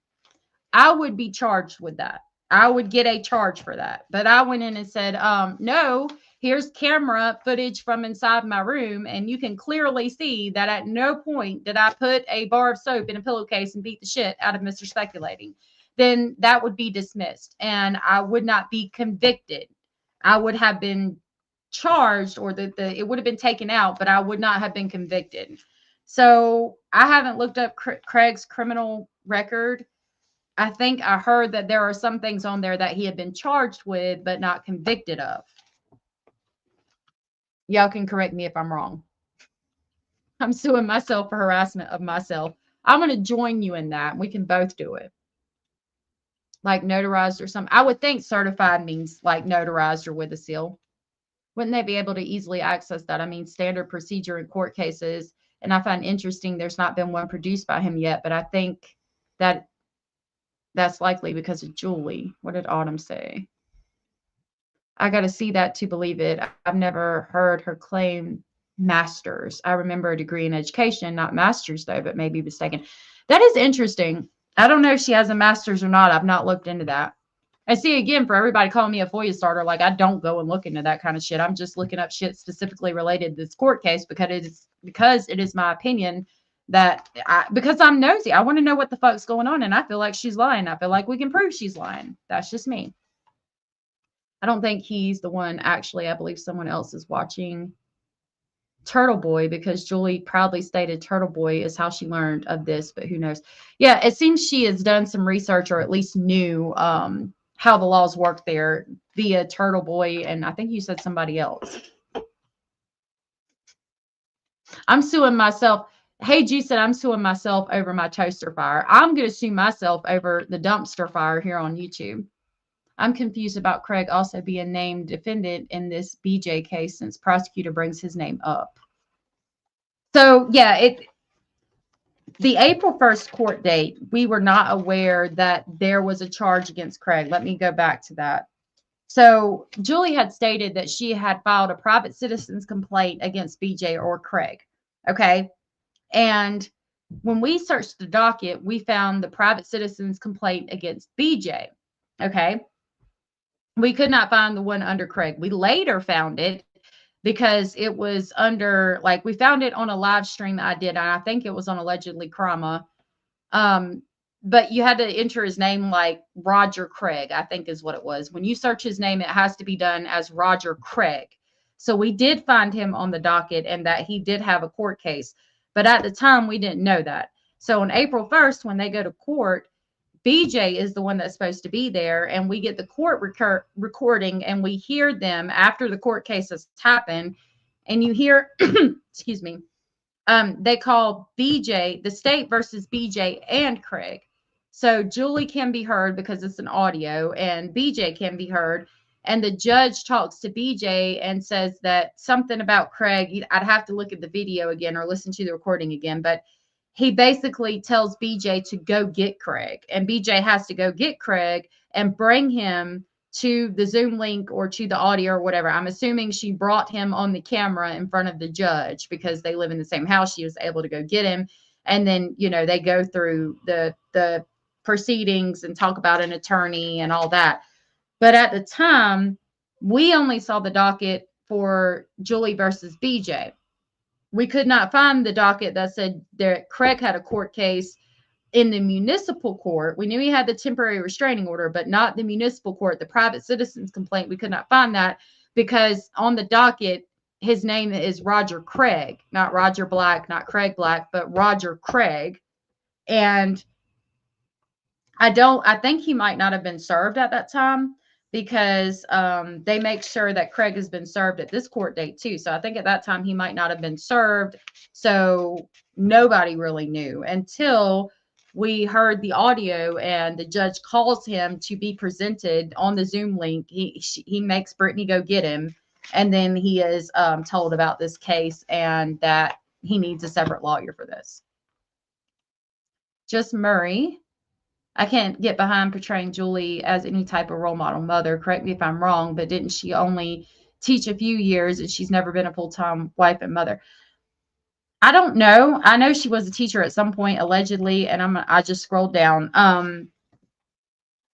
I would be charged with that. I would get a charge for that. But I went in and said, no, here's camera footage from inside my room, and you can clearly see that at no point did I put a bar of soap in a pillowcase and beat the shit out of Mr. Speculating. Then that would be dismissed, and I would not be convicted. I would have been charged, or it would have been taken out, but I would not have been convicted. So I haven't looked up Craig's criminal record. I think I heard that there are some things on there that he had been charged with, but not convicted of. Y'all can correct me if I'm wrong. I'm suing myself for harassment of myself. I'm going to join you in that. We can both do it. Like notarized or something. I would think certified means like notarized or with a seal. Wouldn't they be able to easily access that? I mean, standard procedure in court cases. And I find interesting there's not been one produced by him yet, but I think that that's likely because of Julie. What did Autumn say? I got to see that to believe it. I've never heard her claim master's. I remember a degree in education, not master's though, but maybe mistaken. That is interesting. I don't know if she has a master's or not. I've not looked into that. I see, again, for everybody calling me a FOIA starter, like I don't go and look into that kind of shit. I'm just looking up shit specifically related to this court case because it is my opinion that because I'm nosy. I want to know what the fuck's going on, and I feel like she's lying. I feel like we can prove she's lying. That's just me. I don't think he's the one. Actually, I believe someone else is watching Turtle Boy because Julie proudly stated Turtle Boy is how she learned of this, but who knows? Yeah, it seems she has done some research or at least knew how the laws work there via Turtle Boy, and I think you said somebody else. I'm suing myself. Hey, G said I'm suing myself over my toaster fire. I'm going to sue myself over the dumpster fire here on YouTube. I'm confused about Craig also being named defendant in this BJ case since prosecutor brings his name up. So, yeah, the April 1st court date, we were not aware that there was a charge against Craig. Let me go back to that. So, Julie had stated that she had filed a private citizen's complaint against BJ or Craig. Okay. And when we searched the docket, we found the private citizen's complaint against BJ. Okay. We could not find the one under Craig. We later found it because it was under, like, we found it on a live stream that I did. And I think it was on Allegedly Crama. But you had to enter his name like Roger Craig, I think is what it was. When you search his name, it has to be done as Roger Craig. So we did find him on the docket and that he did have a court case. But at the time, we didn't know that. So on April 1st, when they go to court, BJ is the one that's supposed to be there, and we get the court recording, and we hear them after the court case has happened, and you hear, excuse me, they call BJ, the state versus BJ and Craig. So Julie can be heard because it's an audio, and BJ can be heard, and the judge talks to BJ and says that something about Craig. I'd have to look at the video again or listen to the recording again, but he basically tells BJ to go get Craig, and BJ has to go get Craig and bring him to the Zoom link or to the audio or whatever. I'm assuming she brought him on the camera in front of the judge because they live in the same house. She was able to go get him. And then, you know, they go through the proceedings and talk about an attorney and all that. But at the time, we only saw the docket for Julie versus BJ. We could not find the docket that said that Craig had a court case in the municipal court. We knew he had the temporary restraining order, but not the municipal court, the private citizen's complaint. We could not find that because on the docket, his name is Roger Craig, not Roger Black, not Craig Black, but Roger Craig. And I think he might not have been served at that time because they make sure that Craig has been served at this court date too. So I think at that time he might not have been served. So nobody really knew until we heard the audio and the judge calls him to be presented on the Zoom link. He makes Brittany go get him. And then he is told about this case and that he needs a separate lawyer for this. Just Murray. I can't get behind portraying Julie as any type of role model mother. Correct me if I'm wrong, but didn't she only teach a few years and she's never been a full-time wife and mother? I don't know. I know she was a teacher at some point, allegedly, and I just scrolled down.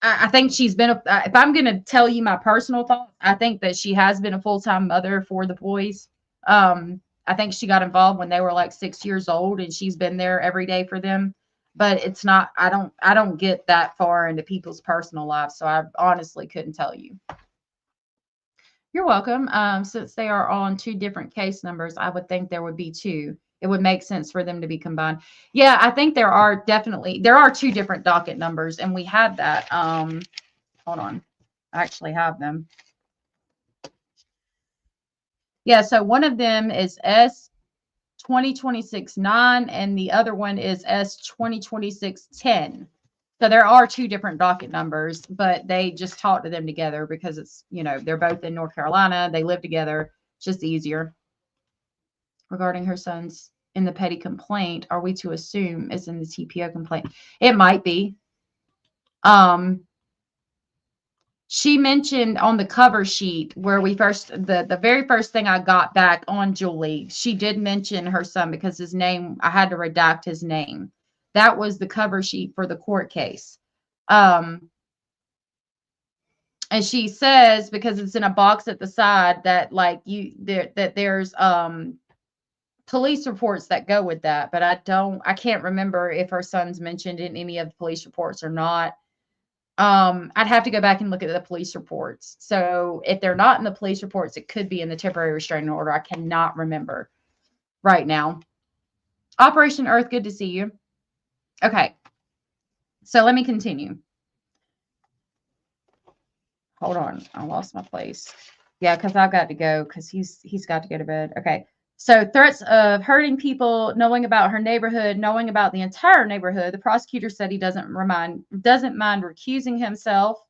I think she's been, if I'm going to tell you my personal thoughts, I think that she has been a full-time mother for the boys. I think she got involved when they were like 6 years old and she's been there every day for them. But it's not, I don't get that far into people's personal lives. So I honestly couldn't tell you. You're welcome. Since they are on 2 different case numbers, I would think there would be 2. It would make sense for them to be combined. Yeah, I think there are 2 different docket numbers, and we had that. Hold on. I actually have them. Yeah, so one of them is S-2026-9, and the other one is S-2026-10. So there are 2 different docket numbers, but they just talk to them together because it's, they're both in North Carolina. They live together. It's just easier. Regarding her son's in the petty complaint, are we to assume it's in the TPO complaint? It might be. She mentioned on the cover sheet where the very first thing I got back on Julie, she did mention her son because his name, I had to redact his name. That was the cover sheet for the court case. And she says, because it's in a box at the side, that there's police reports that go with that, but I can't remember if her son's mentioned in any of the police reports or not. I'd have to go back and look at the police reports. So if they're not in the police reports, it could be in the temporary restraining order. I cannot remember right now. Operation Earth, good to see you. Okay. So let me continue. Hold on. I lost my place. Yeah, because I've got to go because he's got to go to bed. Okay. So threats of hurting people, knowing about her neighborhood, knowing about the entire neighborhood. The prosecutor said he doesn't mind recusing himself.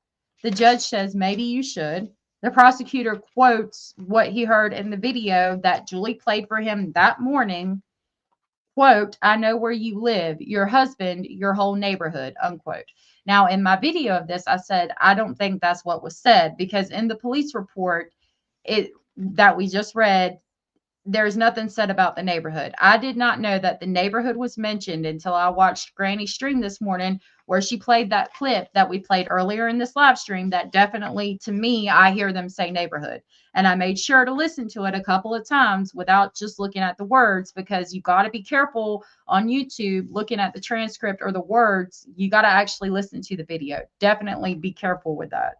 The judge says maybe you should. The prosecutor quotes what he heard in the video that Julie played for him that morning. Quote, I know where you live, your husband, your whole neighborhood, unquote. Now, in my video of this, I said, I don't think that's what was said because in the police report that we just read, there's nothing said about the neighborhood. I did not know that the neighborhood was mentioned until I watched Granny stream this morning where she played that clip that we played earlier in this live stream that definitely, to me, I hear them say neighborhood. And I made sure to listen to it a couple of times without just looking at the words because you got to be careful on YouTube looking at the transcript or the words. You got to actually listen to the video. Definitely be careful with that.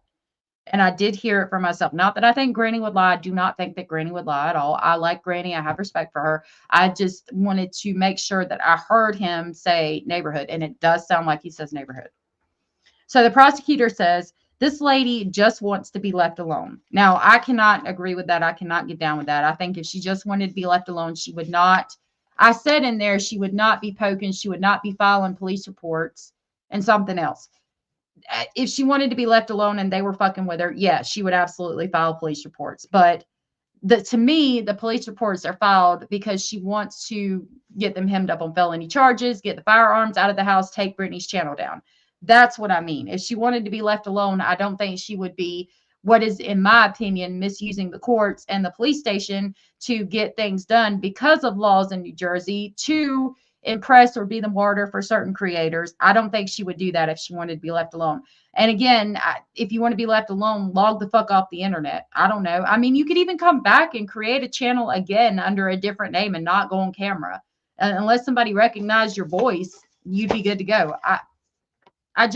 And I did hear it for myself. Not that I think Granny would lie. I do not think that Granny would lie at all. I like Granny. I have respect for her. I just wanted to make sure that I heard him say neighborhood. And it does sound like he says neighborhood. So the prosecutor says, this lady just wants to be left alone. Now, I cannot agree with that. I cannot get down with that. I think if she just wanted to be left alone, she would not. I said in there, she would not be poking. She would not be filing police reports and something else. If she wanted to be left alone and they were fucking with her, yeah, she would absolutely file police reports. But to me, the police reports are filed because she wants to get them hemmed up on felony charges, get the firearms out of the house, take Brittany's channel down. That's what I mean. If she wanted to be left alone, I don't think she would be, what is, in my opinion, misusing the courts and the police station to get things done because of laws in New Jersey to impress or be the martyr for certain creators. I don't think she would do that if she wanted to be left alone. And again, if you want to be left alone, log the fuck off the internet. I don't know. I mean, you could even come back and create a channel again under a different name and not go on camera. Unless somebody recognized your voice, you'd be good to go. A lot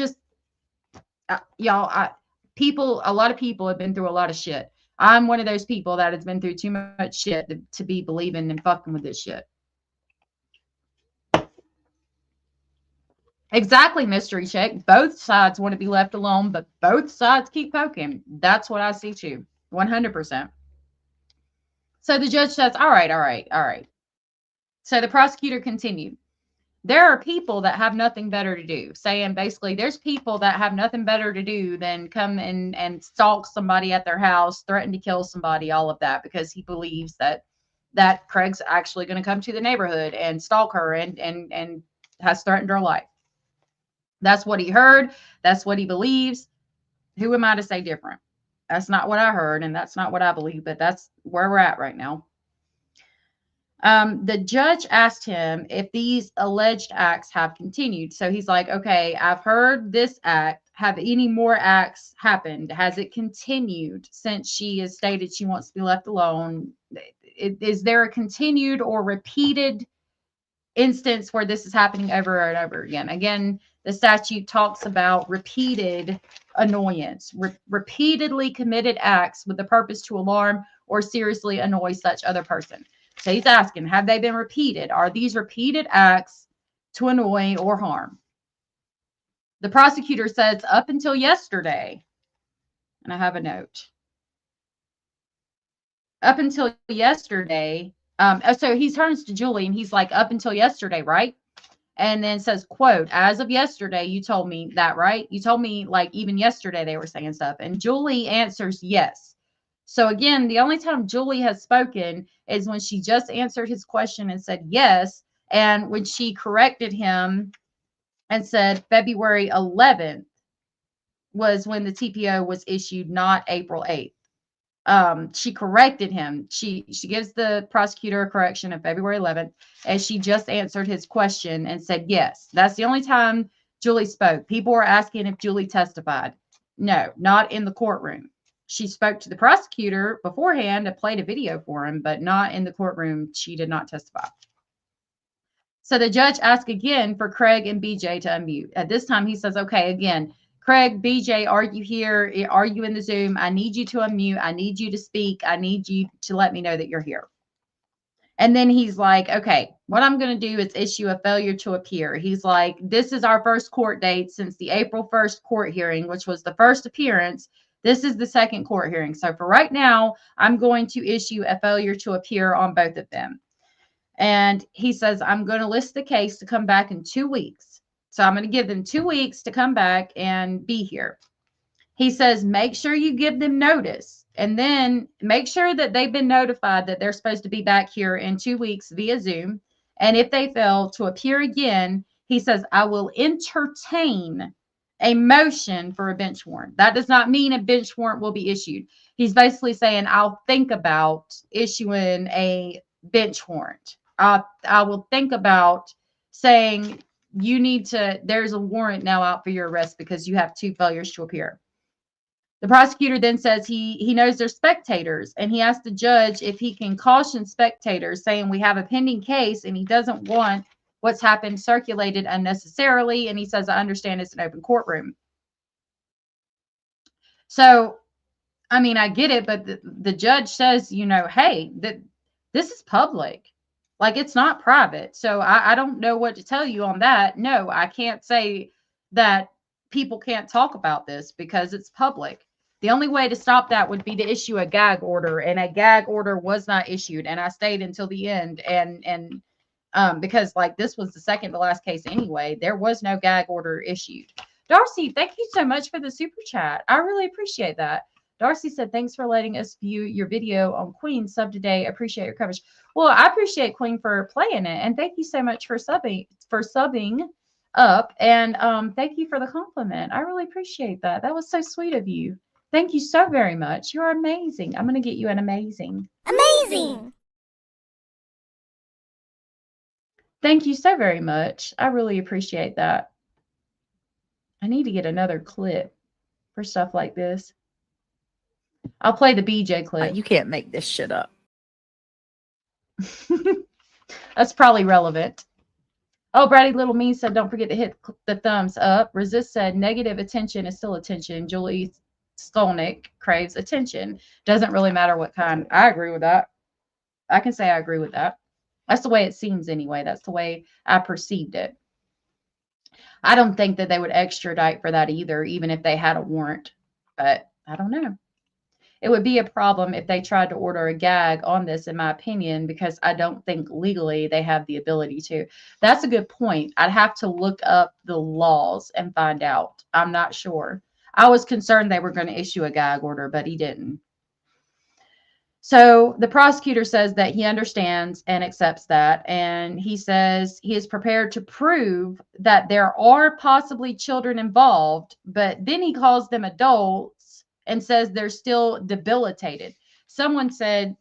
of people have been through a lot of shit. I'm one of those people that has been through too much shit to be believing and fucking with this shit. Exactly, mystery check. Both sides want to be left alone, but both sides keep poking. That's what I see too. 100%. So the judge says, all right. So the prosecutor continued. There are people that have nothing better to do, saying basically there's people that have nothing better to do than come and stalk somebody at their house, threaten to kill somebody, all of that, because he believes that Craig's actually going to come to the neighborhood and stalk her and has threatened her life. That's what he heard. That's what he believes. Who am I to say different? That's not what I heard, and that's not what I believe, but that's where we're at right now. The judge asked him if these alleged acts have continued. So he's like, okay, I've heard this act. Have any more acts happened? Has it continued since she has stated she wants to be left alone? Is there a continued or repeated instance where this is happening over and over again? Again, the statute talks about repeated annoyance, repeatedly committed acts with the purpose to alarm or seriously annoy such other person. So he's asking, have they been repeated? Are these repeated acts to annoy or harm? The prosecutor says up until yesterday, and I have a note. Up until yesterday, so he turns to Julie and he's like, up until yesterday, right? And then says, quote, as of yesterday, you told me that, right? You told me like even yesterday they were saying stuff. And Julie answers yes. So again, the only time Julie has spoken is when she just answered his question and said yes. And when she corrected him and said February 11th was when the TPO was issued, not April 8th. She corrected him. She gives the prosecutor a correction on February 11th, as she just answered his question and said yes. That's the only time Julie spoke. People were asking if Julie testified. No, not in the courtroom. She spoke to the prosecutor beforehand and played a video for him, but not in the courtroom. She did not testify. So the judge asked again for Craig and BJ to unmute. At this time, he says, okay, again, Craig, BJ, are you here? Are you in the Zoom? I need you to unmute. I need you to speak. I need you to let me know that you're here. And then he's like, okay, what I'm going to do is issue a failure to appear. He's like, this is our first court date since the April 1st court hearing, which was the first appearance. This is the second court hearing. So for right now, I'm going to issue a failure to appear on both of them. And he says, I'm going to list the case to come back in 2 weeks. So I'm going to give them 2 weeks to come back and be here. He says, make sure you give them notice and then make sure that they've been notified that they're supposed to be back here in 2 weeks via Zoom. And if they fail to appear again, he says, I will entertain a motion for a bench warrant. That does not mean a bench warrant will be issued. He's basically saying, I'll think about issuing a bench warrant. I will think about saying you need to, there's a warrant now out for your arrest because you have 2 failures to appear. The prosecutor then says he knows they're spectators, and he asked the judge if he can caution spectators, saying we have a pending case and he doesn't want what's happened circulated unnecessarily. And he says, I understand it's an open courtroom. So, I mean, I get it, but the judge says, you know, hey, this is public. Like, it's not private. So I don't know what to tell you on that. No, I can't say that people can't talk about this because it's public. The only way to stop that would be to issue a gag order, and a gag order was not issued. And I stayed until the end. And because like this was the second to last case anyway, there was no gag order issued. Darcy, thank you so much for the super chat. I really appreciate that. Darcy said, thanks for letting us view your video on Queen sub today. Appreciate your coverage. Well, I appreciate Queen for playing it. And thank you so much for subbing up. And thank you for the compliment. I really appreciate that. That was so sweet of you. Thank you so very much. You're amazing. I'm going to get you an amazing. Amazing. Thank you so very much. I really appreciate that. I need to get another clip for stuff like this. I'll play the BJ clip. You can't make this shit up. That's probably relevant. Oh, Brady Little Me said, don't forget to hit the thumbs up. Resist said, negative attention is still attention. Julie Skolnick craves attention. Doesn't really matter what kind. I agree with that. I can say I agree with that. That's the way it seems anyway. That's the way I perceived it. I don't think that they would extradite for that either, even if they had a warrant. But I don't know. It would be a problem if they tried to order a gag on this, in my opinion, because I don't think legally they have the ability to. That's a good point. I'd have to look up the laws and find out. I'm not sure. I was concerned they were going to issue a gag order, but he didn't. So the prosecutor says that he understands and accepts that. And he says he is prepared to prove that there are possibly children involved, but then he calls them adults and says they're still debilitated. Someone said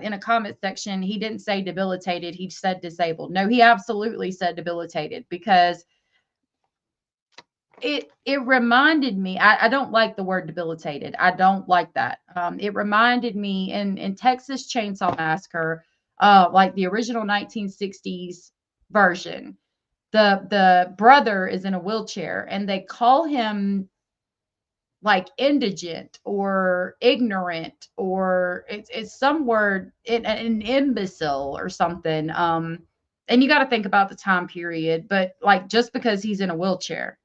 in a comment section, he didn't say debilitated, he said disabled. No, he absolutely said debilitated, because it reminded me, I don't like the word debilitated. I don't like that. It reminded me in Texas Chainsaw Massacre, like the original 1960s version, the brother is in a wheelchair and they call him like indigent or ignorant, or it's some word, an imbecile or something. And you got to think about the time period, but like just because he's in a wheelchair.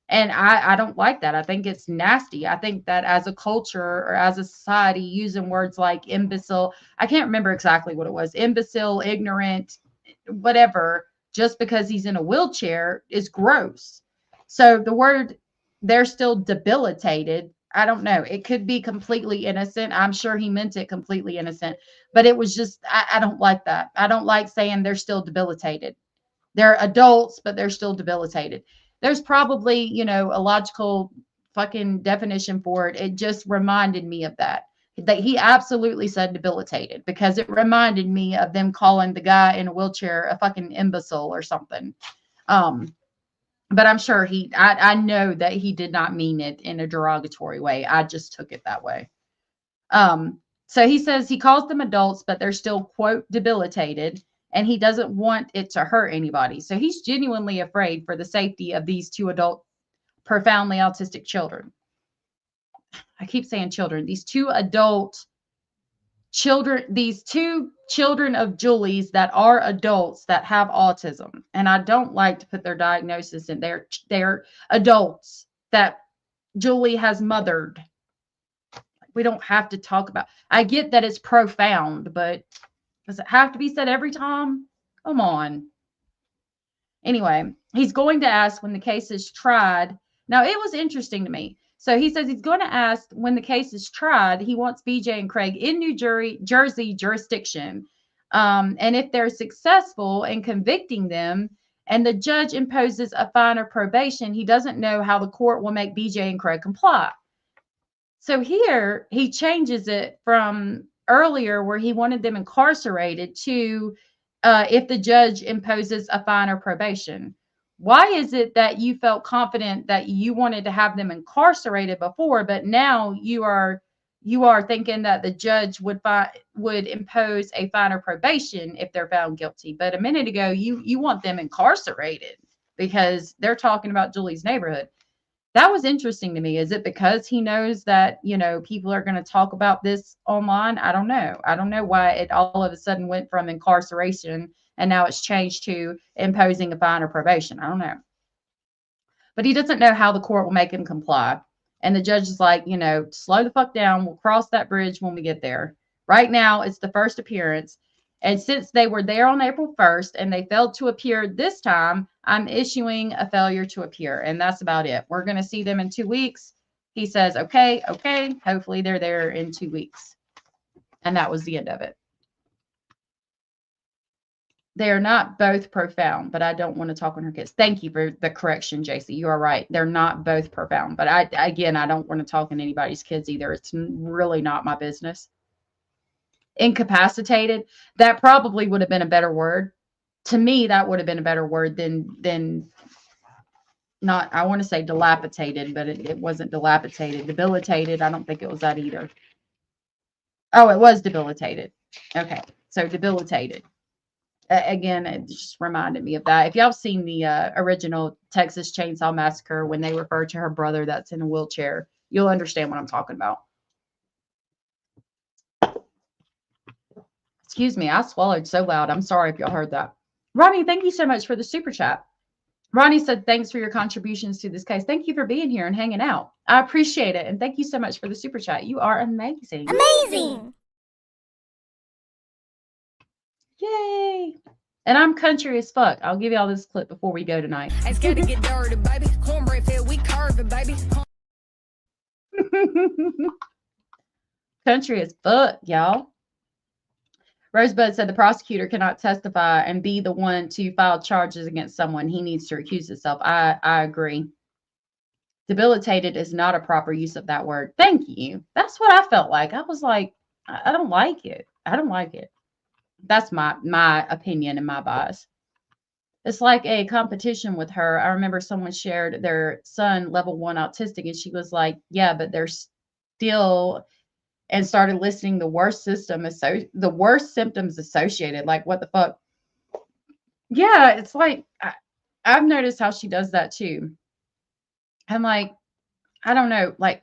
And I don't like that. I think it's nasty. I think that as a culture or as a society, using words like imbecile, I can't remember exactly what it was, imbecile, ignorant, whatever, just because he's in a wheelchair is gross. So the word, they're still debilitated. I don't know. It could be completely innocent. I'm sure he meant it completely innocent, but it was just, I don't like that. I don't like saying they're still debilitated. They're adults, but they're still debilitated. There's probably, you know, a logical fucking definition for it. It just reminded me of that he absolutely said debilitated, because it reminded me of them calling the guy in a wheelchair a fucking imbecile or something. But I'm sure I know that he did not mean it in a derogatory way. I just took it that way. So he says he calls them adults, but they're still, quote, debilitated. And he doesn't want it to hurt anybody. So he's genuinely afraid for the safety of these two adult, profoundly autistic children. I keep saying children. These two adult children, these two children of Julie's that are adults that have autism. And I don't like to put their diagnosis in. They're adults that Julie has mothered. We don't have to talk about. I get that it's profound, but does it have to be said every time? Come on. Anyway, he's going to ask when the case is tried. Now, it was interesting to me. So he says he's going to ask when the case is tried. He wants BJ and Craig in New Jersey jurisdiction. And if they're successful in convicting them and the judge imposes a fine or probation, he doesn't know how the court will make BJ and Craig comply. So here he changes it from earlier where he wanted them incarcerated to if the judge imposes a fine or probation. Why is it that you felt confident that you wanted to have them incarcerated before, but now you are thinking that the judge would impose a fine or probation if they're found guilty? But a minute ago, you want them incarcerated because they're talking about Julie's neighborhood. That was interesting to me. Is it because he knows that, you know, people are going to talk about this online? I don't know. I don't know why it all of a sudden went from incarceration and now it's changed to imposing a fine or probation. I don't know. But he doesn't know how the court will make him comply. And the judge is like, you know, slow the fuck down. We'll cross that bridge when we get there. Right now, it's the first appearance. And since they were there on April 1st and they failed to appear this time, I'm issuing a failure to appear. And that's about it. We're going to see them in 2 weeks. He says, okay. Hopefully they're there in 2 weeks. And that was the end of it. They are not both profound, but I don't want to talk on her kids. Thank you for the correction, JC. You are right. They're not both profound. But I don't want to talk on anybody's kids either. It's really not my business. Incapacitated, that probably would have been a better word. To me, that would have been a better word than not, I want to say dilapidated, but it wasn't dilapidated. Debilitated, I don't think it was that either. Oh, it was debilitated. Okay, so debilitated. Again, it just reminded me of that. If y'all seen the original Texas Chainsaw Massacre, when they refer to her brother that's in a wheelchair, you'll understand what I'm talking about. Excuse me, I swallowed so loud. I'm sorry if y'all heard that. Ronnie, thank you so much for the super chat. Ronnie said, thanks for your contributions to this case. Thank you for being here and hanging out. I appreciate it. And thank you so much for the super chat. You are amazing. Amazing. Yay. And I'm country as fuck. I'll give y'all this clip before we go tonight. I scared to get dirty, baby. Cornbread fed, we carve it, baby. Country as fuck, y'all. Rosebud said the prosecutor cannot testify and be the one to file charges against someone. He needs to recuse himself. I agree. Debilitated is not a proper use of that word. Thank you. That's what I felt like. I was like, I don't like it. I don't like it. That's my opinion and my bias. It's like a competition with her. I remember someone shared their son, level 1 autistic, and she was like, yeah, but they're still, and started listing the worst symptoms associated. Like, what the fuck? Yeah, it's like, I've noticed how she does that too. I'm like, I don't know, like,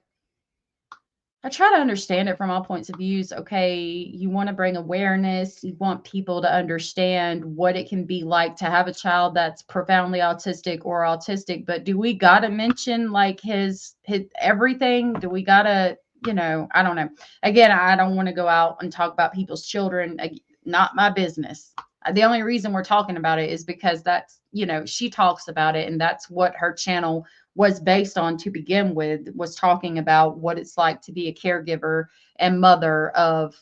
I try to understand it from all points of views. Okay, you want to bring awareness. You want people to understand what it can be like to have a child that's profoundly autistic or autistic. But do we got to mention like his everything? Do we got to, I don't know. Again, I don't want to go out and talk about people's children. Not my business. The only reason we're talking about it is because that's, she talks about it, and that's what her channel was based on to begin with, was talking about what it's like to be a caregiver and mother of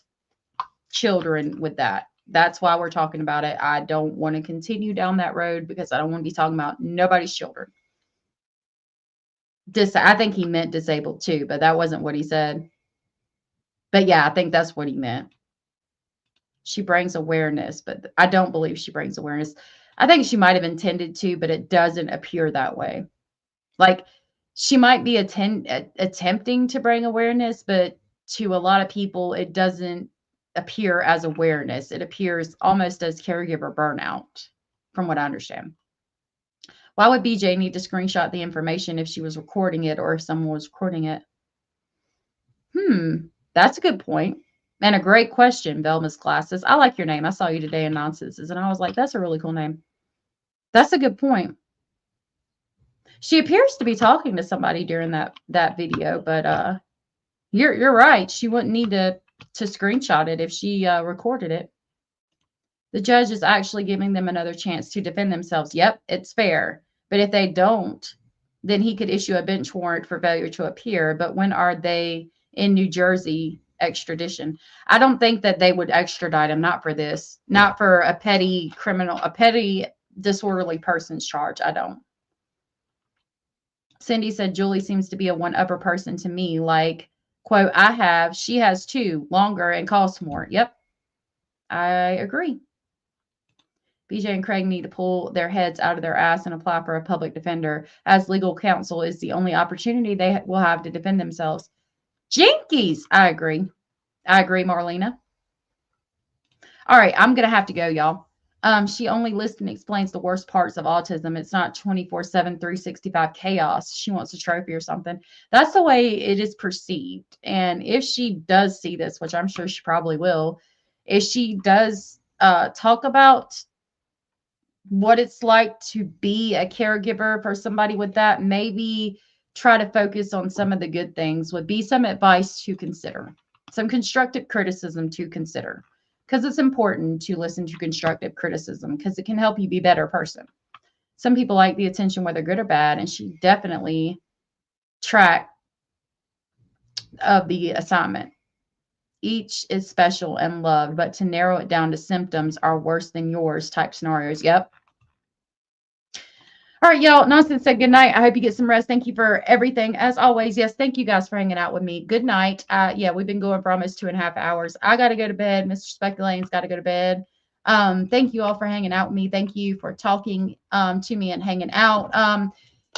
children with that. That's why we're talking about it. I don't want to continue down that road because I don't want to be talking about nobody's children. I think he meant disabled too, but that wasn't what he said. But yeah, I think that's what he meant. She brings awareness, but I don't believe she brings awareness. I think she might have intended to, but it doesn't appear that way. Like, she might be attempting to bring awareness, but to a lot of people, it doesn't appear as awareness. It appears almost as caregiver burnout, from what I understand. Why would BJ need to screenshot the information if she was recording it or if someone was recording it? That's a good point. And a great question, Velma's Glasses. I like your name. I saw you today in Nonsenses, and I was like, that's a really cool name. That's a good point. She appears to be talking to somebody during that video, but you're right. She wouldn't need to screenshot it if she recorded it. The judge is actually giving them another chance to defend themselves. Yep, it's fair. But if they don't, then he could issue a bench warrant for failure to appear. But when are they in New Jersey extradition? I don't think that they would extradite him, not for this, not for a petty criminal, a petty disorderly person's charge. I don't. Cindy said, Julie seems to be a one-upper person to me. Like, quote, she has too, longer and costs more. Yep, I agree. BJ and Craig need to pull their heads out of their ass and apply for a public defender, as legal counsel is the only opportunity they will have to defend themselves. Jinkies! I agree. I agree, Marlena. All right, I'm going to have to go, y'all. She only lists and explains the worst parts of autism. It's not 24/7, 365 chaos. She wants a trophy or something. That's the way it is perceived. And if she does see this, which I'm sure she probably will, if she does talk about what it's like to be a caregiver for somebody with that, maybe try to focus on some of the good things, would be some advice to consider, some constructive criticism to consider. Because it's important to listen to constructive criticism because it can help you be a better person. Some people like the attention, whether good or bad, and she definitely tracked of the assignment. Each is special and loved, but to narrow it down to symptoms are worse than yours type scenarios. Yep. All right, y'all. Nonsense said good night. I hope you get some rest. Thank you for everything. As always, yes, thank you guys for hanging out with me. Good night. Yeah, we've been going for almost 2.5 hours. I got to go to bed. Mr. Speculane's got to go to bed. Thank you all for hanging out with me. Thank you for talking to me and hanging out.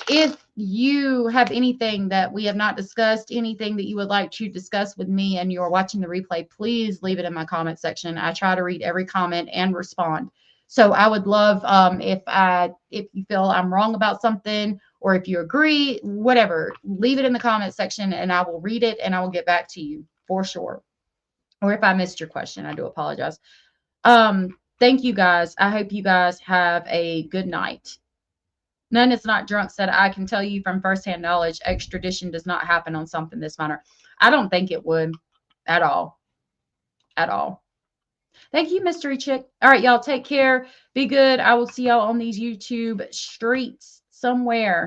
If you have anything that we have not discussed, anything that you would like to discuss with me and you're watching the replay, please leave it in my comment section. I try to read every comment and respond. So I would love if you feel I'm wrong about something, or if you agree, whatever, leave it in the comment section and I will read it and I will get back to you for sure. Or if I missed your question, I do apologize. Thank you guys. I hope you guys have a good night. None is not drunk said, I can tell you from firsthand knowledge, extradition does not happen on something this minor. I don't think it would at all. At all. Thank you, Mystery Chick. All right, y'all, take care. Be good. I will see y'all on these YouTube streets somewhere.